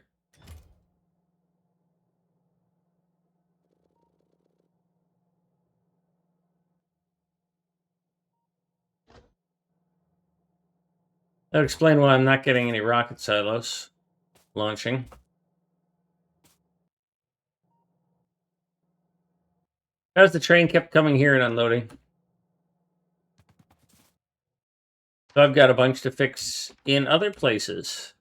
That would explain why I'm not getting any rocket silos launching. As the train kept coming here and unloading. So I've got a bunch to fix in other places.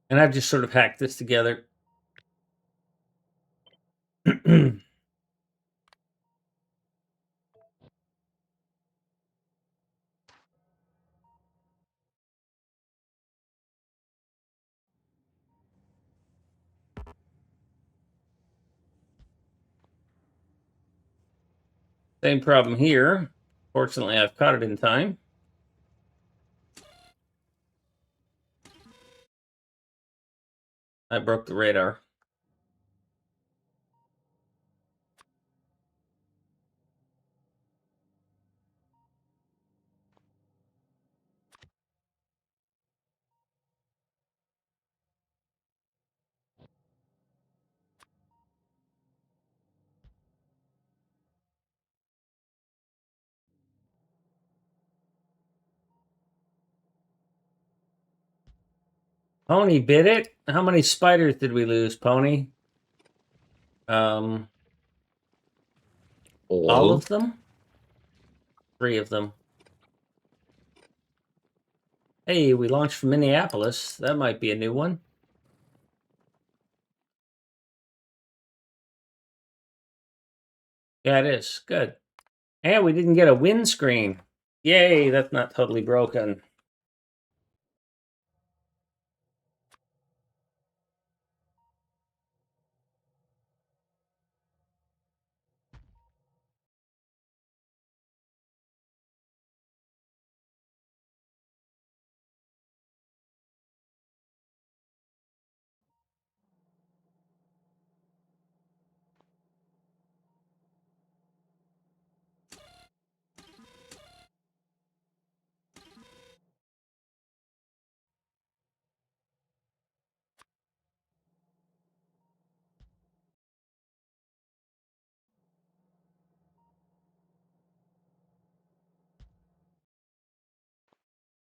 And I've just sort of hacked this together. Same problem here. Fortunately, I've caught it in time. I broke the radar. Pony bit it? How many spiders did we lose, Pony? All of them? 3 of them. Hey, we launched from Minneapolis. That might be a new one. Yeah, it is. Good. And we didn't get a windscreen. Yay, that's not totally broken.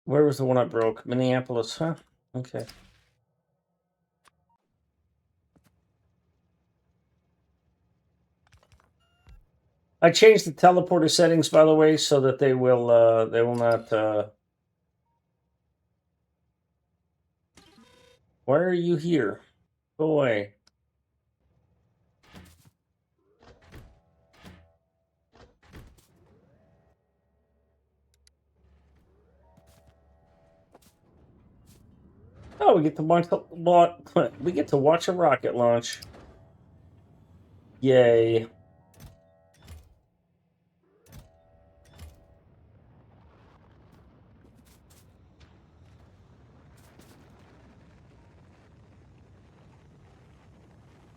Where was the one I broke? Minneapolis, huh? Okay. I changed the teleporter settings, by the way, so that they will not. Why are you here? Go away. Oh, we get to we get to watch a rocket launch. Yay.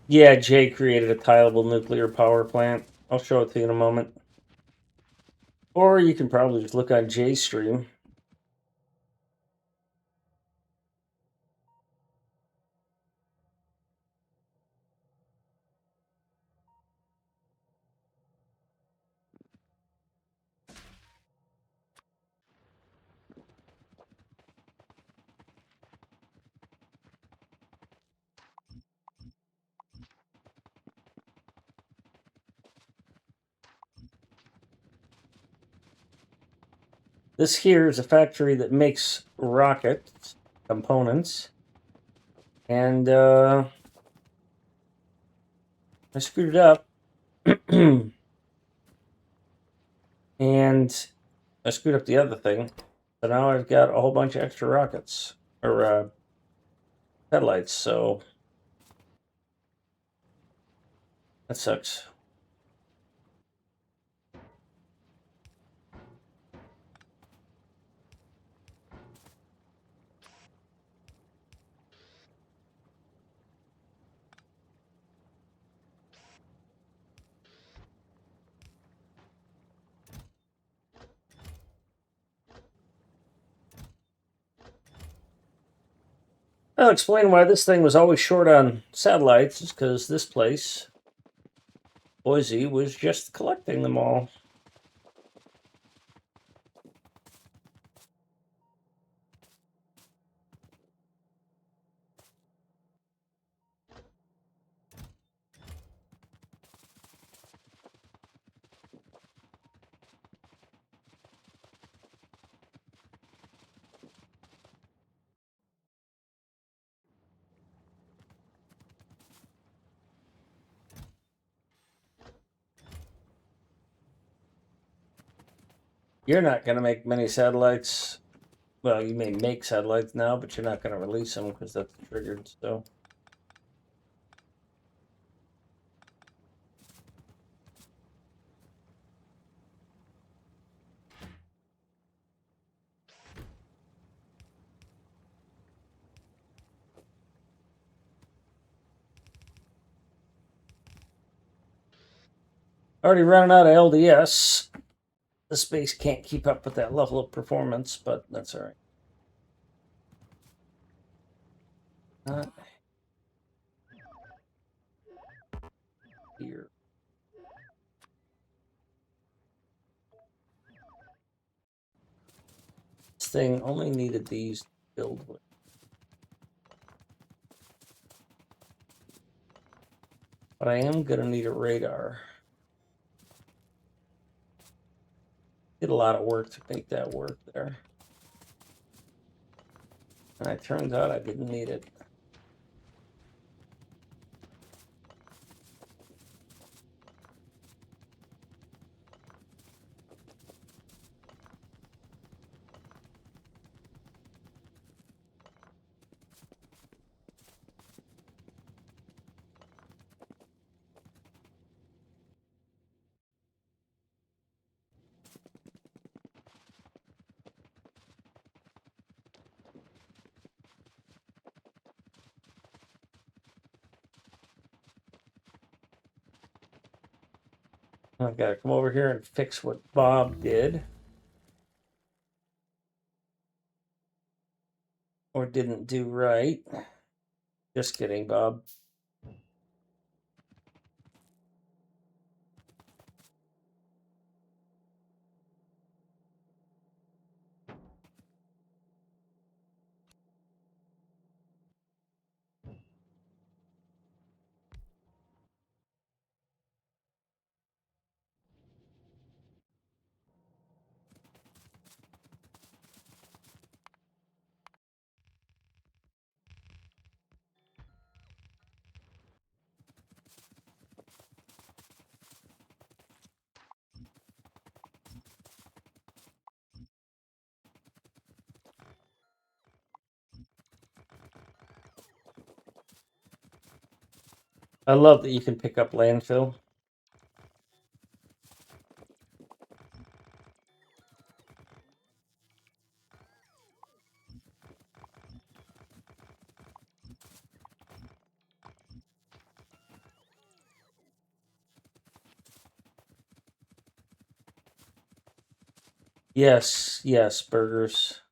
Yeah, Jay created a tileable nuclear power plant. I'll show it to you in a moment. Or you can probably just look on Jay's stream. This here is a factory that makes rocket components. And I screwed it up. And I screwed up the other thing. So now I've got a whole bunch of extra rockets. Or satellites, so that sucks. I'll explain why this thing was always short on satellites. Is because this place, Boise, was just collecting them all. You're not going to make many satellites. Well, you may make satellites now, but you're not going to release them because that's triggered. So. Already running out of LDS. The space can't keep up with that level of performance, but that's all right. Here. This thing only needed these to build with. But I am going to need a radar. Did a lot of work to make that work there. And it turns out I didn't need it. I've got to come over here and fix what Bob did. Or didn't do right. Just kidding, Bob. I love that you can pick up landfill. Yes, yes, burgers.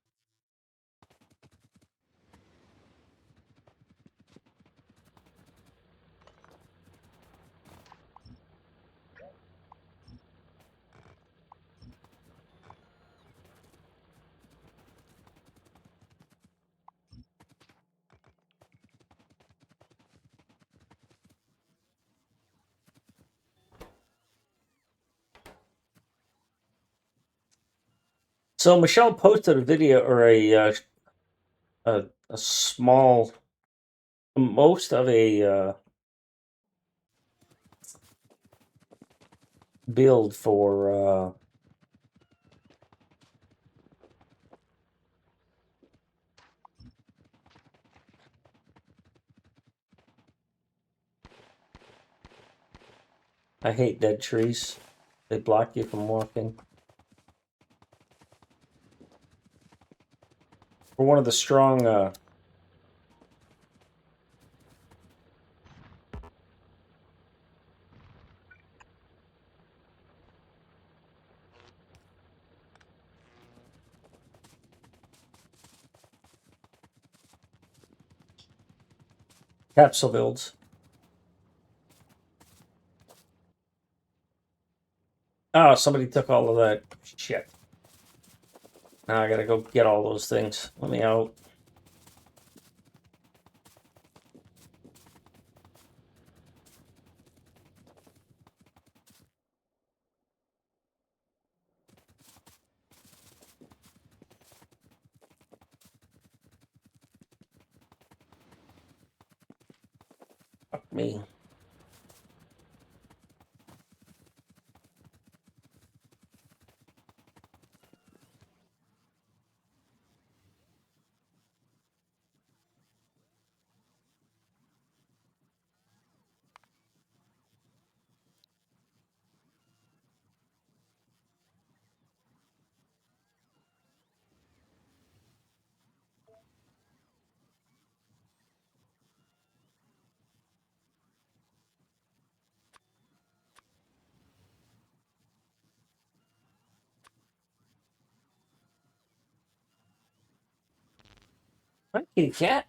So Michelle posted a video or a small, most of a build for I hate dead trees. They block you from walking. For one of the strong capsule builds. Oh, somebody took all of that shit. Now I gotta go get all those things. Let me out. Fuck me. Hi, kitty cat.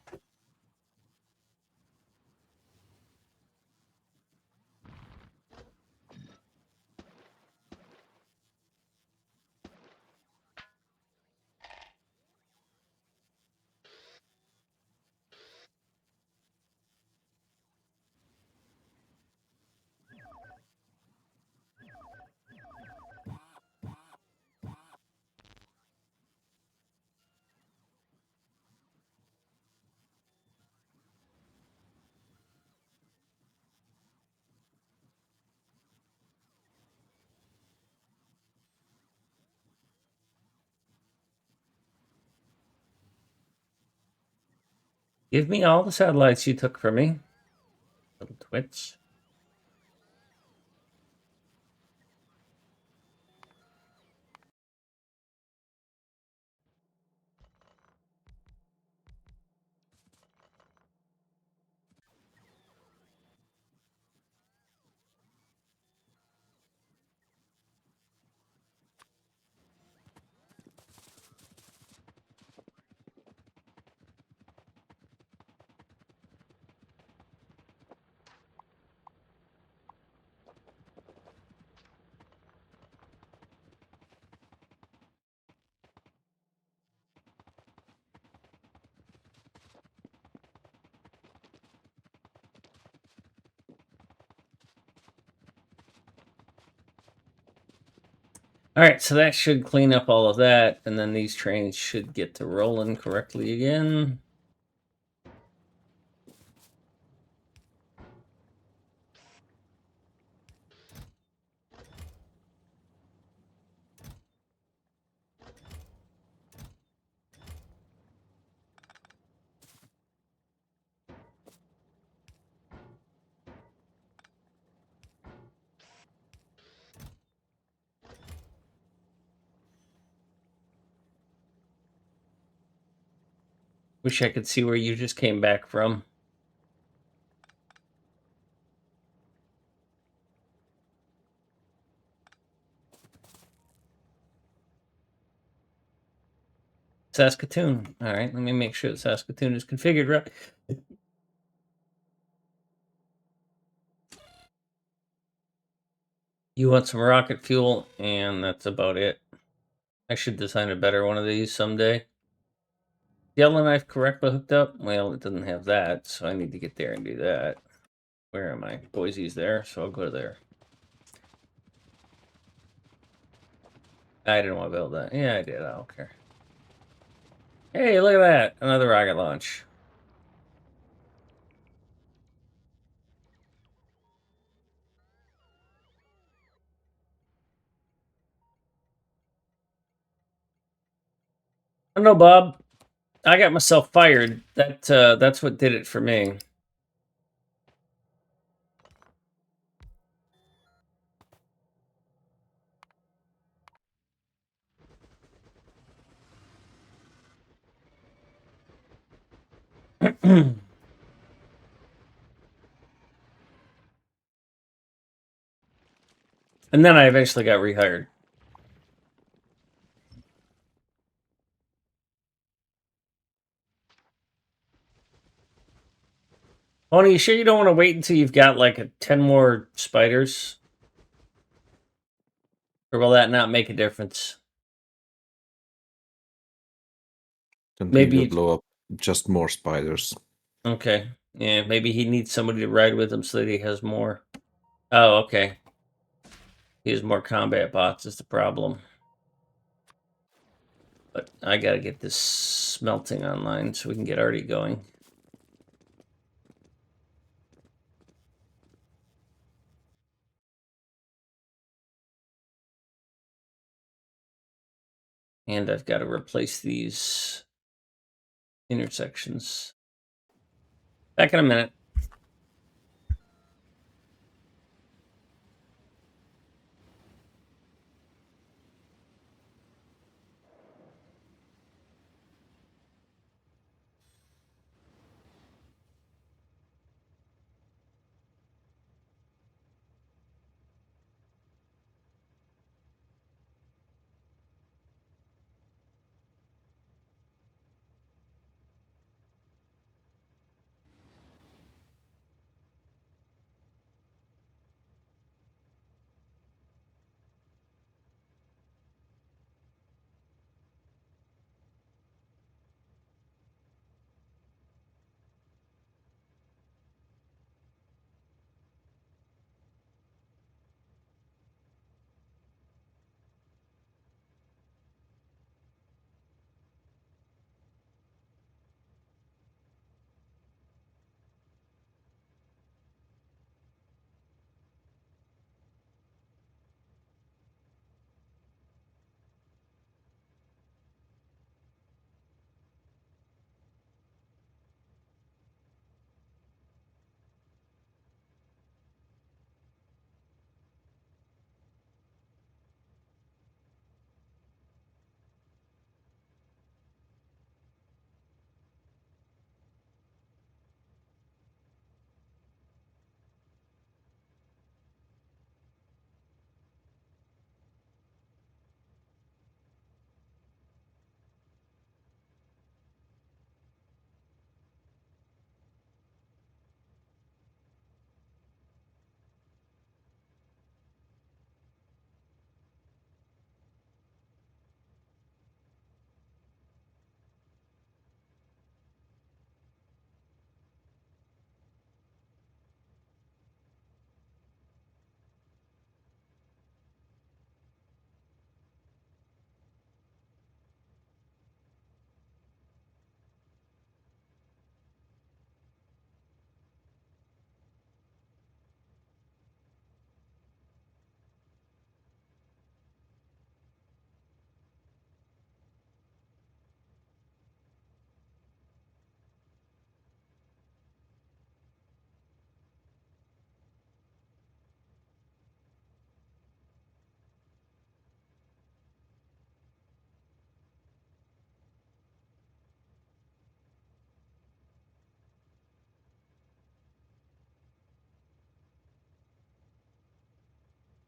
Give me all the satellites you took from me. Little twitch. All right, so that should clean up all of that, and then these trains should get to rolling correctly again. Wish I could see where you just came back from. Saskatoon. All right, let me make sure that Saskatoon is configured right. You want some rocket fuel, and that's about it. I should design a better one of these someday. Yellow knife correctly hooked up? Well, it doesn't have that, so I need to get there and do that. Where am I? Boise's there, so I'll go there. I didn't want to build that. Yeah, I did. I don't care. Hey, look at that. Another rocket launch. I don't know, Bob. I got myself fired. That's what did it for me. And then I eventually got rehired. Oh, you sure you don't want to wait until you've got like 10 more spiders? Or will that not make a difference? Then Maybe he will you- blow up just more spiders. Okay. Yeah, maybe he needs somebody to ride with him so that he has more. Oh, okay. He has more combat bots is the problem. But I gotta get this smelting online so we can get Artie going. And I've got to replace these intersections. Back in a minute.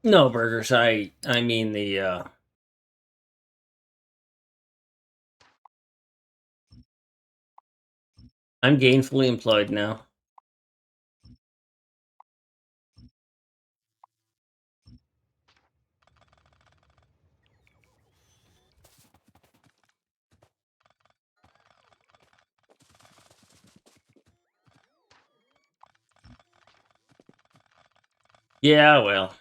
No burgers. I mean the. I'm gainfully employed now. Yeah, well.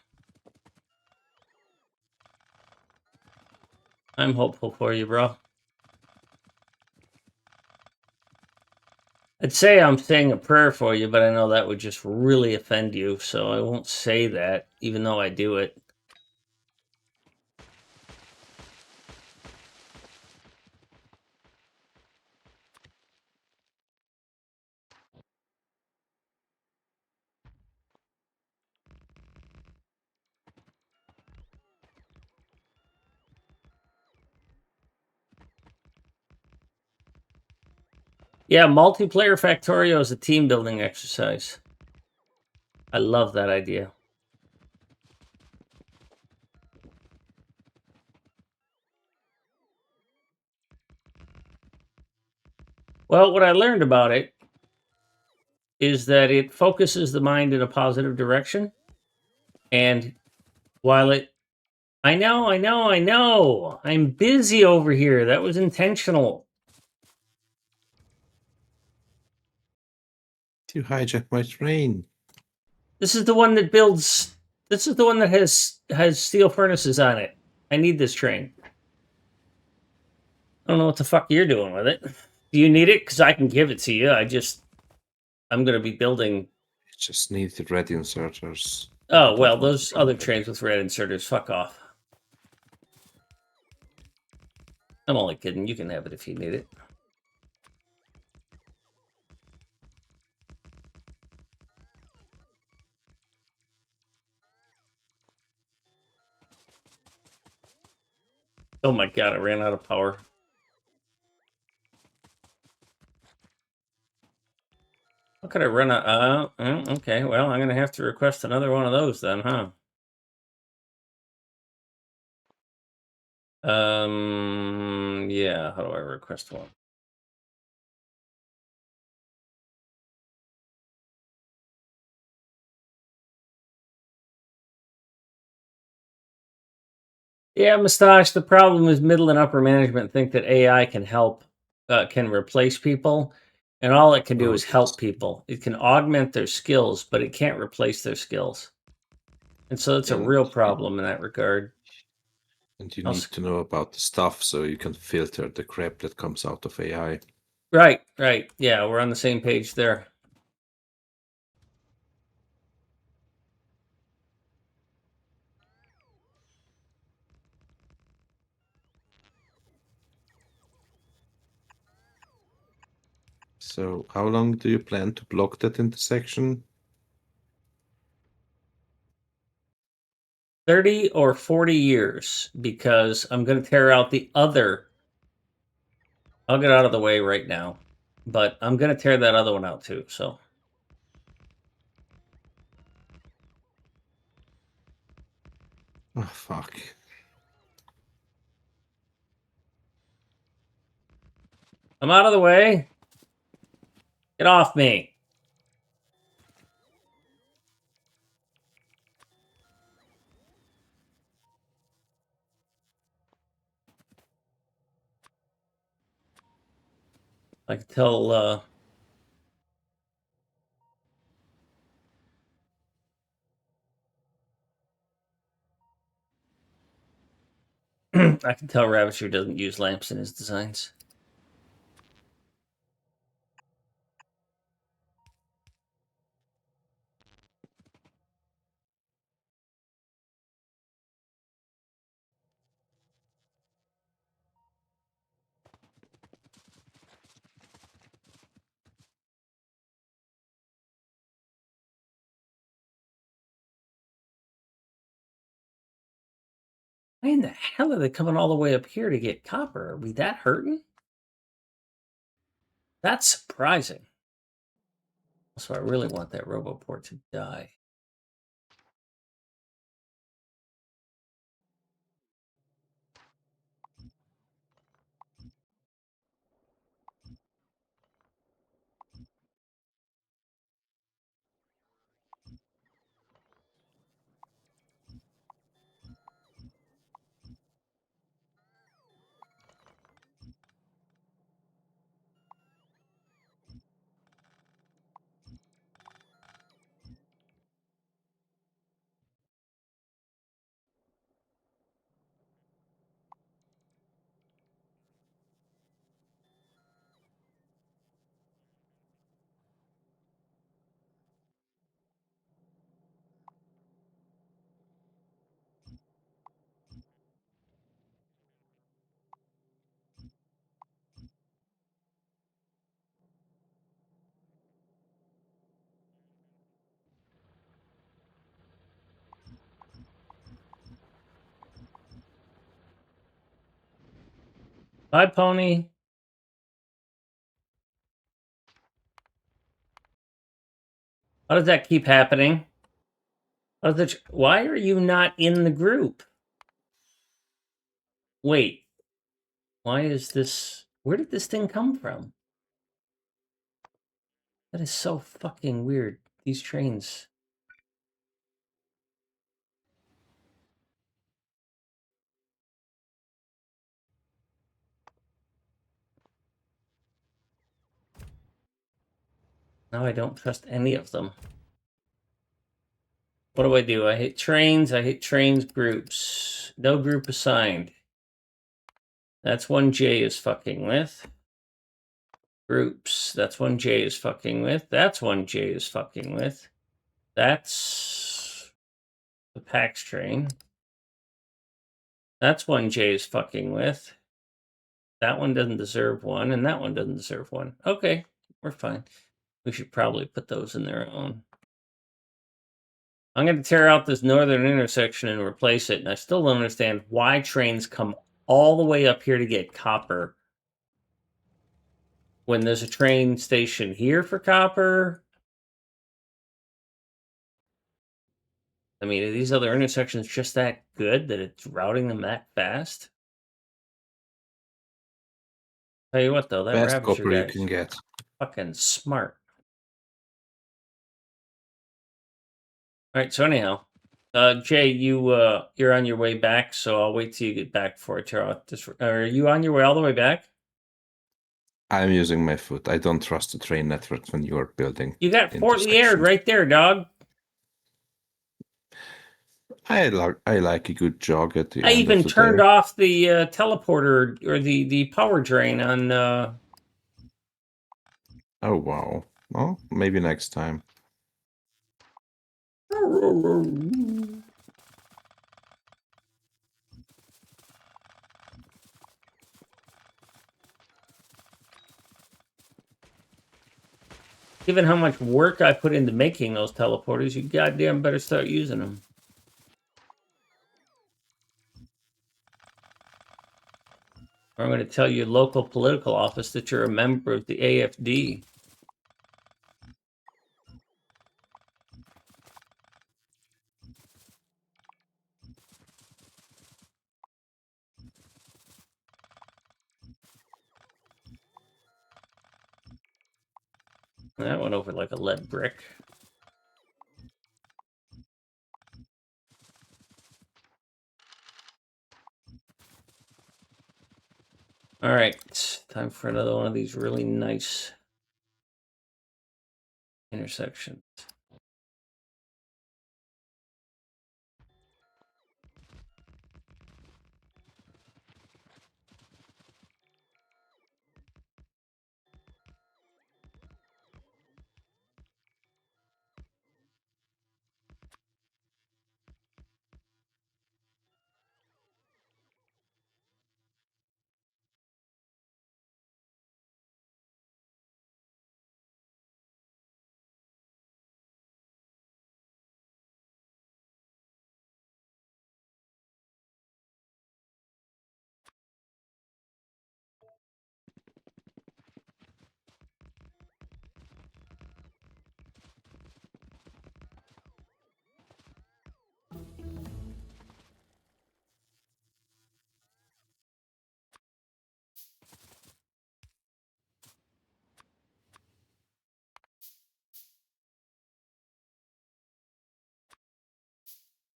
I'm hopeful for you, bro. I'd say I'm saying a prayer for you, but I know that would just really offend you, so I won't say that, even though I do it. Yeah, multiplayer Factorio is a team building exercise. I love that idea. Well, what I learned about it is that it focuses the mind in a positive direction. And while it I know. I'm busy over here. That was intentional. You hijacked my train. This is the one that builds. This is the one that has steel furnaces on it. I need this train. I don't know what the fuck you're doing with it. Do you need it? Because I can give it to you. I'm going to be building. I just need the red inserters. I Oh, don't well, want those to other back. trains with red inserters, fuck off. I'm only kidding. You can have it if you need it. Oh my god, I ran out of power. How could I run out? Okay, well, I'm going to have to request another one of those then, huh? Yeah, how do I request one? Yeah, Mustache, the problem is middle and upper management think that AI can replace people, and all it can do Oh, is help yes. people. It can augment their skills, but it can't replace their skills. And so it's a And real problem in that regard. you I'll need to know about the stuff so you can filter the crap that comes out of AI. Right. Yeah, we're on the same page there. So, how long do you plan to block that intersection? 30 or 40 years, because I'm going to tear out the other. I'll get out of the way right now, but I'm going to tear that other one out too, so. Oh, fuck. I'm out of the way. Get off me. I can tell I can tell Ravisher doesn't use lamps in his designs. Why in the hell are they coming all the way up here to get copper? Are we that hurting? That's surprising. So I really want that Roboport to die. Bye, Pony. How does that keep happening? Why are you not in the group? Wait. Why is this... Where did this thing come from? That is so fucking weird. These trains. Now I don't trust any of them. What do? I hit trains. I hit trains groups. No group assigned. That's one J is fucking with. Groups. That's one J is fucking with. That's one J is fucking with. That's the PAX train. That's one J is fucking with. That one doesn't deserve one, and that one doesn't deserve one. Okay, we're fine. We should probably put those in their own. I'm going to tear out this northern intersection and replace it, and I still don't understand why trains come all the way up here to get copper when there's a train station here for copper. I mean, are these other intersections just that good that it's routing them that fast? Tell you what, though, that Best Ravager copper you guy's can get. fucking smart. All right, so anyhow, Jay, you're on your way back, so I'll wait till you get back for it. Are you on your way all the way back? I'm using my foot. I don't trust the train network when you are building. You got Fort Liard right there, dog. I like a good jog at the I end even of the turned day. off the teleporter or the power drain on. Oh wow. Well, maybe next time. Given how much work I put into making those teleporters, you goddamn better start using them. Or I'm going to tell your local political office that you're a member of the AFD. That went over like a lead brick. All right, time for another one of these really nice intersections.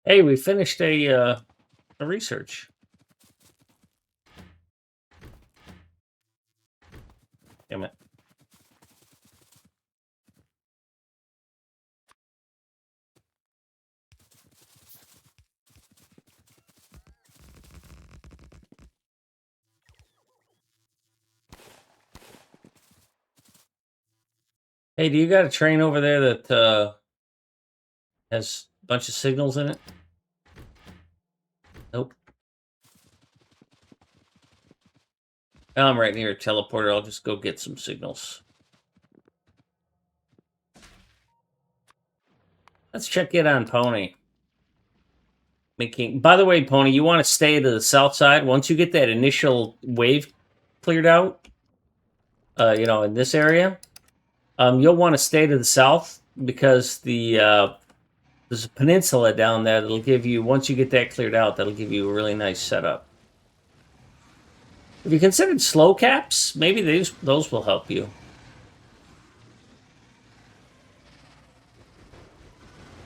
Hey, we finished a research. Damn it. Hey, do you got a train over there that has a bunch of signals in it? Nope. I'm right near a teleporter. I'll just go get some signals. Let's check in on Pony. By the way, Pony, you want to stay to the south side. Once you get that initial wave cleared out, in this area, you'll want to stay to the south because there's a peninsula down there that'll give you, once you get that cleared out, that'll give you a really nice setup. Have you considered slow caps? Maybe those will help you.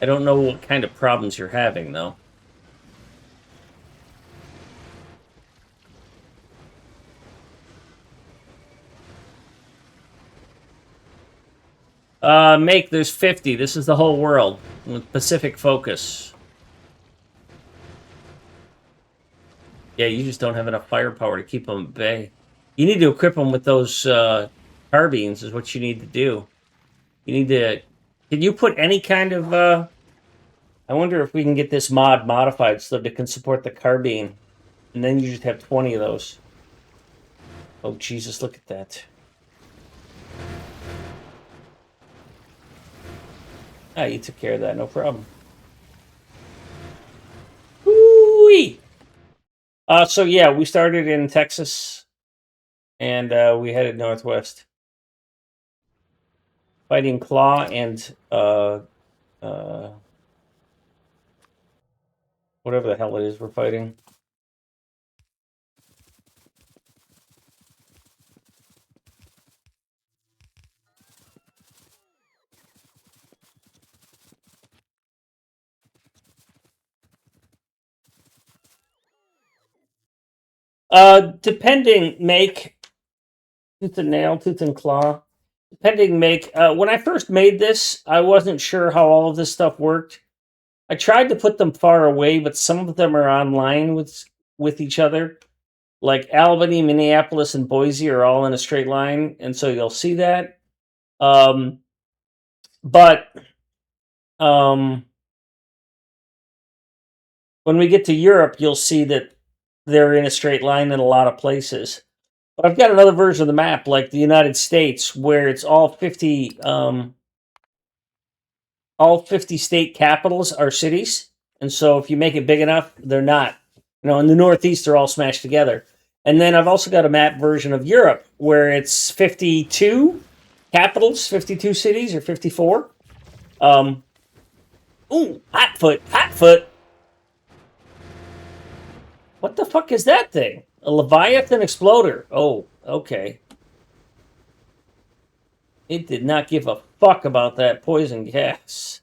I don't know what kind of problems you're having, though. There's 50. This is the whole world with Pacific focus. Yeah, you just don't have enough firepower to keep them at bay. You need to equip them with those carbines is what you need to do. You need to... Can you put any kind of... I wonder if we can get this mod modified so that it can support the carbine. And then you just have 20 of those. Oh, Jesus, look at that. Ah, you took care of that, no problem. Woo-wee! So yeah, we started in Texas, and we headed northwest, fighting Claw and whatever the hell it is we're fighting. Depending make, tooth and nail, tooth and claw. Depending make. When I first made this, I wasn't sure how all of this stuff worked. I tried to put them far away, but some of them are online with each other. Like Albany, Minneapolis, and Boise are all in a straight line, and so you'll see that. But when we get to Europe, you'll see that they're in a straight line in a lot of places. But I've got another version of the map, like the United States, where it's all 50 state capitals are cities. And so if you make it big enough, they're not. In the Northeast, they're all smashed together. And then I've also got a map version of Europe, where it's 52 capitals, 52 cities, or 54. Ooh, hotfoot. What the fuck is that thing? A Leviathan exploder. Oh, okay. It did not give a fuck about that poison gas.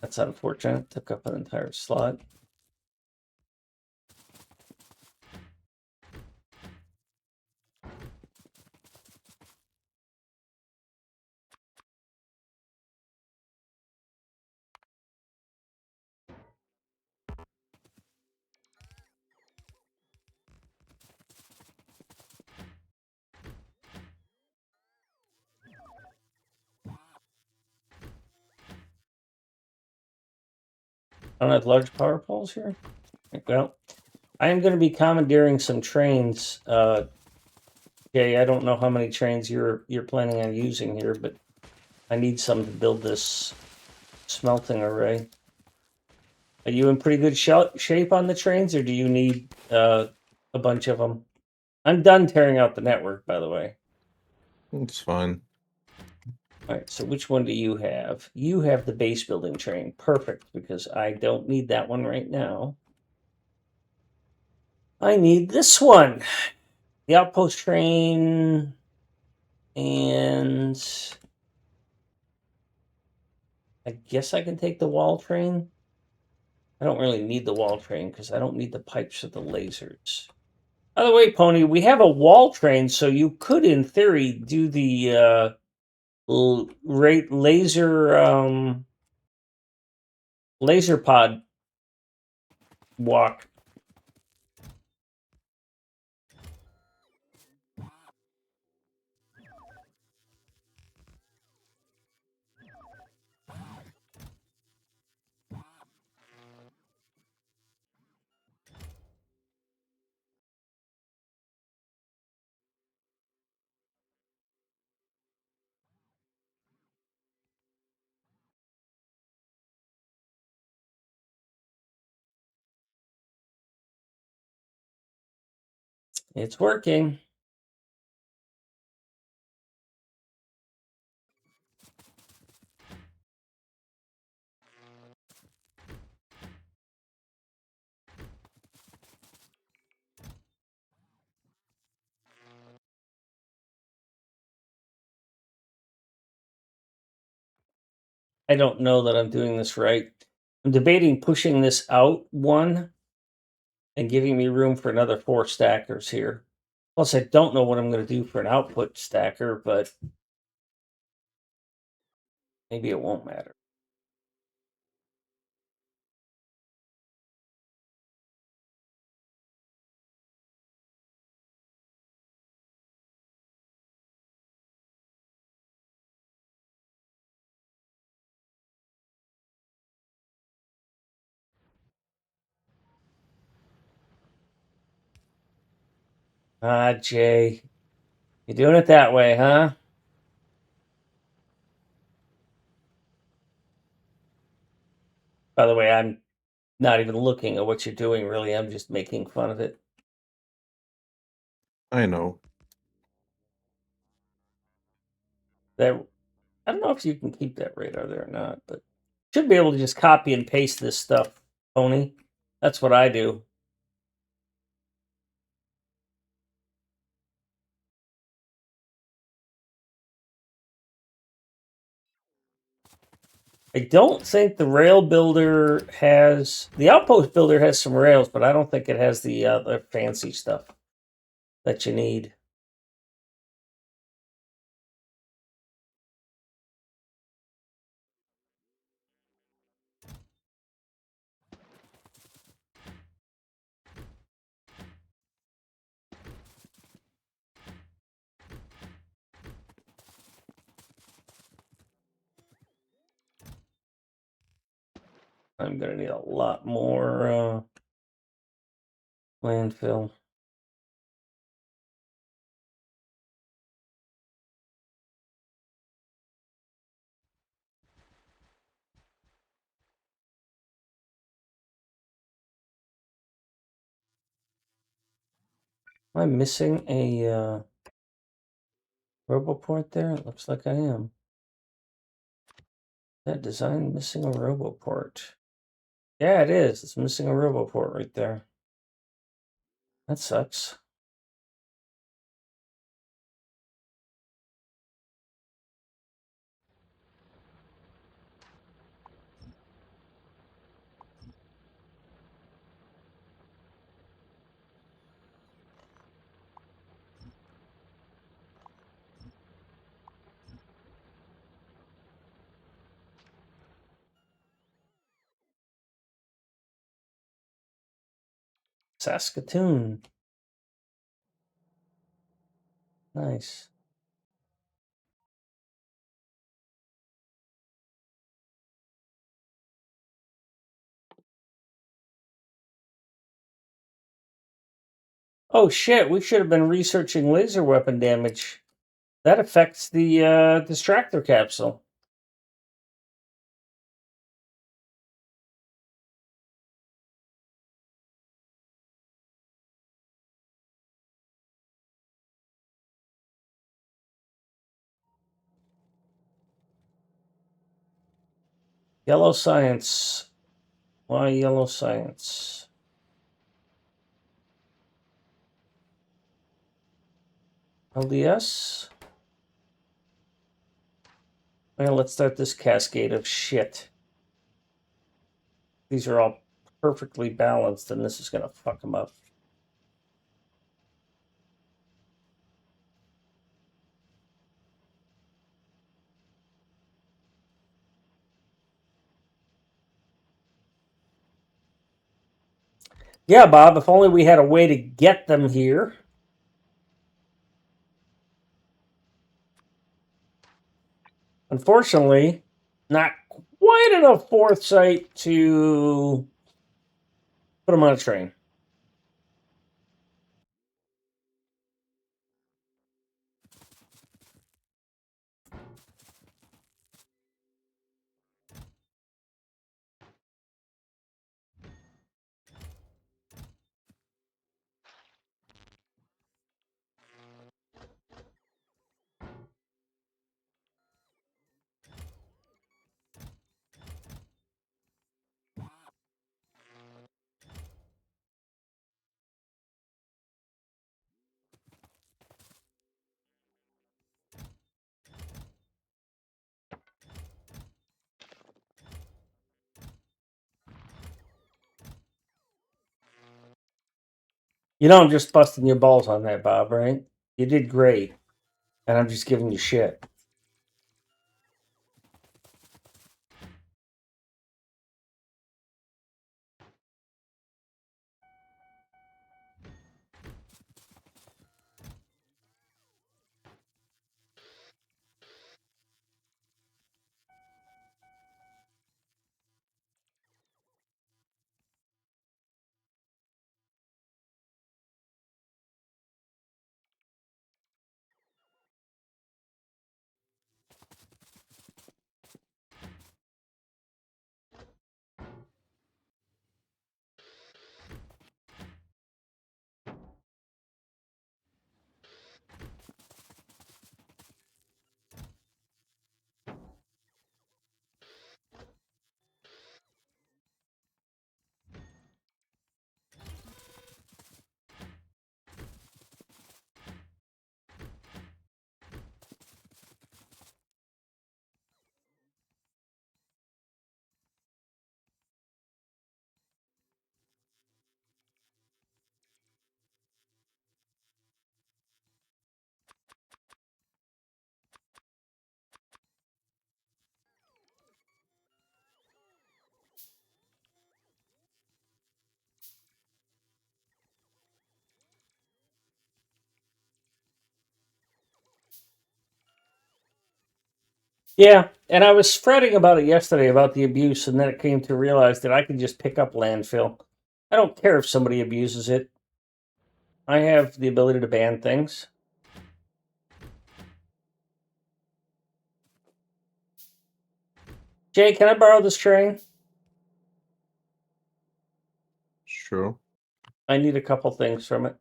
That's unfortunate. Took up an entire slot. I don't have large power poles here. Well, I am going to be commandeering some trains. Jay, I don't know how many trains you're planning on using here, but I need some to build this smelting array. Are you in pretty good shape on the trains, or do you need a bunch of them? I'm done tearing out the network, by the way. It's fine. All right, so which one do you have? You have the base building train. Perfect, because I don't need that one right now. I need this one. The outpost train. And I guess I can take the wall train. I don't really need the wall train because I don't need the pipes or the lasers. By the way, Pony, we have a wall train, so you could, in theory, do the laser laser pod walk. It's working. I don't know that I'm doing this right. I'm debating pushing this out one and giving me room for another 4 stackers here. Plus, I don't know what I'm going to do for an output stacker, but maybe it won't matter. Ah, Jay. You're doing it that way, huh? By the way, I'm not even looking at what you're doing, really. I'm just making fun of it. I know. That I don't know if you can keep that radar there or not, but should be able to just copy and paste this stuff, Tony. That's what I do. I don't think the rail builder has the outpost builder has some rails, but I don't think it has the other fancy stuff that you need. I'm gonna need a lot more landfill. Am I missing a roboport there? It looks like I am. That design missing a roboport. Yeah, it is. It's missing a roboport right there. That sucks. Saskatoon. Nice. Oh shit, we should have been researching laser weapon damage. That affects the distractor capsule. Yellow science. Why yellow science? LDS? Well, let's start this cascade of shit. These are all perfectly balanced, and this is going to fuck them up. Yeah, Bob, if only we had a way to get them here. Unfortunately, not quite enough foresight to put them on a train. You know I'm just busting your balls on that, Bob, right? You did great. And I'm just giving you shit. Yeah, and I was fretting about it yesterday about the abuse, and then it came to realize that I can just pick up landfill. I don't care if somebody abuses it. I have the ability to ban things. Jay, can I borrow this train? Sure. I need a couple things from it.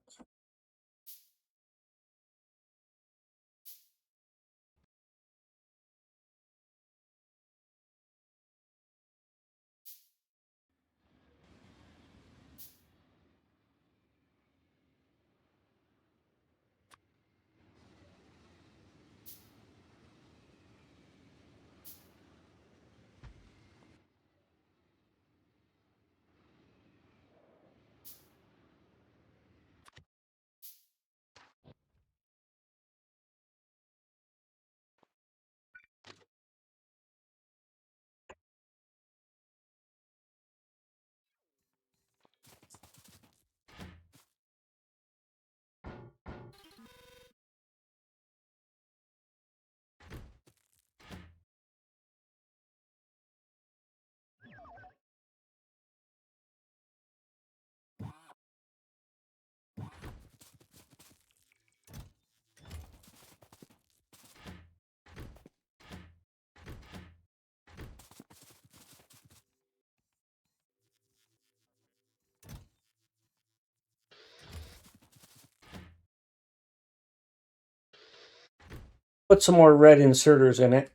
Put some more red inserters in it.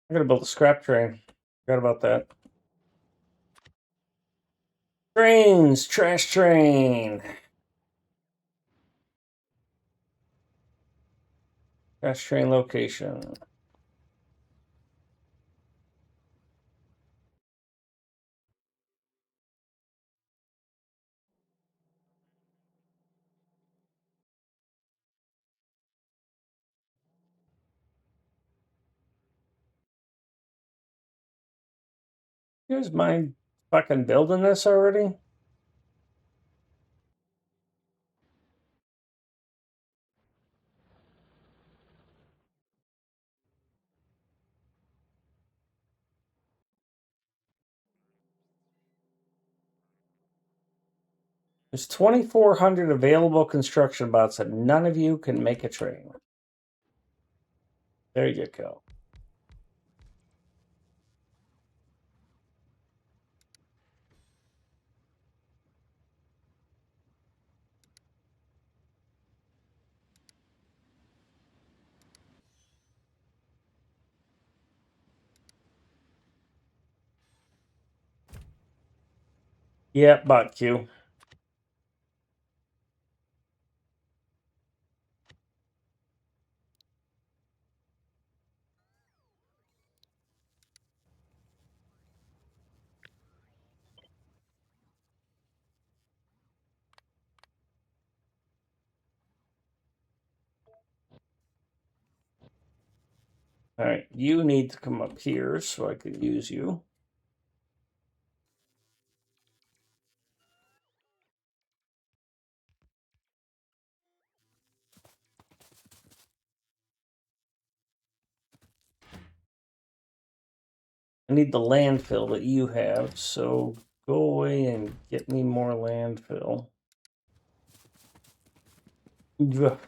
I'm gonna build a scrap train. Forgot about that. Trains, trash train. Trash train location. Here's mine fucking building this already. There's 2,400 available construction bots, and none of you can make a train. There you go. Yeah, bot queue. All right, you need to come up here so I can use you. I need the landfill that you have, so go away and get me more landfill. Ugh.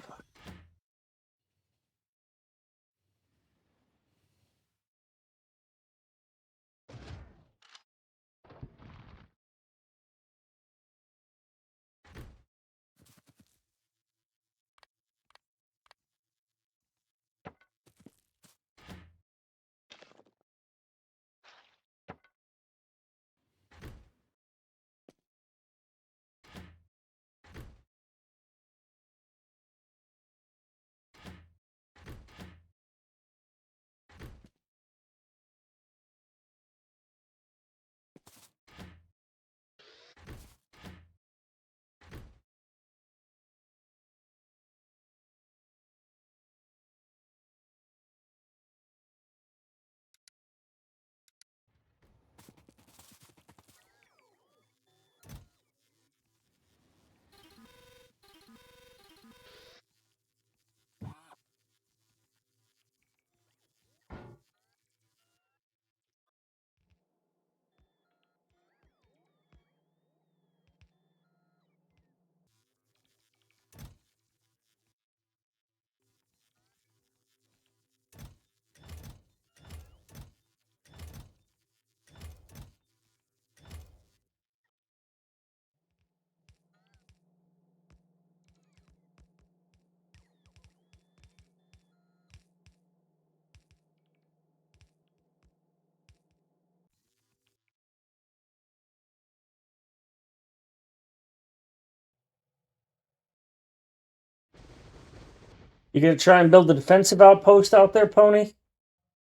You gonna try and build a defensive outpost out there, Pony?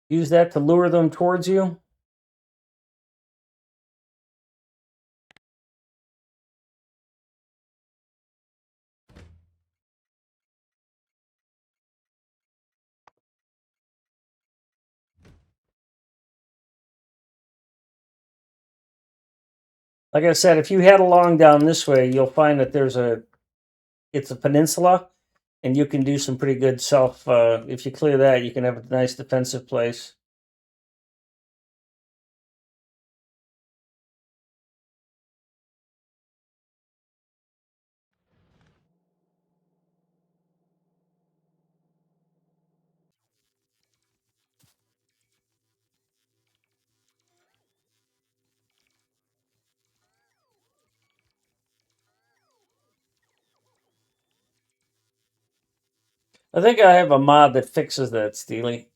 Use that to lure them towards you? Like I said, if you head along down this way, you'll find that it's a peninsula, and you can do some pretty good self. If you clear that, you can have a nice defensive place. I think I have a mod that fixes that, Steely.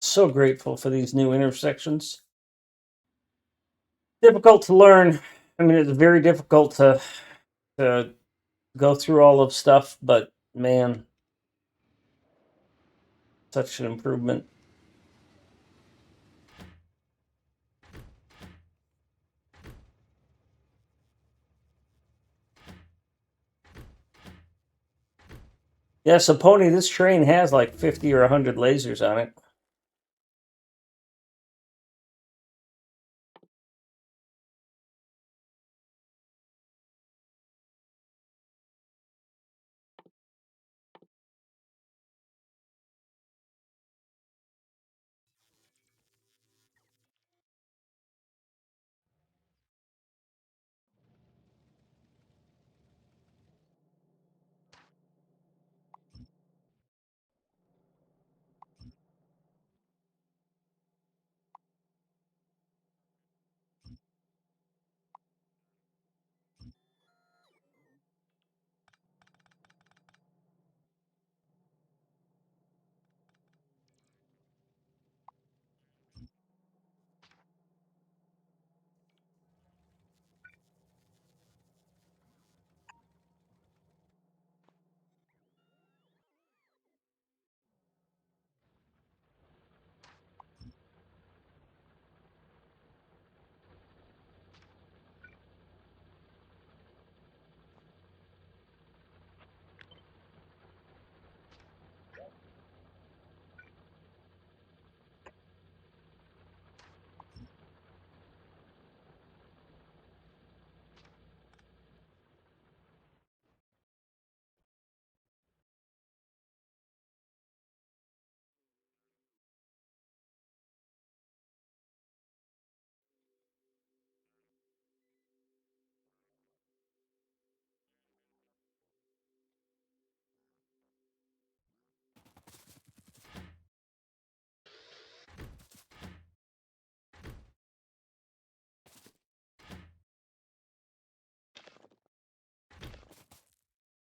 So grateful for these new intersections. Difficult to learn. I mean, it's very difficult to to go through all of stuff, but man, such an improvement. Yeah, so Pony, this train has like 50 or 100 lasers on it.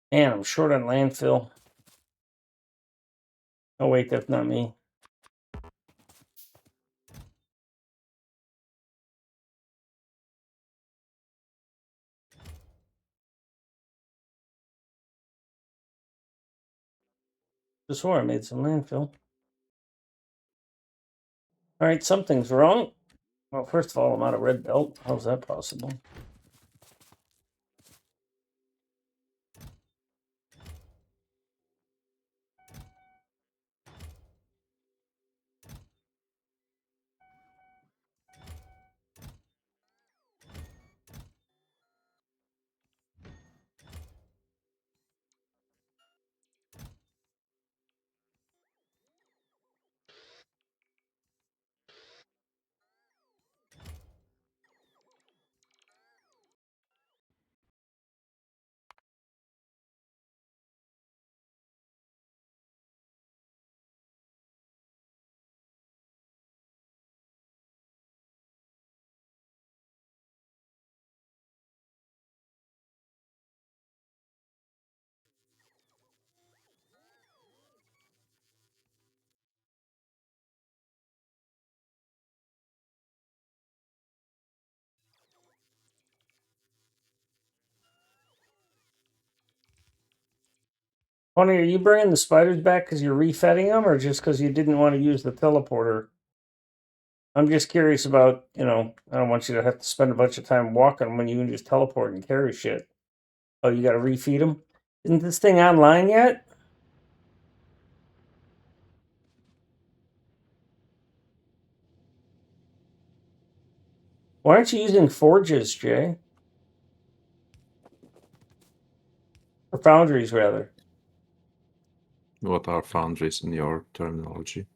Man, I'm short on landfill. Oh wait, that's not me. Just swore I made some landfill. All right, something's wrong. Well, first of all, I'm out of red belt. How's that possible? Tony, are you bringing the spiders back because you're refetting them, or just because you didn't want to use the teleporter? I'm just curious about, I don't want you to have to spend a bunch of time walking when you can just teleport and carry shit. Oh, you got to refeed them? Isn't this thing online yet? Why aren't you using forges, Jay? Or foundries, rather. What are foundries in your terminology?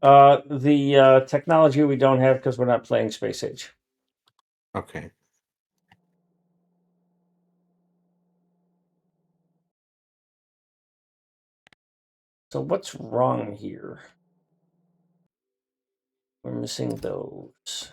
The technology we don't have because we're not playing Space Age. Okay. So what's wrong here? We're missing those.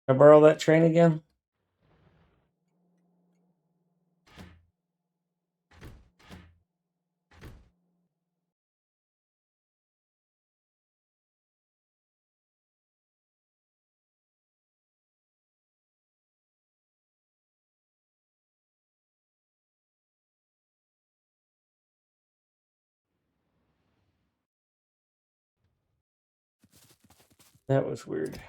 Can I borrow that train again? That was weird.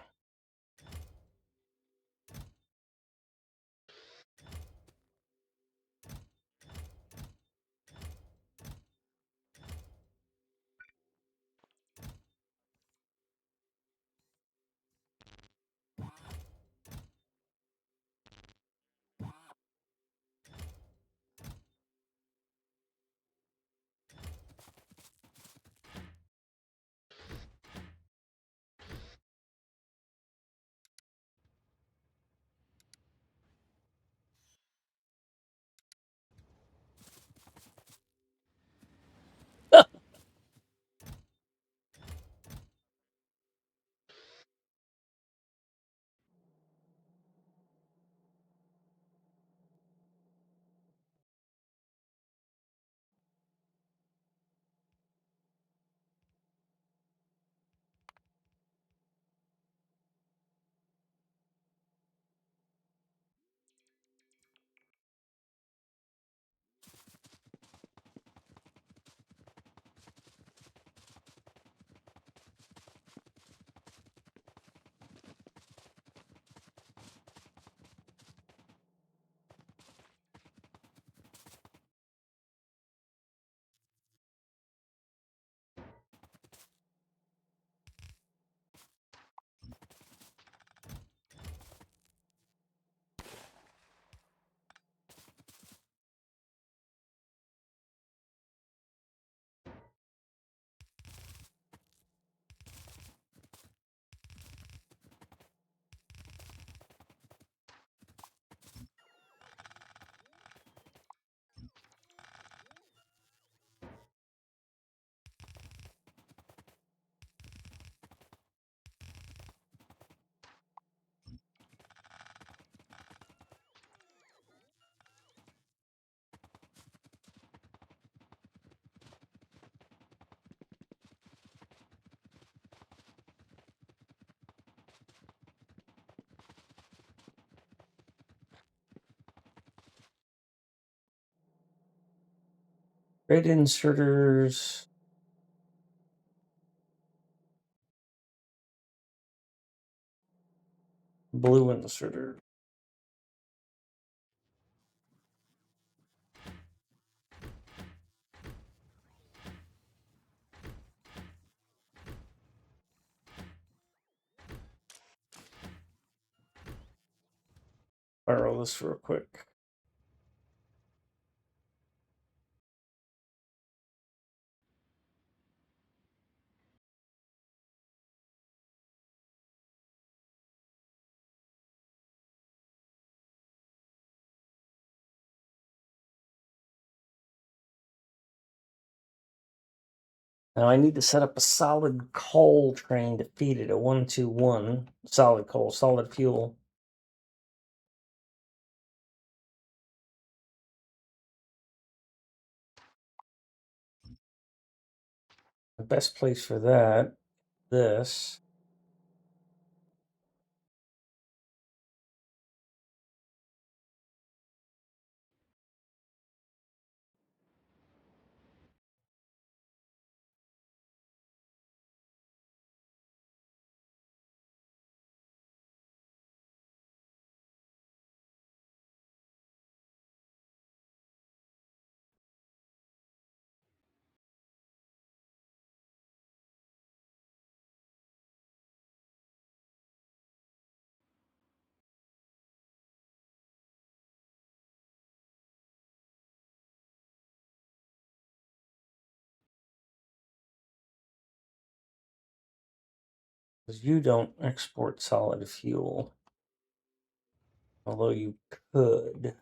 Red inserters. Blue inserter. Borrow this real quick. Now I need to set up a solid coal train to feed it, a 1-2-1. Solid coal, solid fuel. The best place for that, this. Because you don't export solid fuel. Although you could.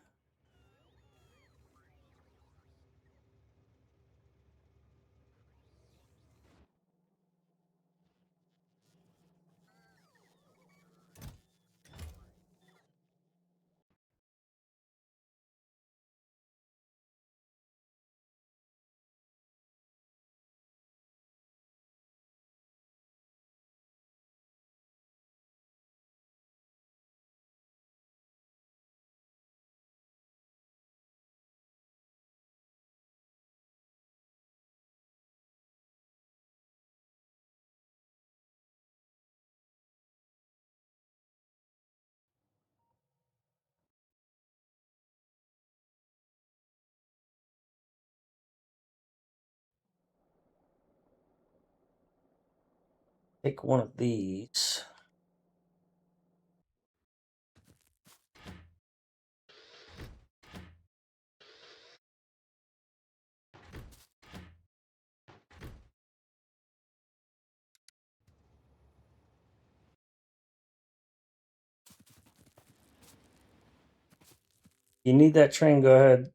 Take one of these. You need that train, go ahead.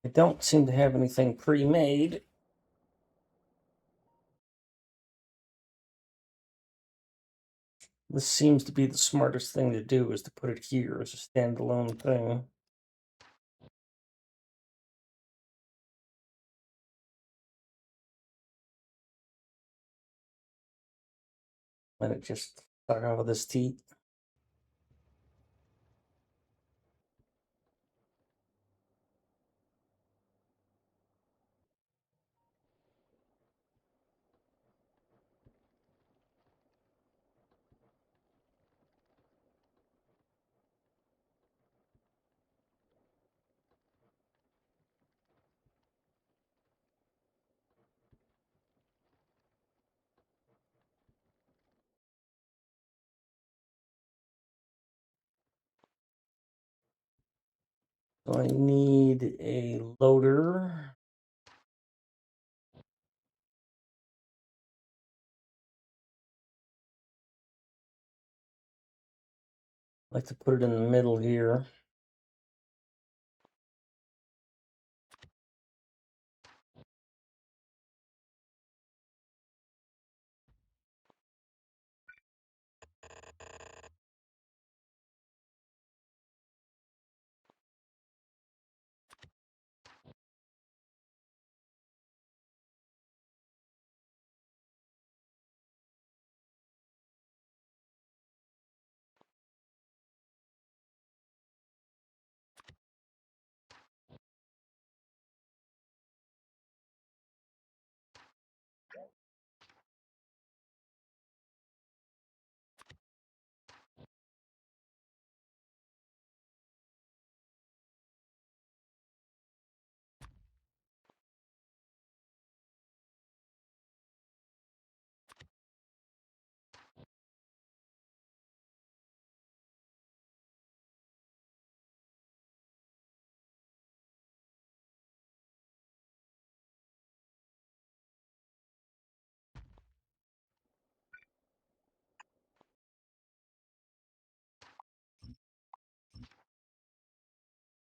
I don't seem to have anything pre-made. This seems to be the smartest thing to do, is to put it here as a standalone thing. Let it just suck out of this teat. So I need a loader. I like to put it in the middle here.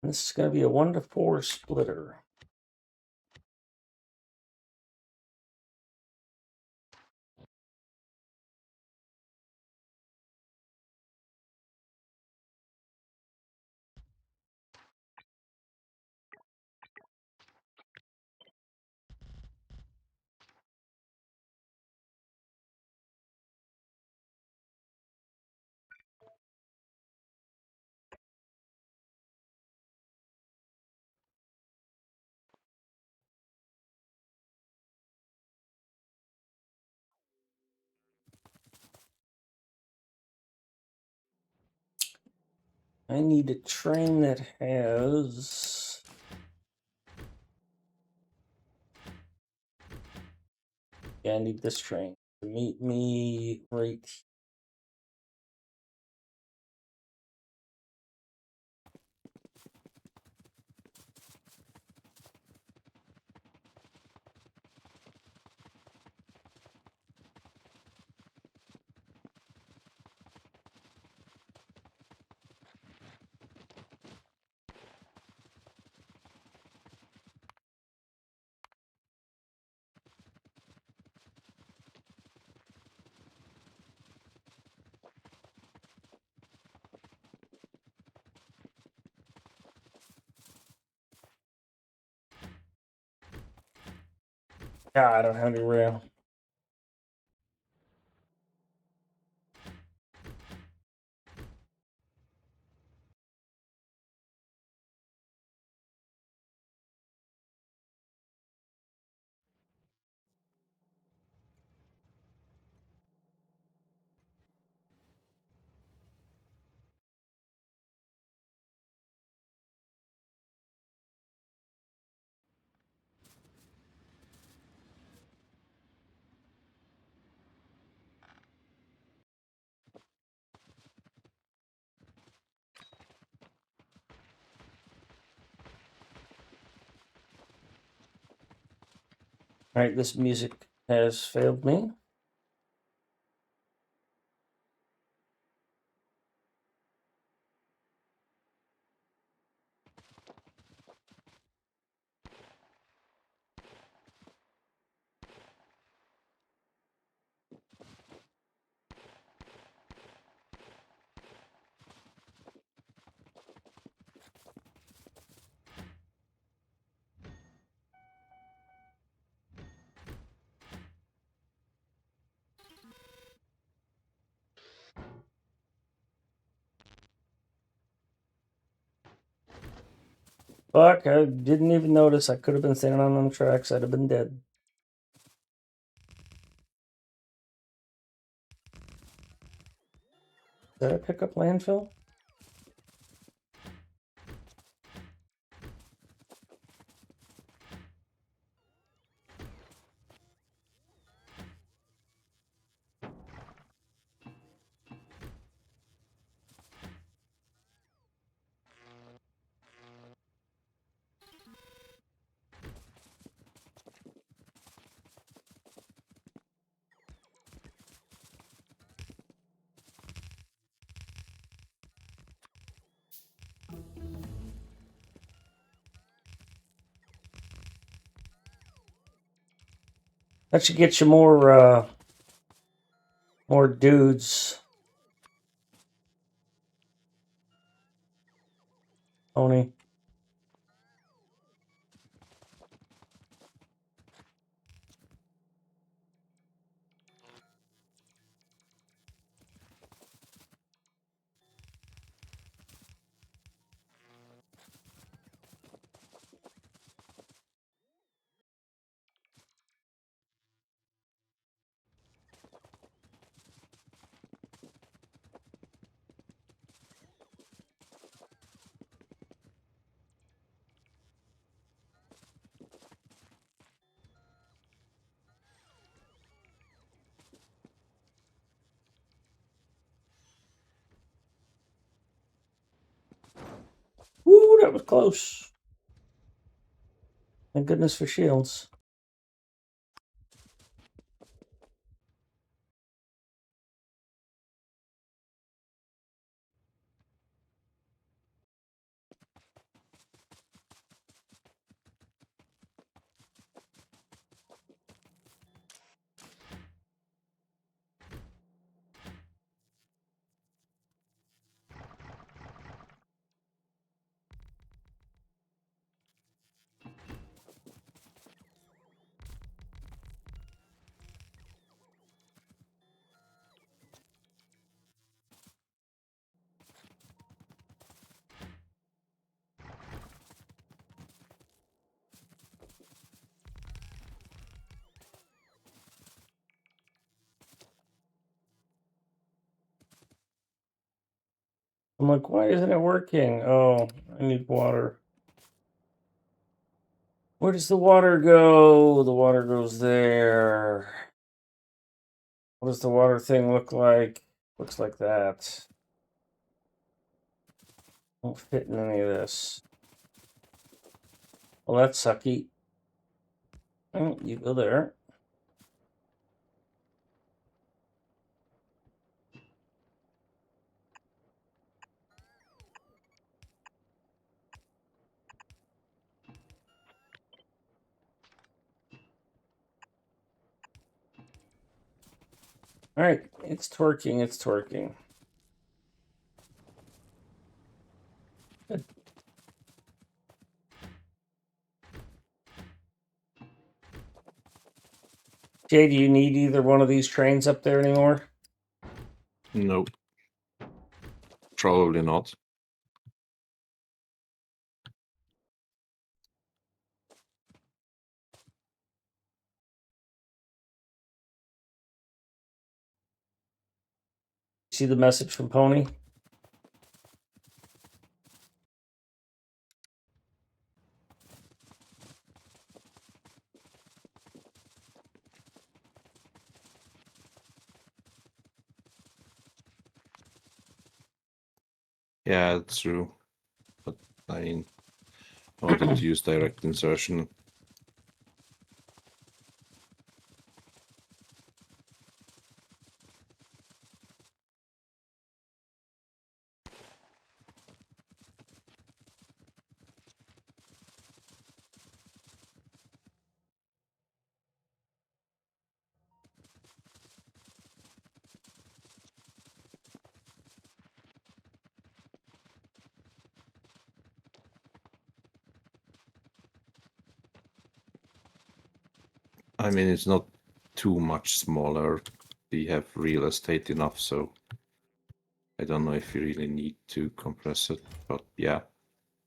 This is going to be a 1-to-4 splitter. I need a train that has... Yeah, I need this train to meet me right here. God, I don't have any rail. All right, this music has failed me. Fuck, I didn't even notice. I could have been standing on them tracks. I'd have been dead. Did I pick up landfill? That should get you more dudes. Tony. Woo, that was close. Thank goodness for shields. I'm like, why isn't it working? Oh, I need water. Where does the water go? The water goes there. What does the water thing look like? Looks like that. Won't fit in any of this. Well, that's sucky. Oh, you go there. All right, it's twerking. It's twerking. Good. Jay, do you need either one of these trains up there anymore? Nope. Probably not. See the message from Pony? Yeah, it's true. But I mean, I wanted to use direct insertion. I mean, it's not too much smaller. We have real estate enough, so I don't know if you really need to compress it, but yeah,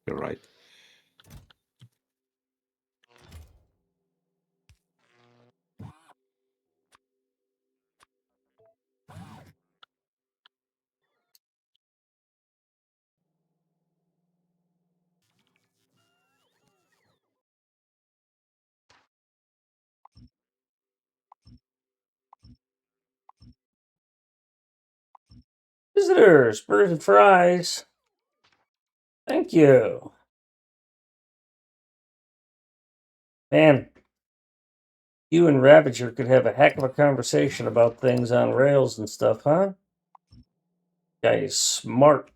you're right. Visitors, burgers and fries. Thank you. Man, you and Ravager could have a heck of a conversation about things on rails and stuff, huh? Guy is smart.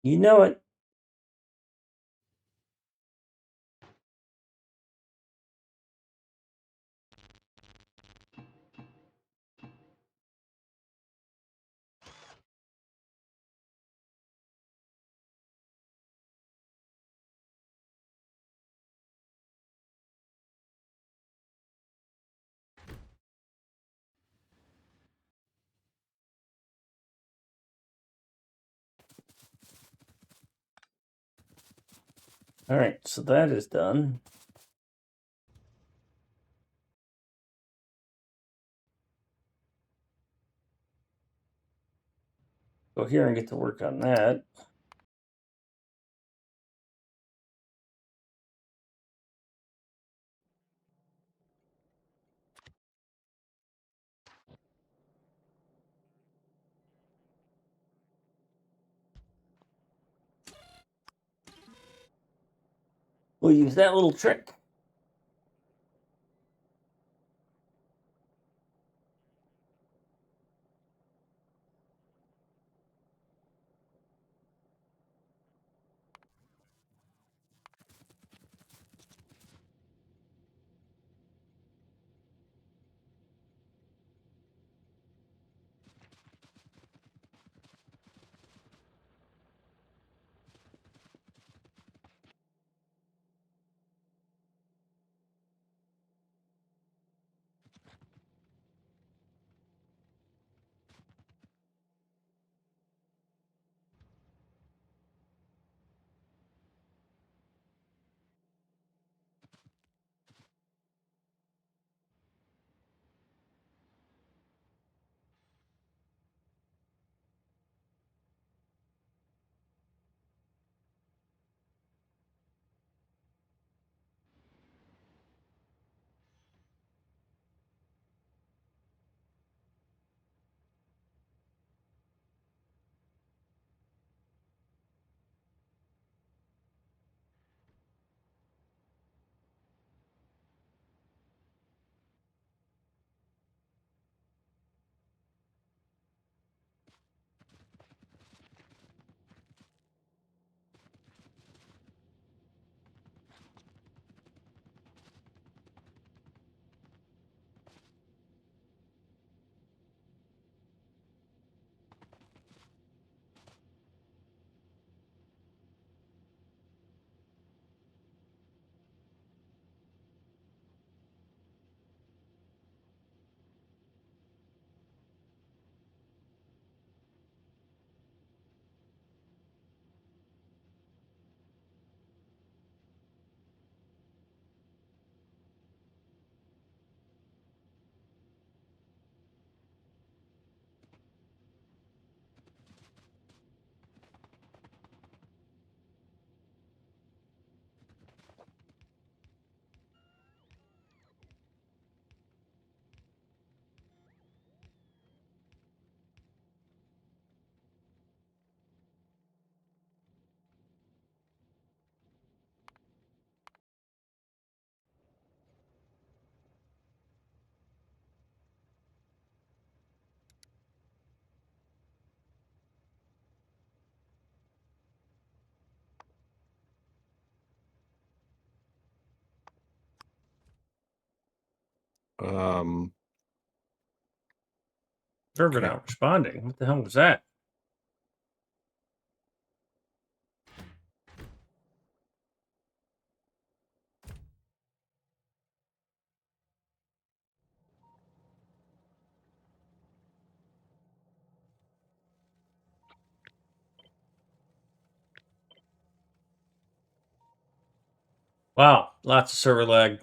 You know it. All right, so that is done. Go here and get to work on that. We'll use that little trick. Server Okay. not responding. What the hell was that? Wow, lots of server lag.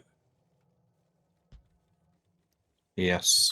Yes.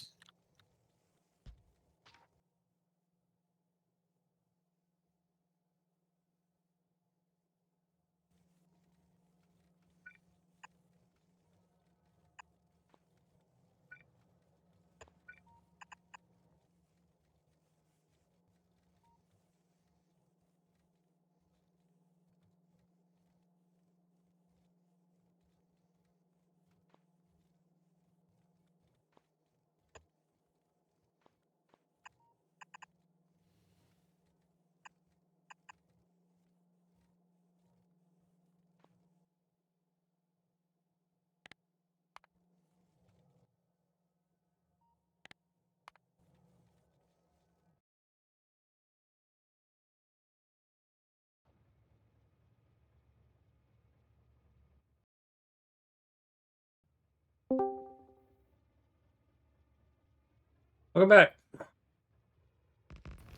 Welcome back.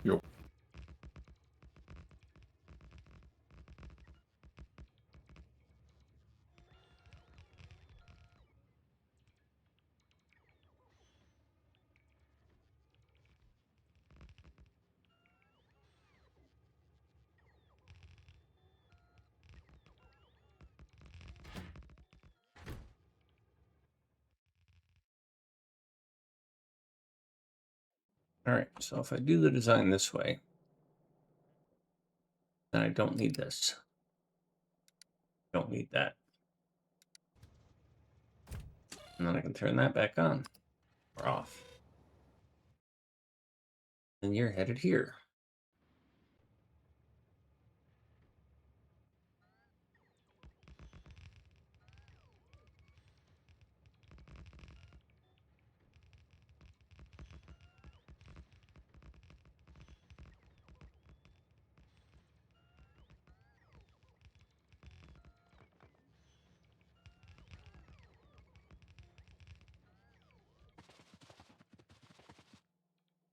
Yo. All right, so if I do the design this way, then I don't need this. Don't need that. And then I can turn that back on or off. And you're headed here.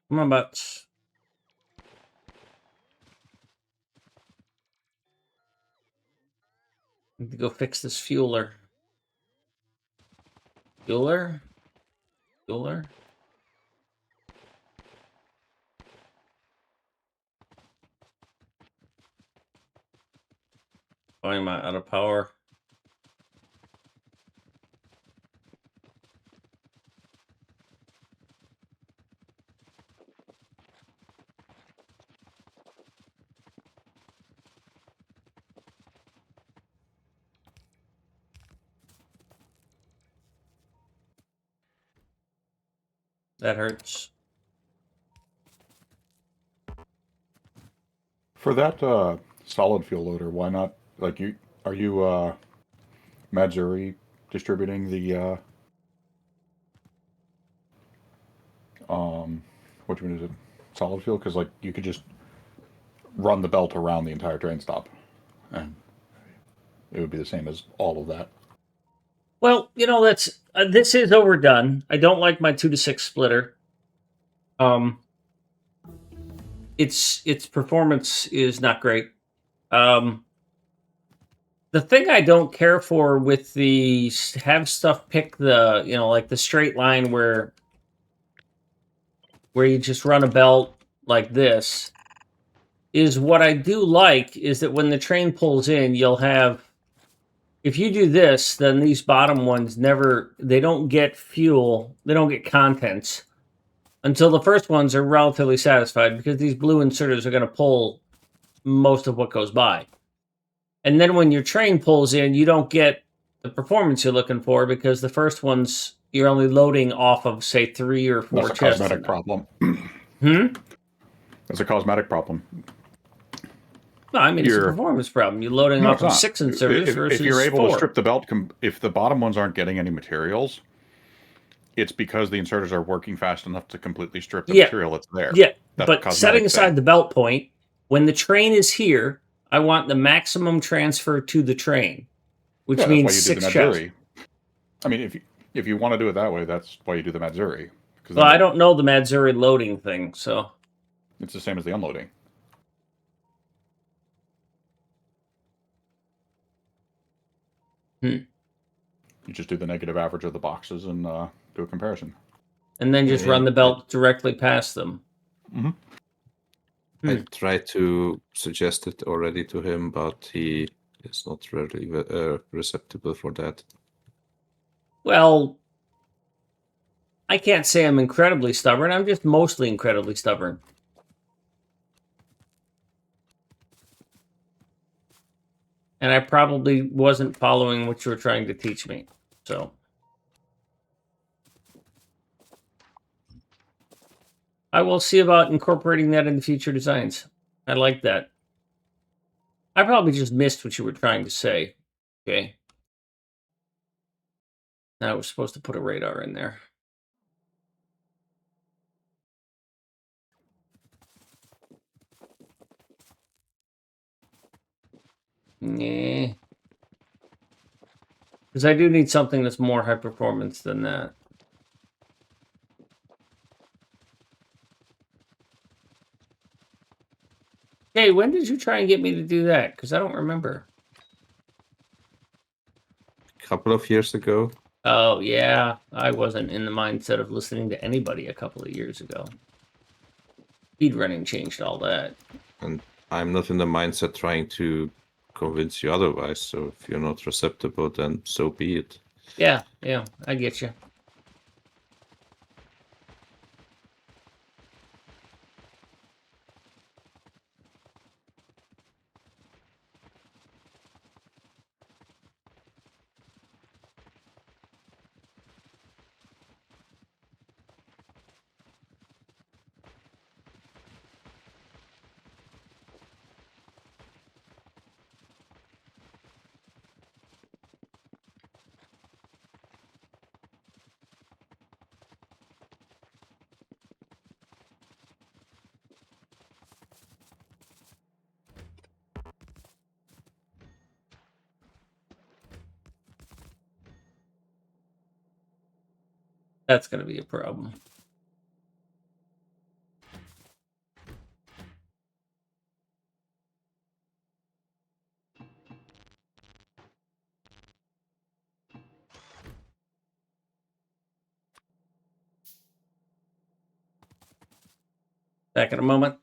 Come on, butts. Need to go fix this fueler. Fueler? Fueler? Why am I out of power? That hurts. For that solid fuel loader, why not? Like you, are you Matsuri distributing the which one is it? Solid fuel? Because like you could just run the belt around the entire train stop, and it would be the same as all of that. Well, you know, that's this is overdone. I don't like my 2 to 6 splitter. Its performance is not great. The thing I don't care for with the have stuff pick the, you know, like the straight line where you just run a belt like this, is what I do like is that when the train pulls in, you'll have, if you do this, then these bottom ones they don't get fuel, they don't get contents until the first ones are relatively satisfied, because these blue inserters are going to pull most of what goes by. And then when your train pulls in, you don't get the performance you're looking for, because the first ones you're only loading off of, say, 3 or 4 That's a chests. cosmetic problem. Hmm? That's a cosmetic problem. No, I mean, it's a performance problem. You're loading No, off it's of not. 6 inserters versus If you're able 4. to strip the belt, if the bottom ones aren't getting any materials, It's because the inserters are working fast enough to completely strip the Yeah. material that's there. Yeah, That's but cosmetic setting aside thing. the belt point, when the train is here, I want the maximum transfer to the train, which Yeah, that's why means you do the 6 chests. Matsuri. I mean, if you want to do it that way, that's why you do the Matsuri. Because Well, I don't know the Matsuri loading thing, so it's the same as the unloading. Hmm. You just do the negative average of the boxes and do a comparison. and then just run the belt directly past them. Mhm. I Hmm. tried to suggest it already to him, but he is not really receptive for that. Well, I can't say I'm incredibly stubborn. I'm just mostly incredibly stubborn. And I probably wasn't following what you were trying to teach me. So I will see about incorporating that into future designs. I like that. I probably just missed what you were trying to say. Okay. Now we're supposed to put a radar in there. Yeah. Because I do need something that's more high performance than that. Hey, when did you try and get me to do that? Because I don't remember. A couple of years ago, Oh, yeah. I wasn't in the mindset of listening to anybody a couple of years ago. Speedrunning changed all that. and I'm not in the mindset trying to convince you otherwise. So if you're not receptive, then so be it. Yeah, I get you. That's going to be a problem. Back in a moment.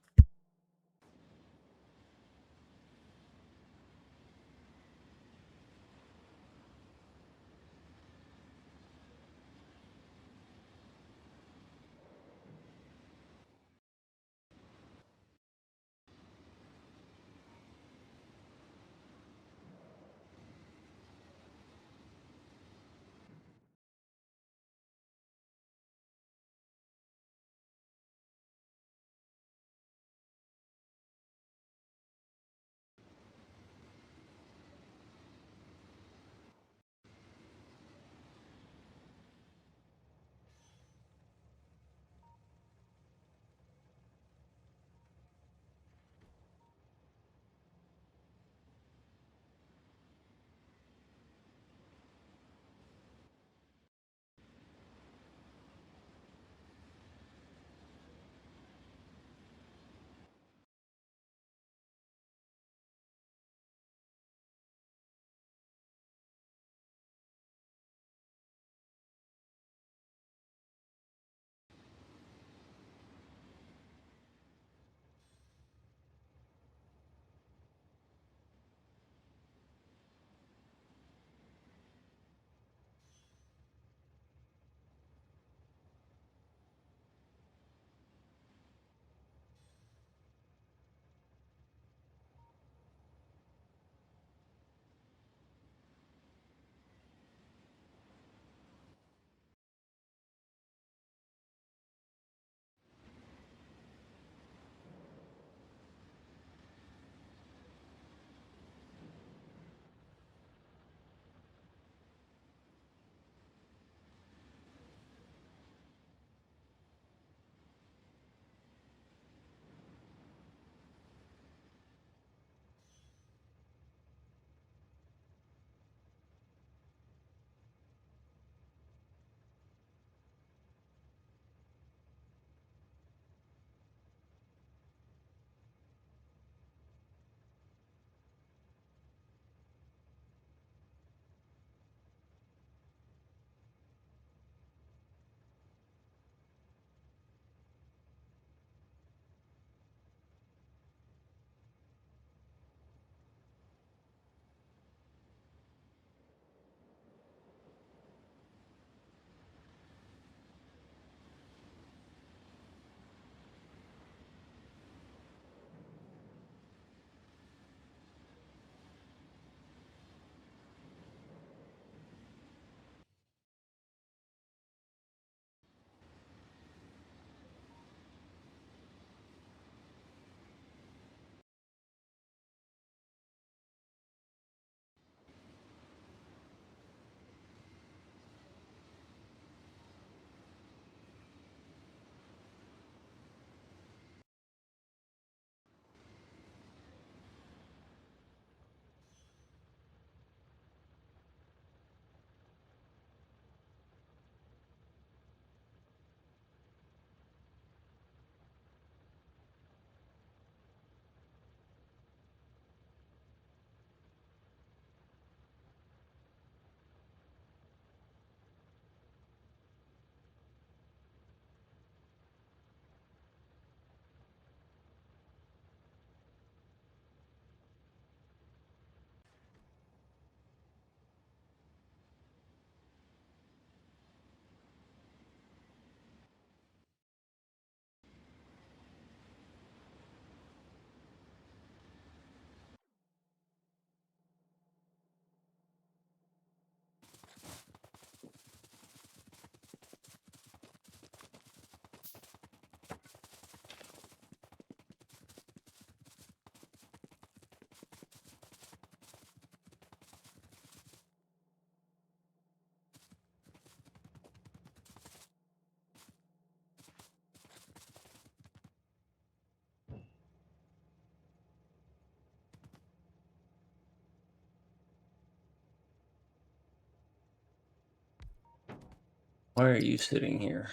Why are you sitting here?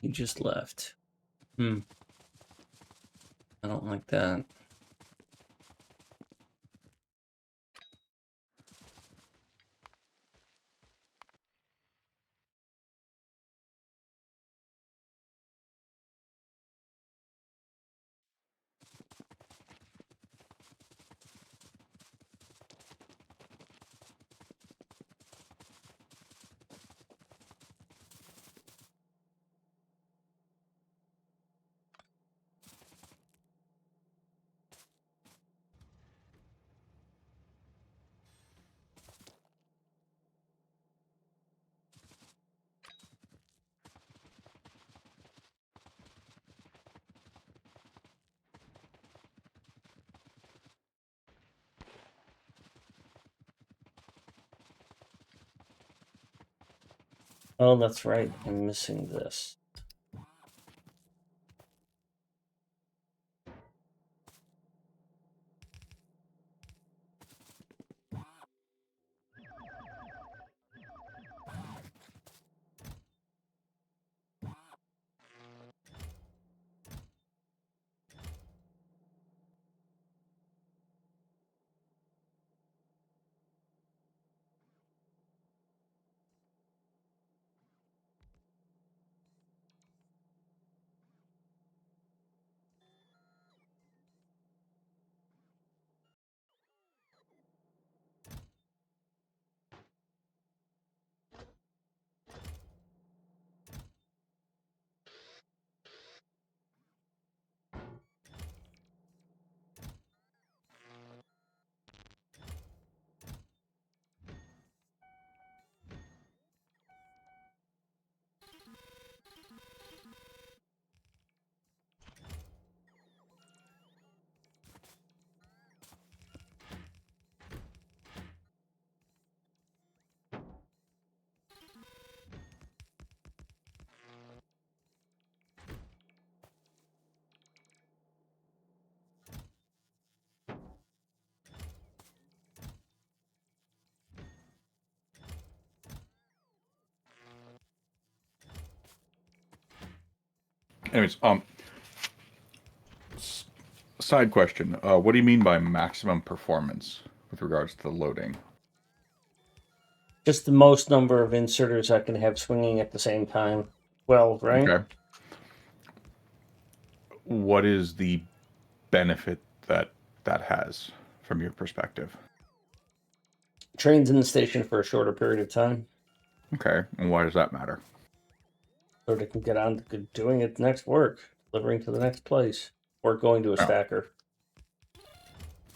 You just left. I don't like that. Oh, that's right. I'm missing this. Anyways, side question. What do you mean by maximum performance with regards to the loading? Just the most number of inserters I can have swinging at the same time. 12, right? Okay. What is the benefit that has from your perspective? Trains in the station for a shorter period of time, Okay, and why does that matter? so they can get on to doing its next work, delivering to the next place, or going to a stacker.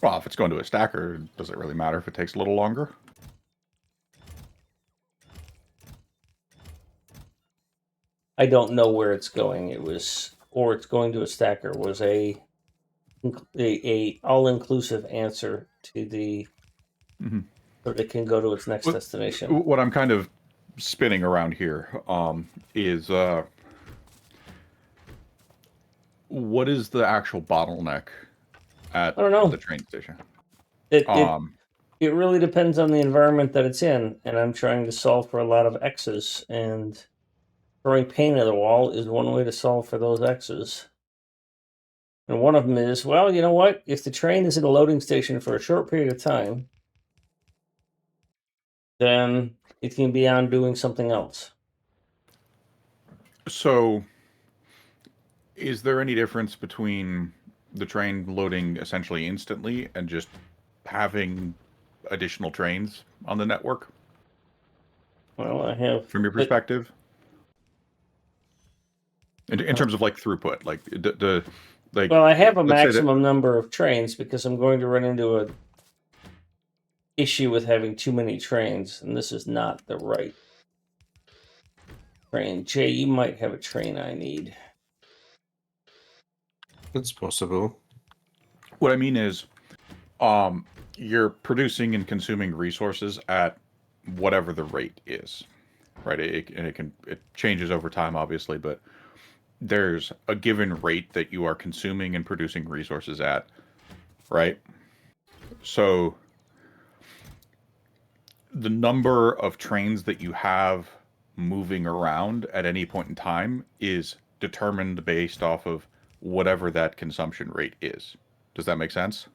Well, if it's going to a stacker, does it really matter if it takes a little longer? I don't know where it's going. It was, or it's going to a stacker was a all-inclusive answer to the, so it can go to its next destination. What I'm kind of spinning around here is what is the actual bottleneck at I don't know. the train station? It really depends on the environment that it's in, and I'm trying to solve for a lot of X's, and throwing paint at the wall is one way to solve for those X's. And one of them is, well, you know what? If the train is at a loading station for a short period of time, then it can be on doing something else. So, is there any difference between the train loading essentially instantly and just having additional trains on the network? Well, I have, from your perspective, in terms of like throughput, like the like. Well, I have a let's say that- maximum number of trains because I'm going to run into a issue with having too many trains, and this is not the right train. Jay, you might have a train I need. It's possible. What I mean is, you're producing and consuming resources at whatever the rate is, right? It changes over time, obviously, but there's a given rate that you are consuming and producing resources at, right? So the number of trains that you have moving around at any point in time is determined based off of whatever that consumption rate is. Does that make sense?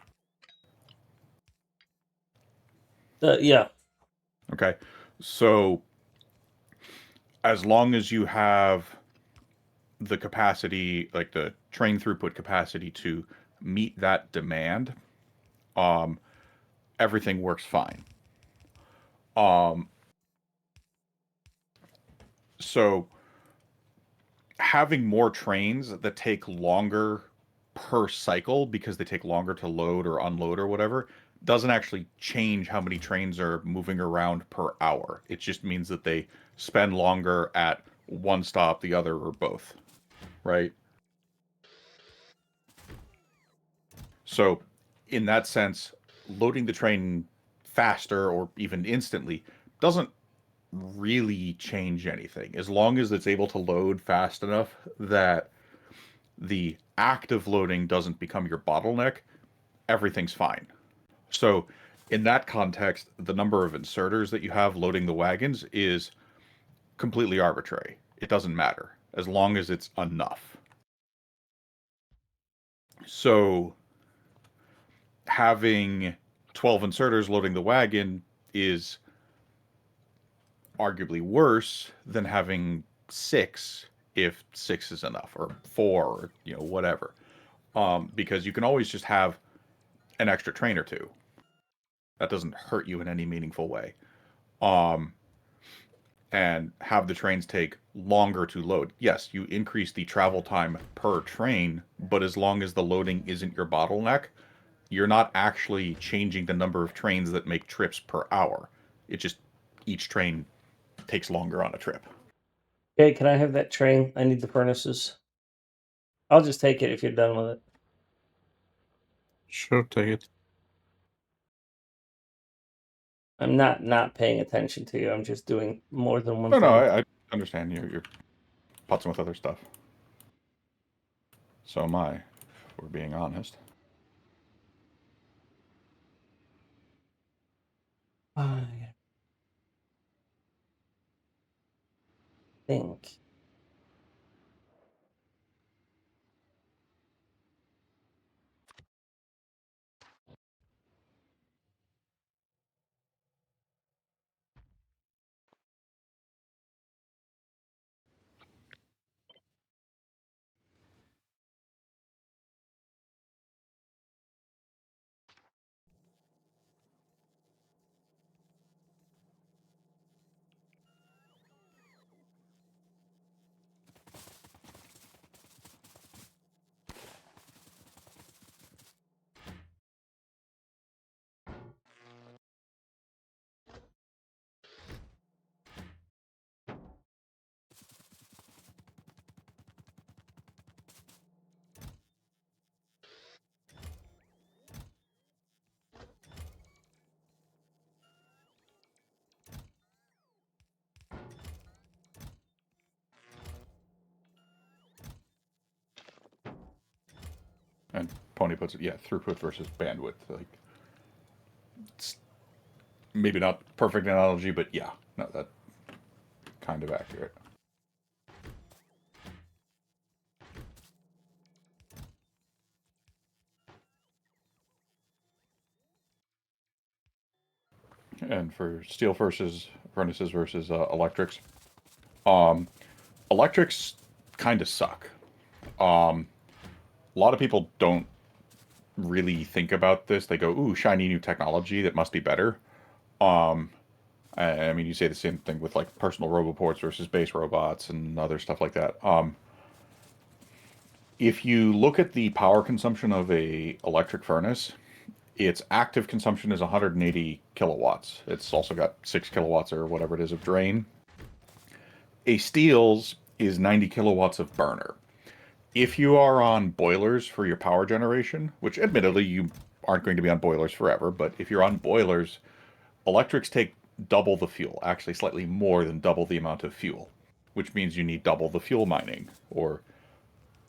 Yeah. Okay. So as long as you have the capacity, like the train throughput capacity to meet that demand, everything works fine. So having more trains that take longer per cycle because they take longer to load or unload or whatever doesn't actually change how many trains are moving around per hour. It just means that they spend longer at one stop, the other, or both, right? So, in that sense, loading the train faster or even instantly doesn't really change anything as long as it's able to load fast enough that the act of loading doesn't become your bottleneck. Everything's fine. So, in that context, the number of inserters that you have loading the wagons is completely arbitrary. It doesn't matter as long as it's enough. So, having 12 inserters loading the wagon is arguably worse than having 6 if 6 is enough, or 4, or whatever. Because you can always just have an extra train or two. That doesn't hurt you in any meaningful way. And have the trains take longer to load. Yes, you increase the travel time per train, but as long as the loading isn't your bottleneck, you're not actually changing the number of trains that make trips per hour. It just, each train takes longer on a trip. Okay, can I have that train? I need the furnaces. I'll just take it if you're done with it. Sure, take it. I'm not paying attention to you. I'm just doing more than one No, thing. I understand you're putzing with other stuff. So am I, if we're being honest. I think. And Pony puts it, yeah, throughput versus bandwidth. Like, it's maybe not perfect analogy, but yeah, no, that kind of accurate. And for steel versus furnaces versus electrics, electrics kind of suck. A lot of people don't really think about this. They go, "Ooh, shiny new technology that must be better." I mean, you say the same thing with like personal roboports versus base robots and other stuff like that. If you look at the power consumption of a electric furnace, its active consumption is 180 kilowatts. It's also got 6 kilowatts or whatever it is of drain. A steel's is 90 kilowatts of burner. If you are on boilers for your power generation, which admittedly you aren't going to be on boilers forever, but if you're on boilers, electrics take double the fuel, actually slightly more than double the amount of fuel, which means you need double the fuel mining or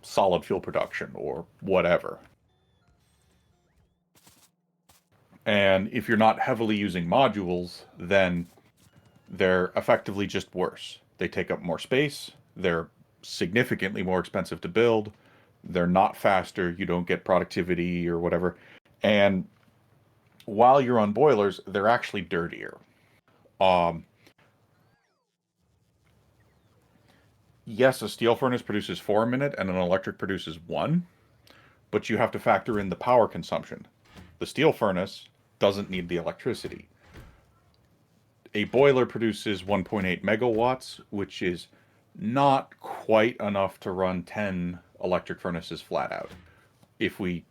solid fuel production or whatever. And if you're not heavily using modules, then they're effectively just worse. They take up more space, they're significantly more expensive to build, they're not faster, you don't get productivity or whatever. And while you're on boilers, they're actually dirtier. Um, yes, a steel furnace produces 4 a minute and an electric produces 1, but you have to factor in the power consumption. The steel furnace doesn't need the electricity. A boiler produces 1.8 megawatts, which is not quite enough to run 10 electric furnaces flat out. If we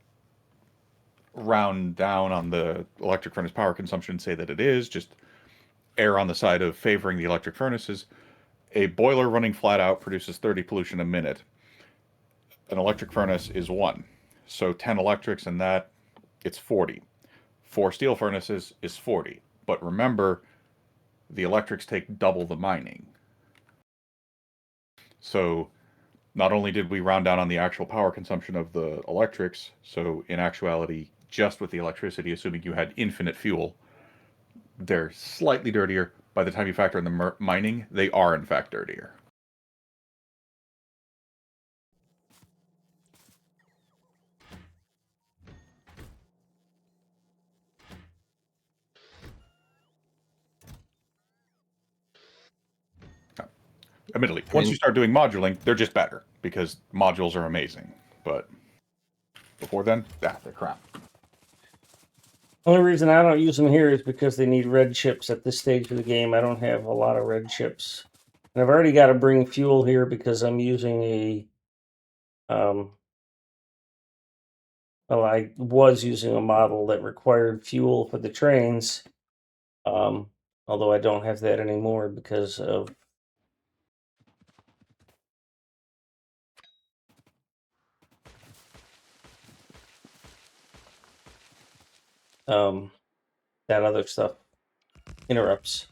round down on the electric furnace power consumption, say that it is, just err on the side of favoring the electric furnaces, a boiler running flat out produces 30 pollution a minute. An electric furnace is 1. So 10 electrics and that, it's 40. 4 steel furnaces is 40. But remember, the electrics take double the mining. So not only did we round down on the actual power consumption of the electrics, so in actuality, just with the electricity, assuming you had infinite fuel, they're slightly dirtier. By the time you factor in the mining, they are in fact dirtier. Admittedly, once you start doing moduling, they're just better because modules are amazing. But before then, they're crap. Only reason I don't use them here is because they need red chips at this stage of the game. I don't have a lot of red chips. And I've already got to bring fuel here because I'm using a well, I was using a model that required fuel for the trains. Although I don't have that anymore because of that other stuff interrupts.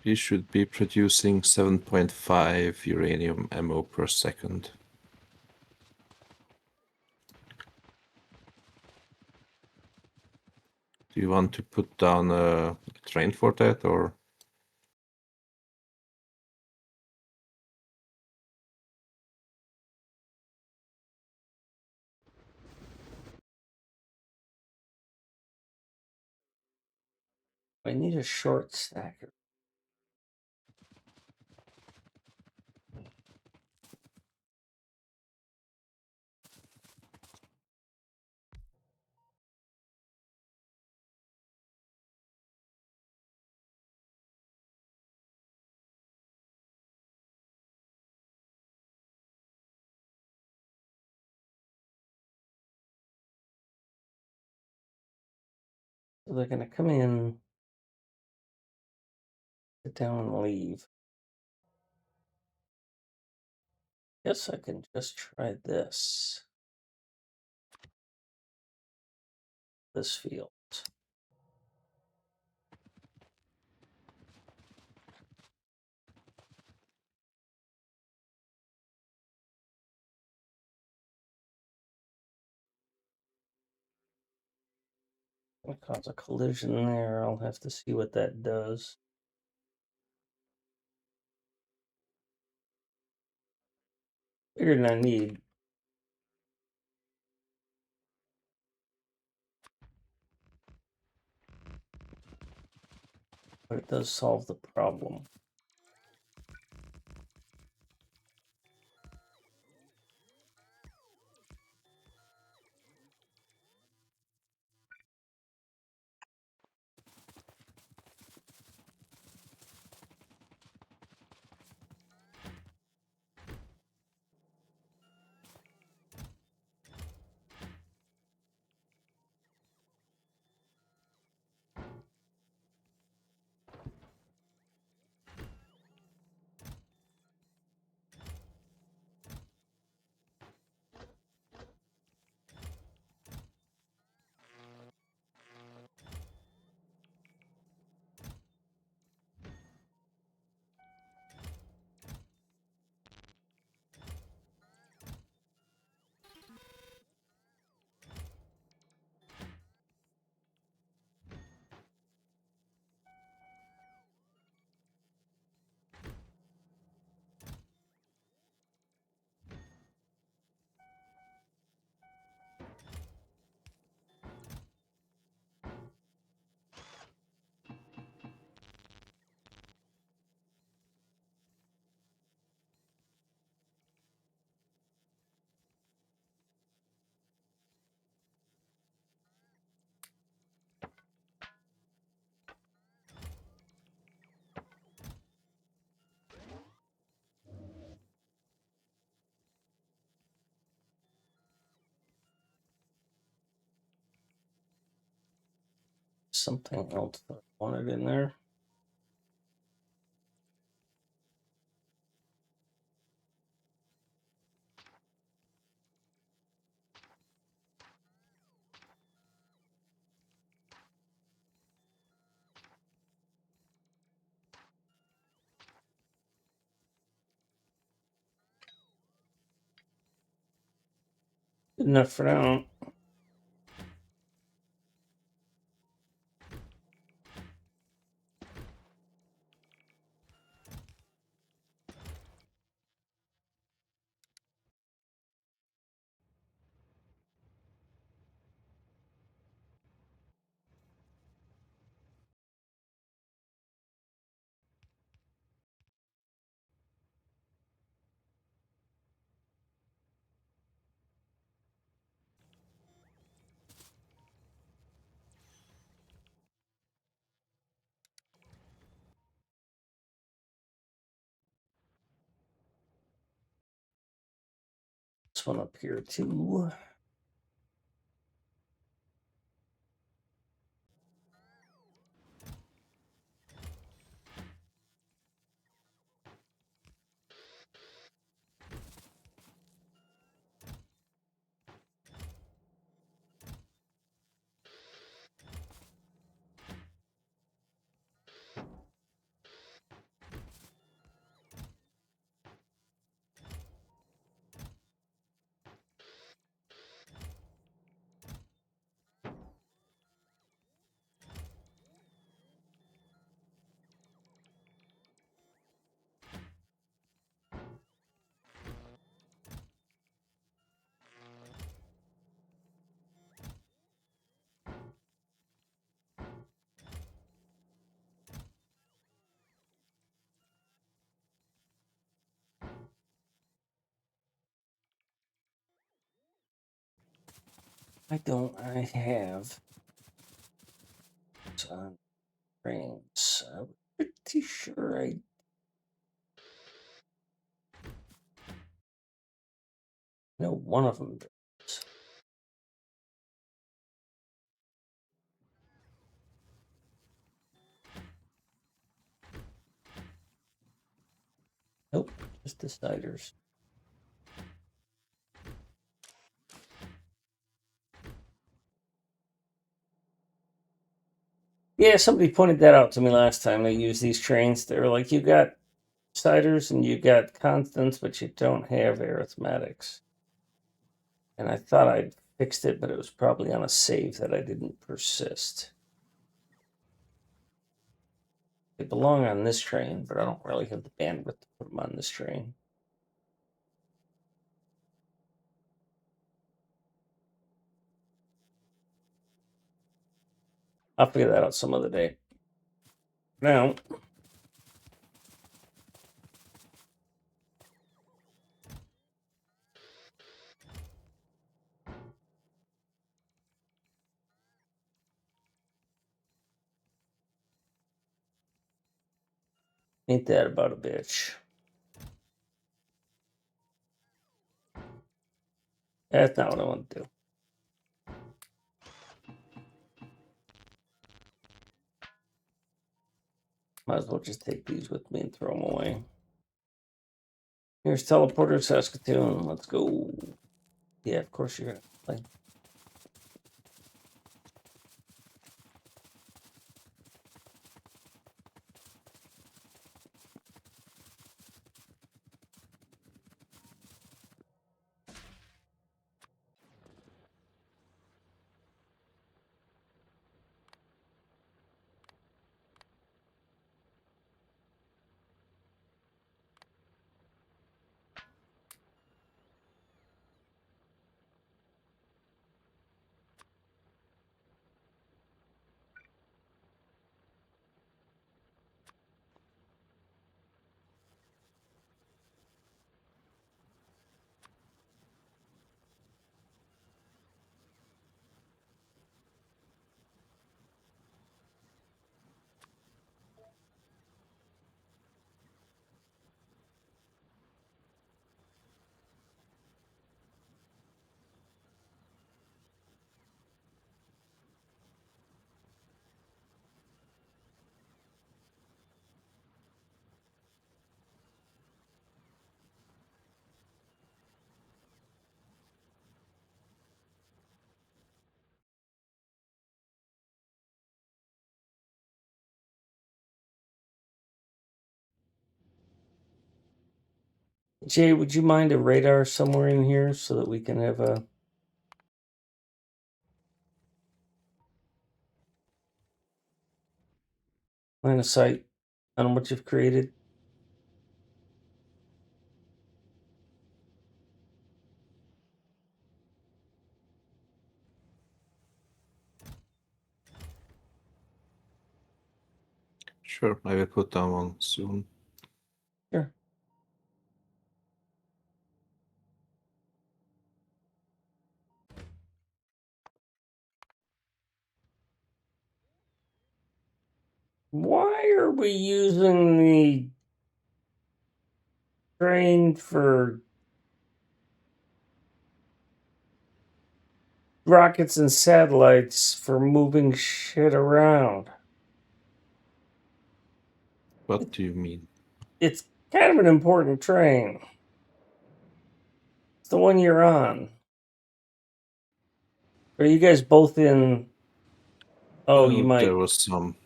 We should be producing 7.5 uranium ammo per second. Do you want to put down a train for that, or? I need a short stacker. So they're going to come in, sit down, and leave. Guess I can just try this. This field. Gonna cause a collision there. I'll have to see what that does. Bigger than I need. But it does solve the problem. something else that I wanted in there. Good enough for now. This one up here too. I have on frames. I'm pretty sure I know one of them does. Nope, just deciders. Yeah, somebody pointed that out to me last time. They used these trains. They were like, you got deciders and you got constants, but you don't have arithmetics. And I thought I'd fixed it, but it was probably on a save that I didn't persist. They belong on this train, but I don't really have the bandwidth to put them on this train. I'll figure that out some other day. Now, ain't that about a bitch? That's not what I want to do. Might as well just take these with me and throw them away. Here's Teleporter Saskatoon. Let's go. Yeah, of course you're going to play. Jay, would you mind a radar somewhere in here so that we can have a line of sight on what you've created? Sure, I will put down one soon. Sure. Why are we using the train for rockets and satellites for moving shit around? What do you mean? It's kind of an important train. It's the one you're on. Are you guys both in? Oh, you might. There was some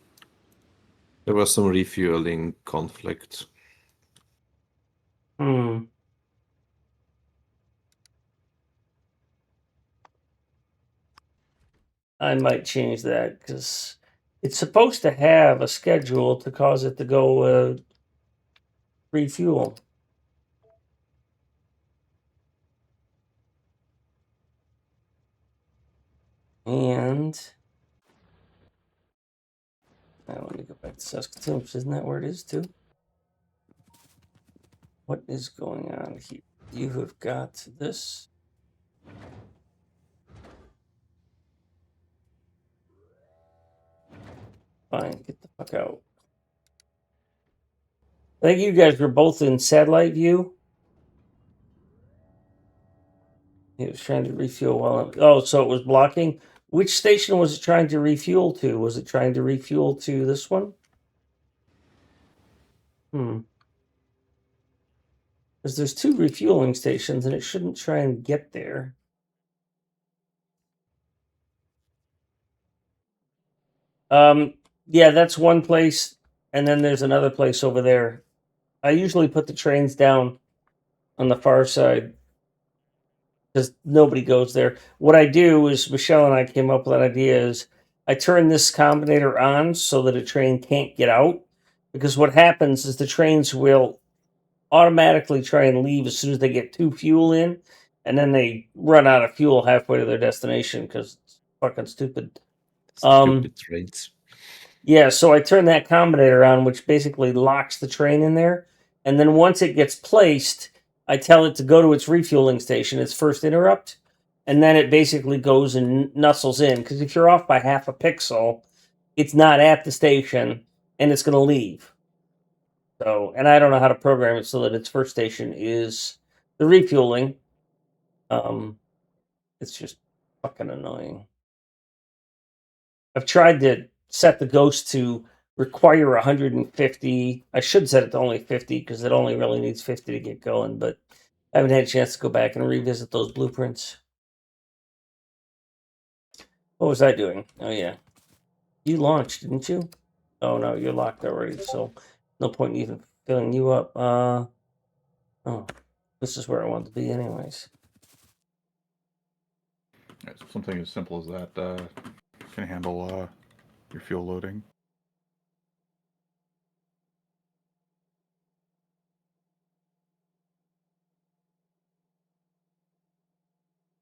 refueling conflict. Hmm. I might change that because it's supposed to have a schedule to cause it to go refuel. And now let me go back to Saskatoon, which isn't that where it is too? What is going on here? You have got this. Fine, get the fuck out. I think you guys were both in satellite view. He was trying to refuel while oh, so it was blocking. Which station was it trying to refuel to? Was it trying to refuel to this one? Because there's 2 refueling stations and it shouldn't try and get there. Yeah, that's one place, and then there's another place over there. I usually put the trains down on the far side because nobody goes there. What I do is Michelle and I came up with an idea is I turn this combinator on so that a train can't get out. Because what happens is the trains will automatically try and leave as soon as they get 2 fuel in, and then they run out of fuel halfway to their destination because it's fucking stupid. Stupid trains. Yeah, so I turn that combinator on, which basically locks the train in there. And then once it gets placed, I tell it to go to its refueling station, its first interrupt. And then it basically goes and nuzzles in. Because if you're off by half a pixel, it's not at the station and it's going to leave. So, and I don't know how to program it so that its first station is the refueling. It's just fucking annoying. I've tried to set the ghost to require 150. I should set it to only 50 because it only really needs 50 to get going, but I haven't had a chance to go back and revisit those blueprints. What was I doing? Oh, yeah. You launched, didn't you? Oh, no, you're locked already, so no point in even filling you up. Oh, this is where I wanted to be anyways. Yeah, so something as simple as that can handle your fuel loading.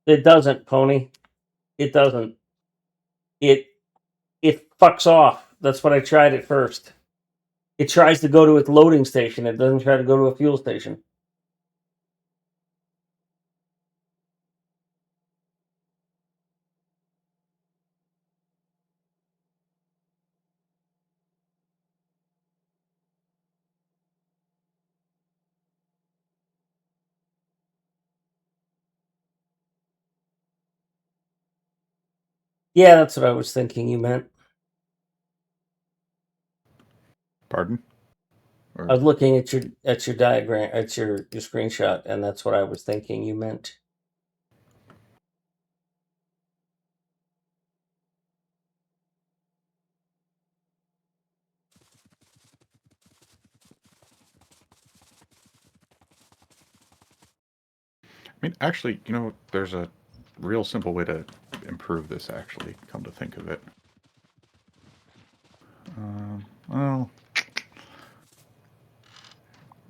It doesn't, Pony. It doesn't. It fucks off. That's what I tried at first. It tries to go to its loading station. It doesn't try to go to a fuel station. Yeah, that's what I was thinking you meant. Pardon? I was looking at your diagram, at your screenshot, and that's what I was thinking you meant. mean, actually, there's a real simple way to improve this, actually, come to think of it. Well,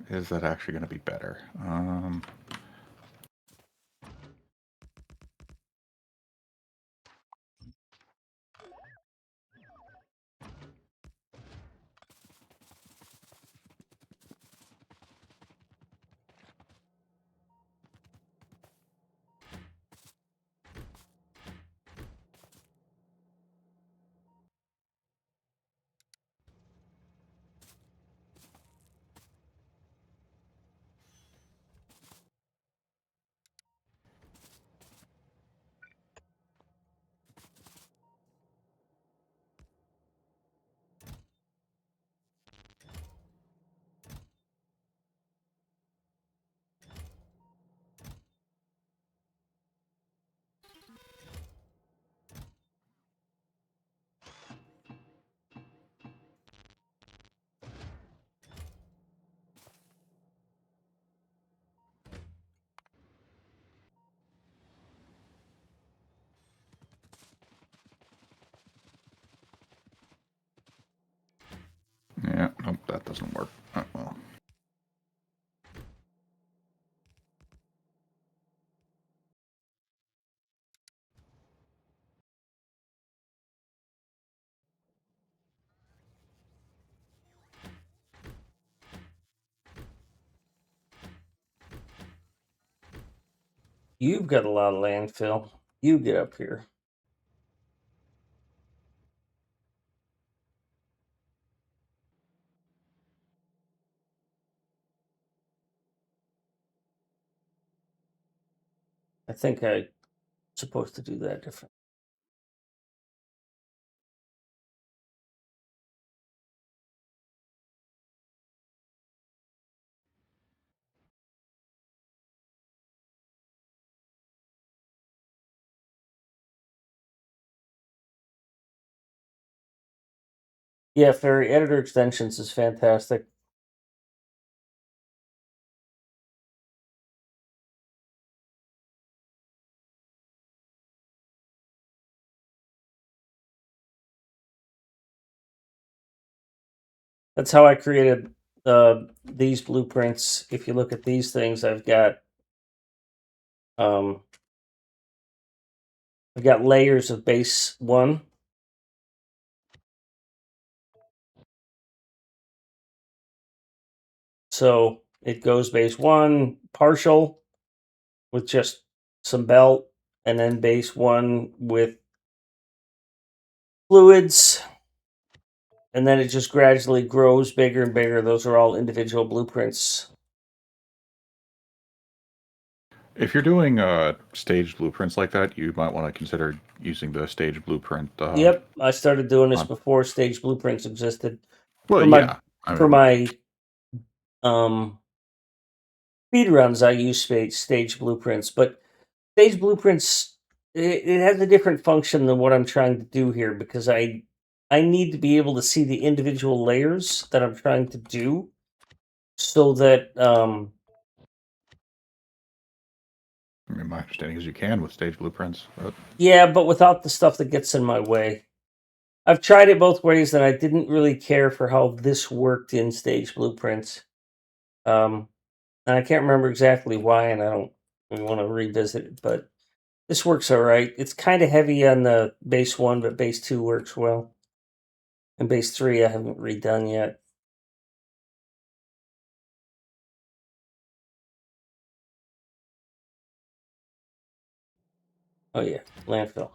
is that actually going to be better? Yeah, nope, that doesn't work. Well. You've got a lot of landfill. You get up here. I think I'm supposed to do that different. Yeah, Fairy Editor Extensions is fantastic. That's how I created these blueprints. If you look at these things, I've got layers of base 1. So it goes base 1 partial with just some belt, and then base 1 with fluids, and then it just gradually grows bigger and bigger. Those are all individual blueprints. If you're doing staged blueprints like that, you might want to consider using the stage blueprint. Yep, I started doing this before stage blueprints existed. Well, For my yeah. for my speed runs, I use stage blueprints, but stage blueprints it has a different function than what I'm trying to do here, because I need to be able to see the individual layers that I'm trying to do, so that I mean, my understanding is you can with stage blueprints. But yeah, but without the stuff that gets in my way. I've tried it both ways, and I didn't really care for how this worked in stage blueprints. And I can't remember exactly why, and I don't really want to revisit it, but this works all right. It's kind of heavy on the base 1, but base 2 works well. And base 3 I haven't redone yet. Oh yeah, landfill.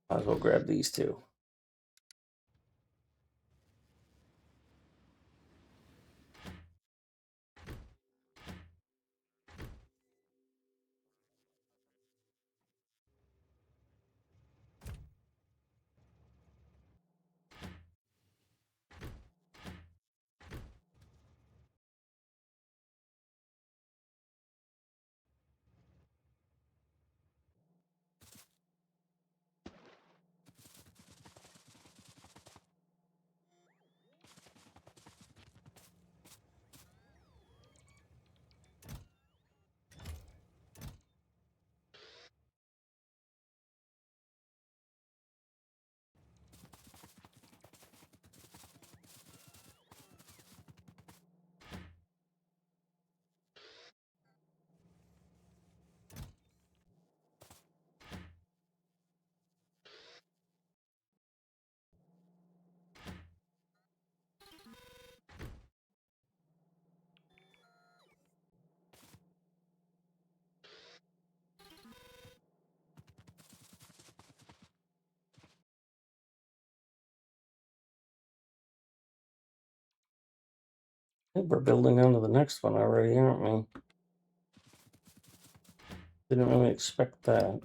Might as well grab these two. I think we're building onto the next one already, aren't we? Didn't really expect that.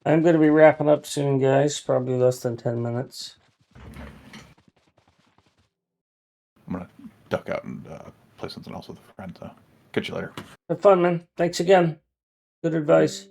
I'm going to be wrapping up soon, guys. Probably less than 10 minutes. I'm gonna duck out and play something else with a friend. So, catch you later. Have fun, man. Thanks again. Good advice.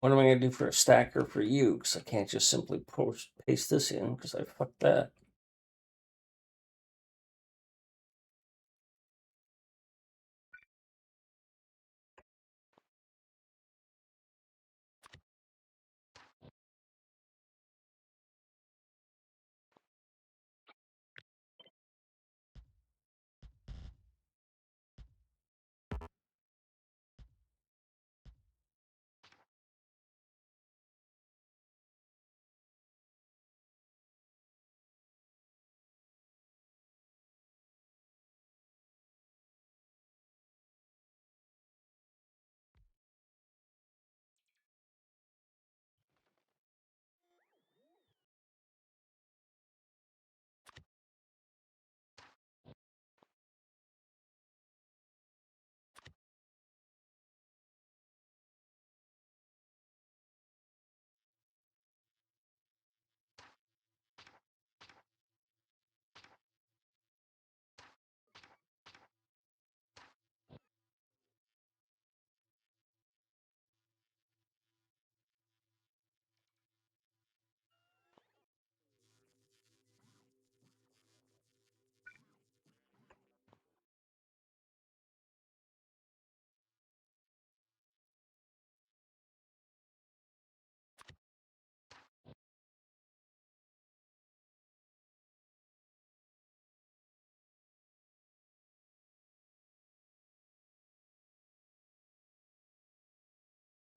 What am I going to do for a stacker for you? Because I can't just simply paste this in because I fucked that.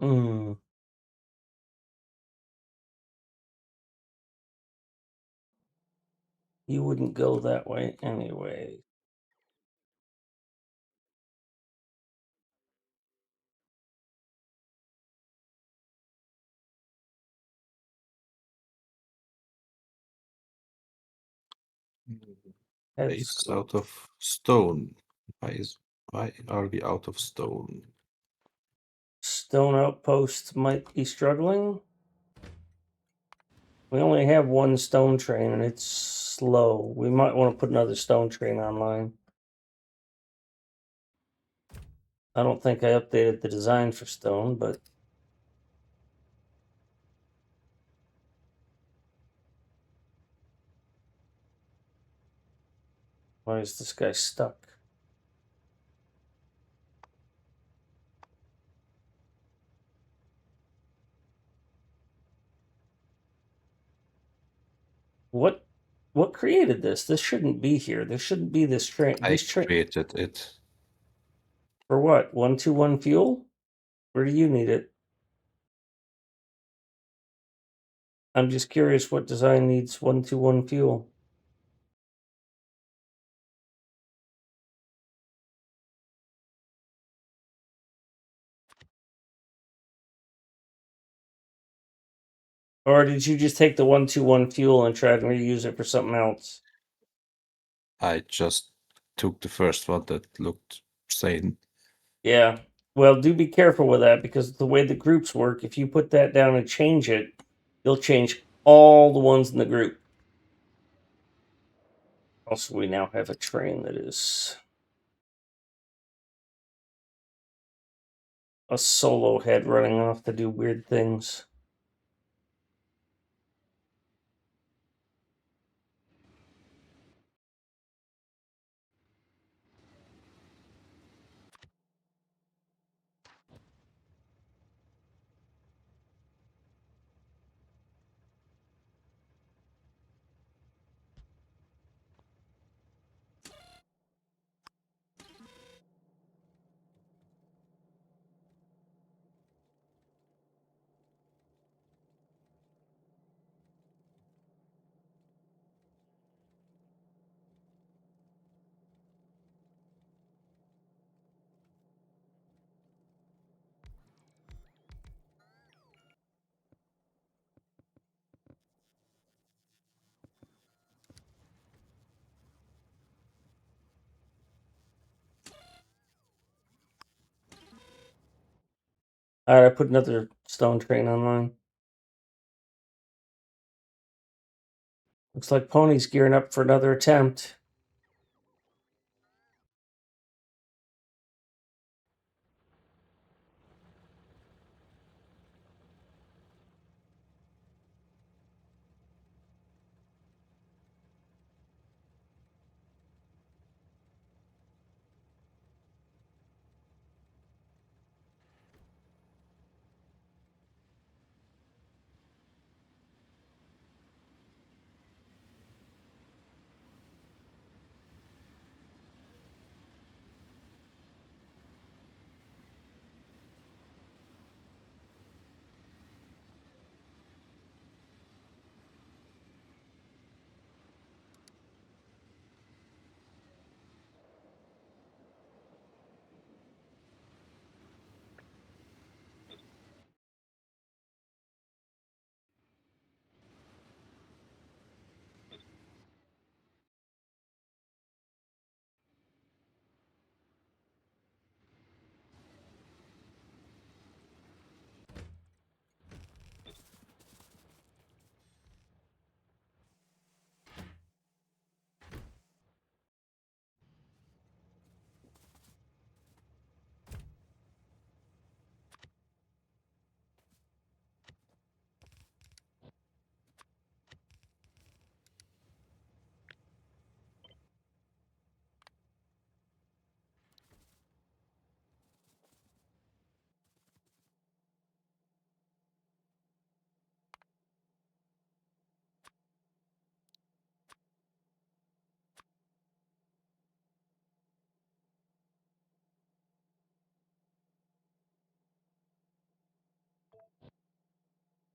Hmm. You wouldn't go that way anyway. Base out of stone. Why are we out of stone? Stone outposts might be struggling. We only have one stone train and it's slow. We might want to put another stone train online. I don't think I updated the design for stone, but why is this guy stuck? What created this? This shouldn't be here. There shouldn't be this train. I created it. For what? 121 fuel? Where do you need it? I'm just curious what design needs 1-2-1 fuel. Or did you just take the 1-2-1 fuel and try to reuse it for something else? I just took the first one that looked sane. Yeah. Well, do be careful with that because the way the groups work, if you put that down and change it, you'll change all the ones in the group. Also, we now have a train that is a solo head running off to do weird things. All right, I put another stone train online. Looks like Pony's gearing up for another attempt.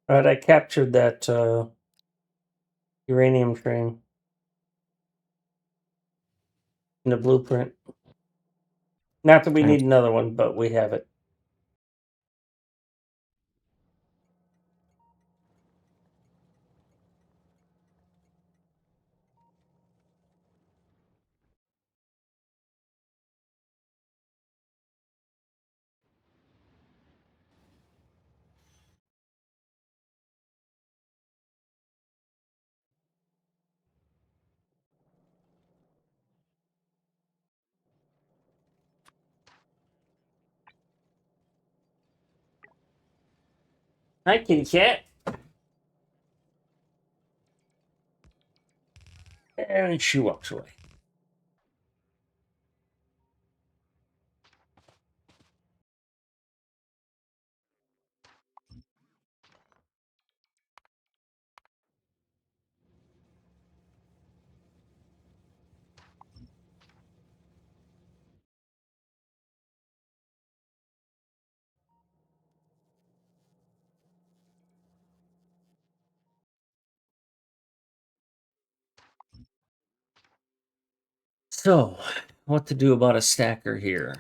All right, I captured that uranium train in the blueprint. Not that we need another one, but we have it. Hi, kitty cat. And she walks away. So, what to do about a stacker here?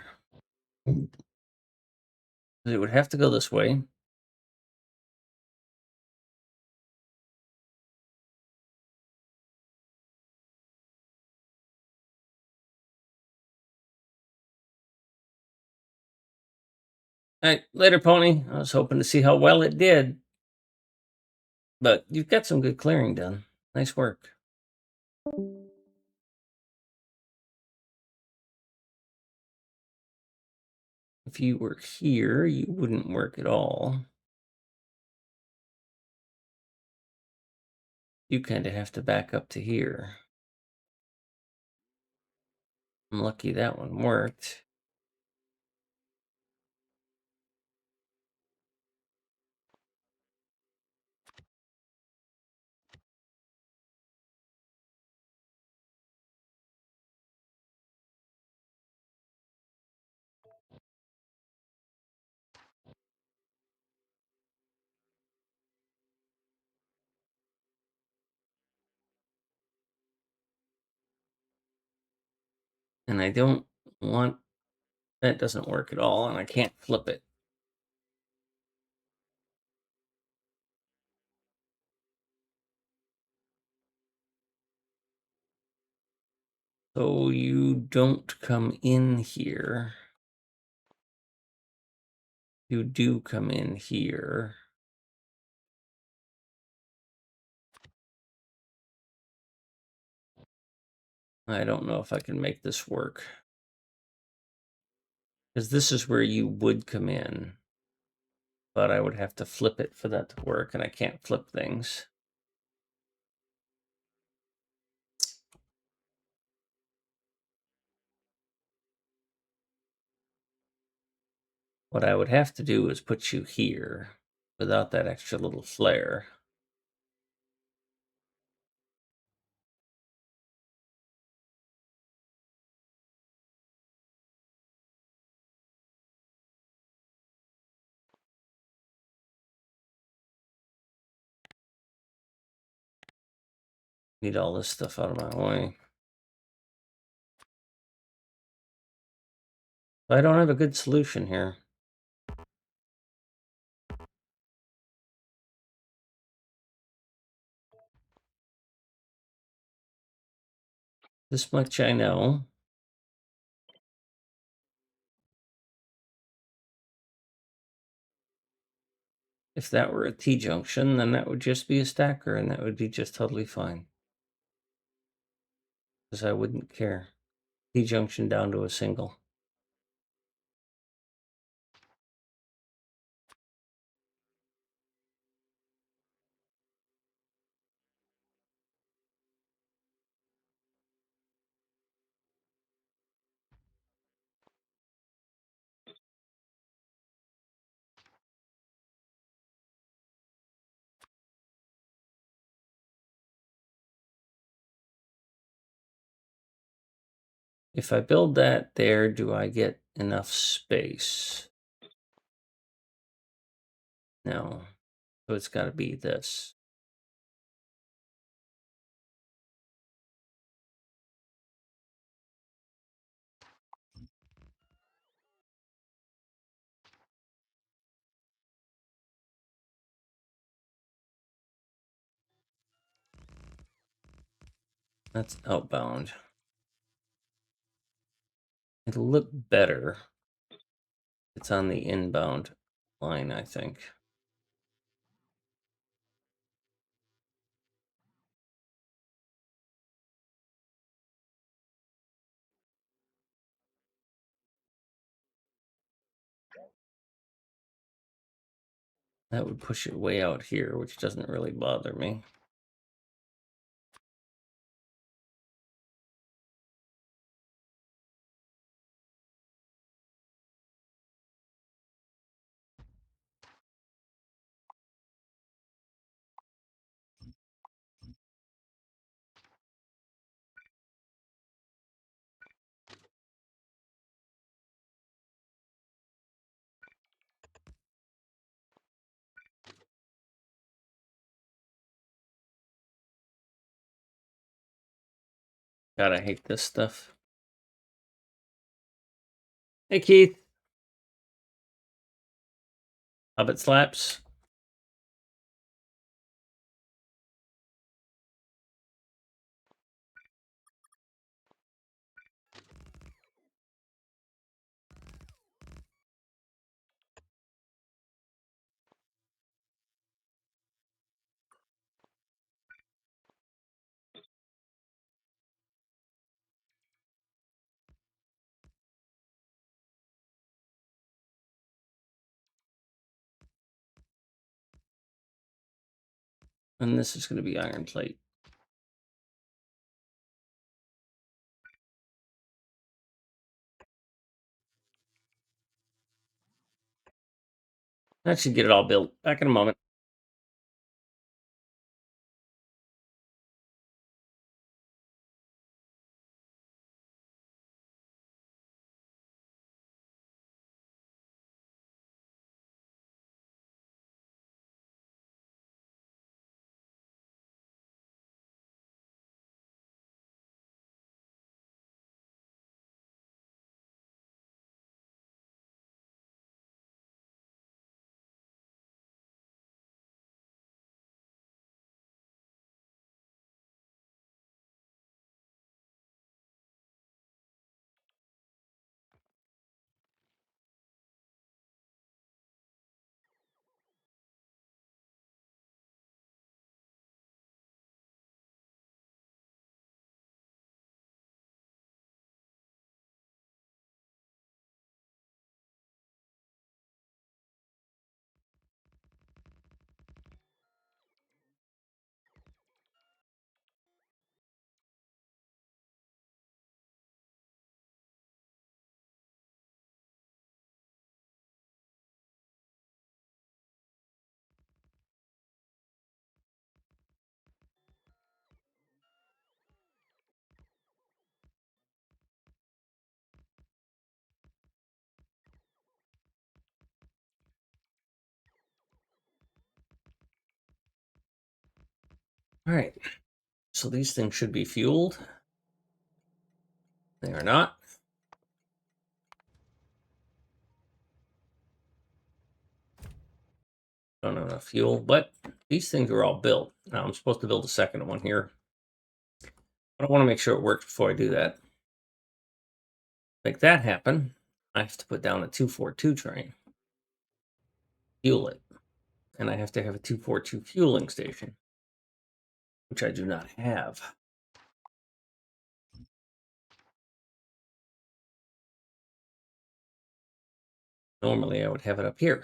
It would have to go this way. All right, later, Pony. I was hoping to see how well it did. But you've got some good clearing done. Nice work. If you were here, you wouldn't work at all. You kind of have to back up to here. I'm lucky that one worked. And I don't want... That doesn't work at all, and I can't flip it. So you don't come in here. You do come in here. I don't know if I can make this work. Because this is where you would come in. But I would have to flip it for that to work, and I can't flip things. What I would have to do is put you here without that extra little flare. Need all this stuff out of my way. I don't have a good solution here. This much I know. If that were a T-junction, then that would just be a stacker, and that would be just totally fine. Because I wouldn't care. T-junction down to a single. If I build that there, do I get enough space? No. So it's got to be this. That's outbound. It'll look better. It's on the inbound line, I think. That would push it way out here, which doesn't really bother me. God, I hate this stuff. Hey, Keith. Hobbit slaps. And this is going to be iron plate. That should get it all built. Back in a moment. All right. So these things should be fueled. They are not. Don't have enough fuel, but these things are all built. Now I'm supposed to build a second one here. But I want to make sure it works before I do that. Make that happen, I have to put down a 242 train. Fuel it. And I have to have a 242 fueling station, which I do not have. Normally I would have it up here.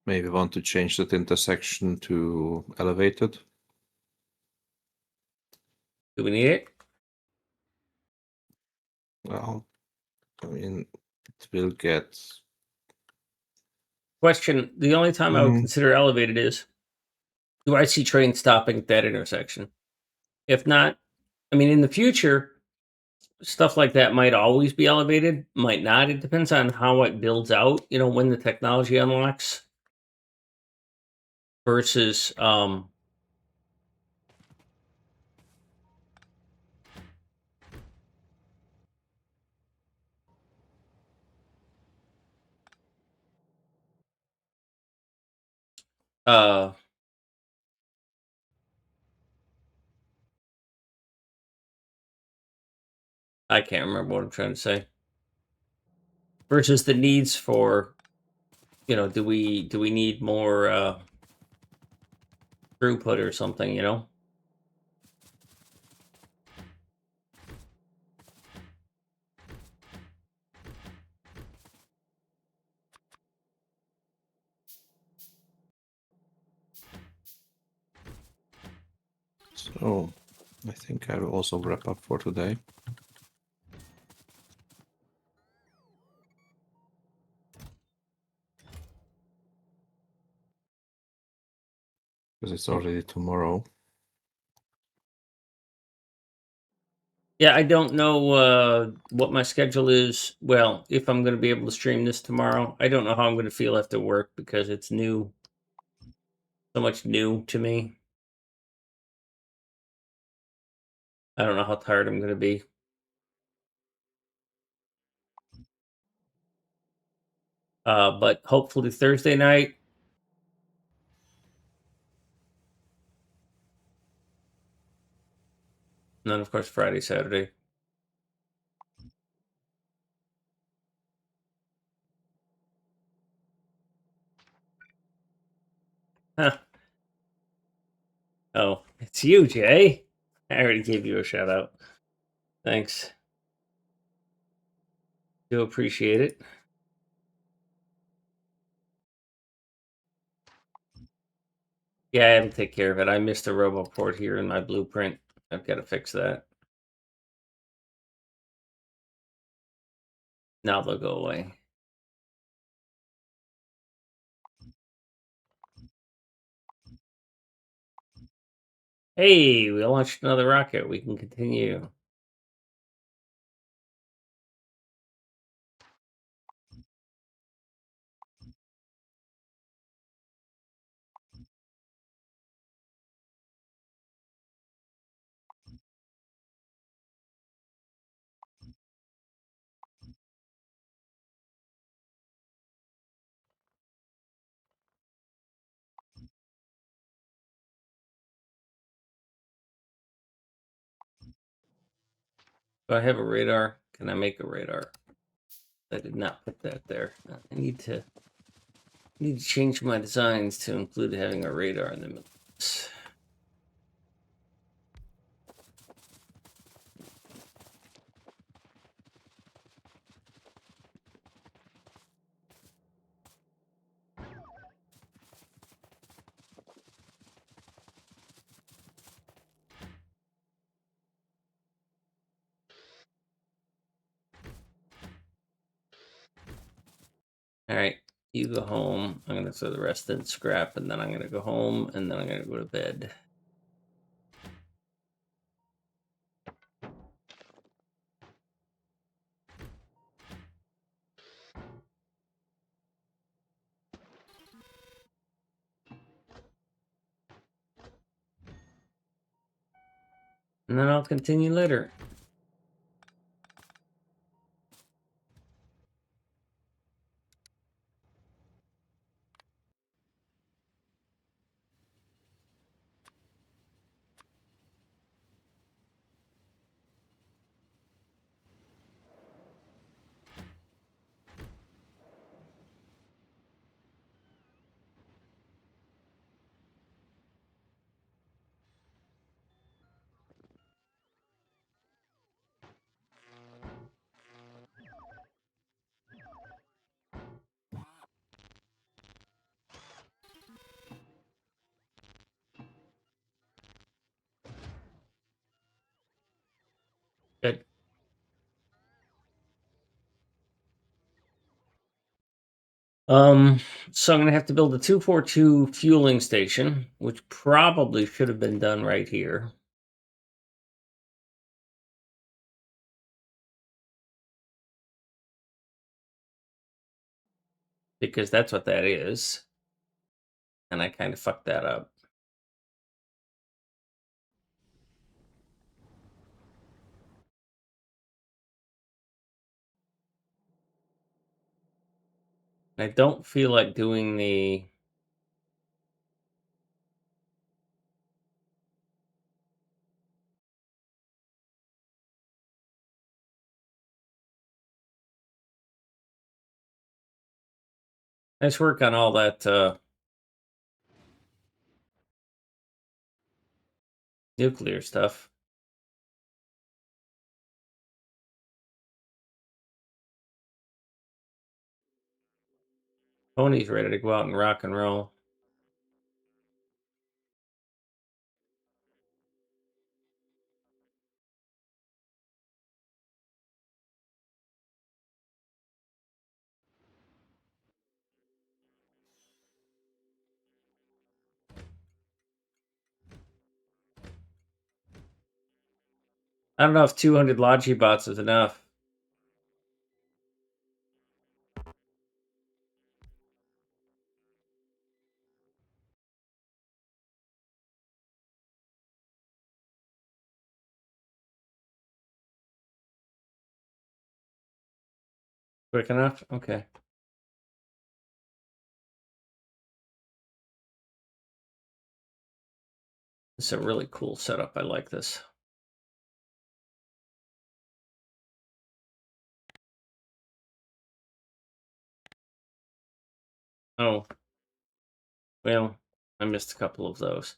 Maybe want to change that intersection to elevated. Do we need it? Well, I mean, it will get. Question, the only time I would consider elevated is, do I see trains stopping at that intersection? If not, I mean, in the future, stuff like that might always be elevated, might not. It depends on how it builds out, when the technology unlocks versus uh I can't remember what I'm trying to say. Versus the needs for, do we need more throughput or something, So, I think I will also wrap up for today. Because it's already tomorrow. Yeah, I don't know what my schedule is. Well, if I'm going to be able to stream this tomorrow, I don't know how I'm going to feel after work because it's new, so much new to me. I don't know how tired I'm going to be. But hopefully Thursday night. And then, of course, Friday, Saturday. Huh. Oh, it's you, Jay. I already gave you a shout out. Thanks. Do appreciate it. Yeah, it'll take care of it. I missed a RoboPort here in my blueprint. I've got to fix that. Now they'll go away. Hey, we launched another rocket. We can continue. Do I have a radar? Can I make a radar? I did not put that there. I need to change my designs to include having a radar in the middle. All right, you go home. I'm gonna throw the rest in scrap, and then I'm gonna go home, and then I'm gonna go to bed. And then I'll continue later. Good. So I'm gonna have to build a 242 fueling station, which probably should have been done right here. Because that's what that is. And I kind of fucked that up. I don't feel like doing the... Nice work on all that nuclear stuff. Tony's ready to go out and rock and roll. I don't know if 200 Logi bots is enough. Quick enough? Okay. This is a really cool setup. I like this. Oh. Well, I missed a couple of those.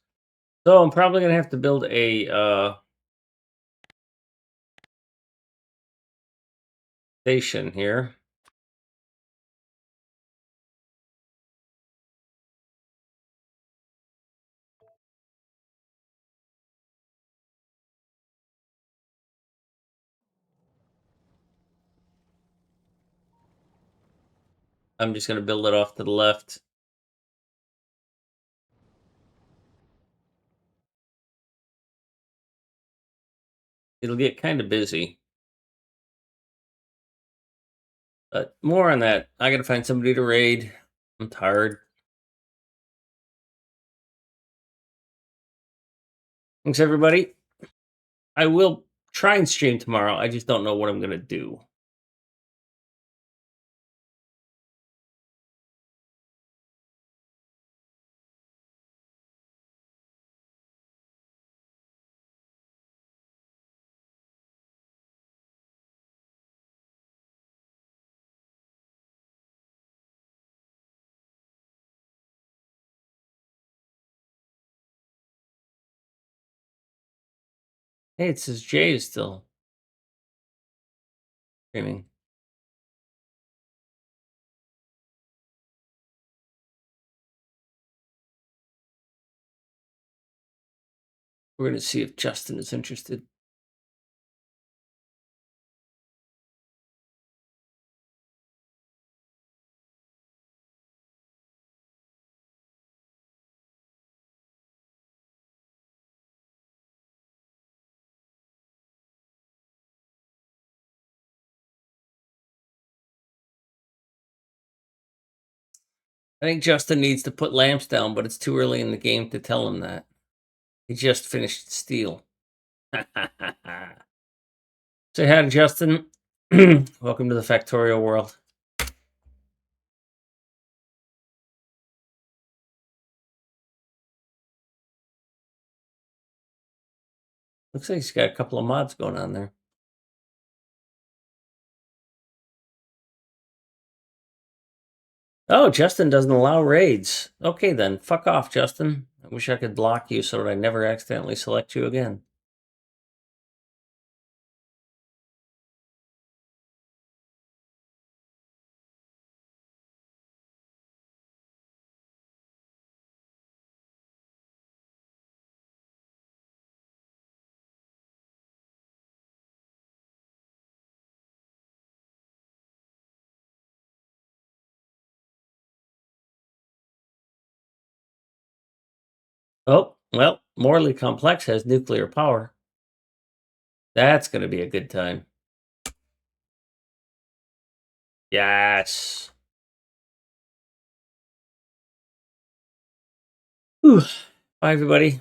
So I'm probably going to have to build a station here. I'm just going to build it off to the left. It'll get kind of busy. But more on that. I got to find somebody to raid. I'm tired. Thanks, everybody. I will try and stream tomorrow. I just don't know what I'm going to do. Hey, it says Jay is still streaming. We're going to see if Justin is interested. I think Justin needs to put lamps down, but it's too early in the game to tell him that. He just finished steel. Say hi to Justin. Welcome to the Factorio world. Looks like he's got a couple of mods going on there. Oh, Justin doesn't allow raids. Okay, then. Fuck off, Justin. I wish I could block you so that I never accidentally select you again. Oh, well, Morley Complex has nuclear power. That's going to be a good time. Yes. Whew. Bye, everybody.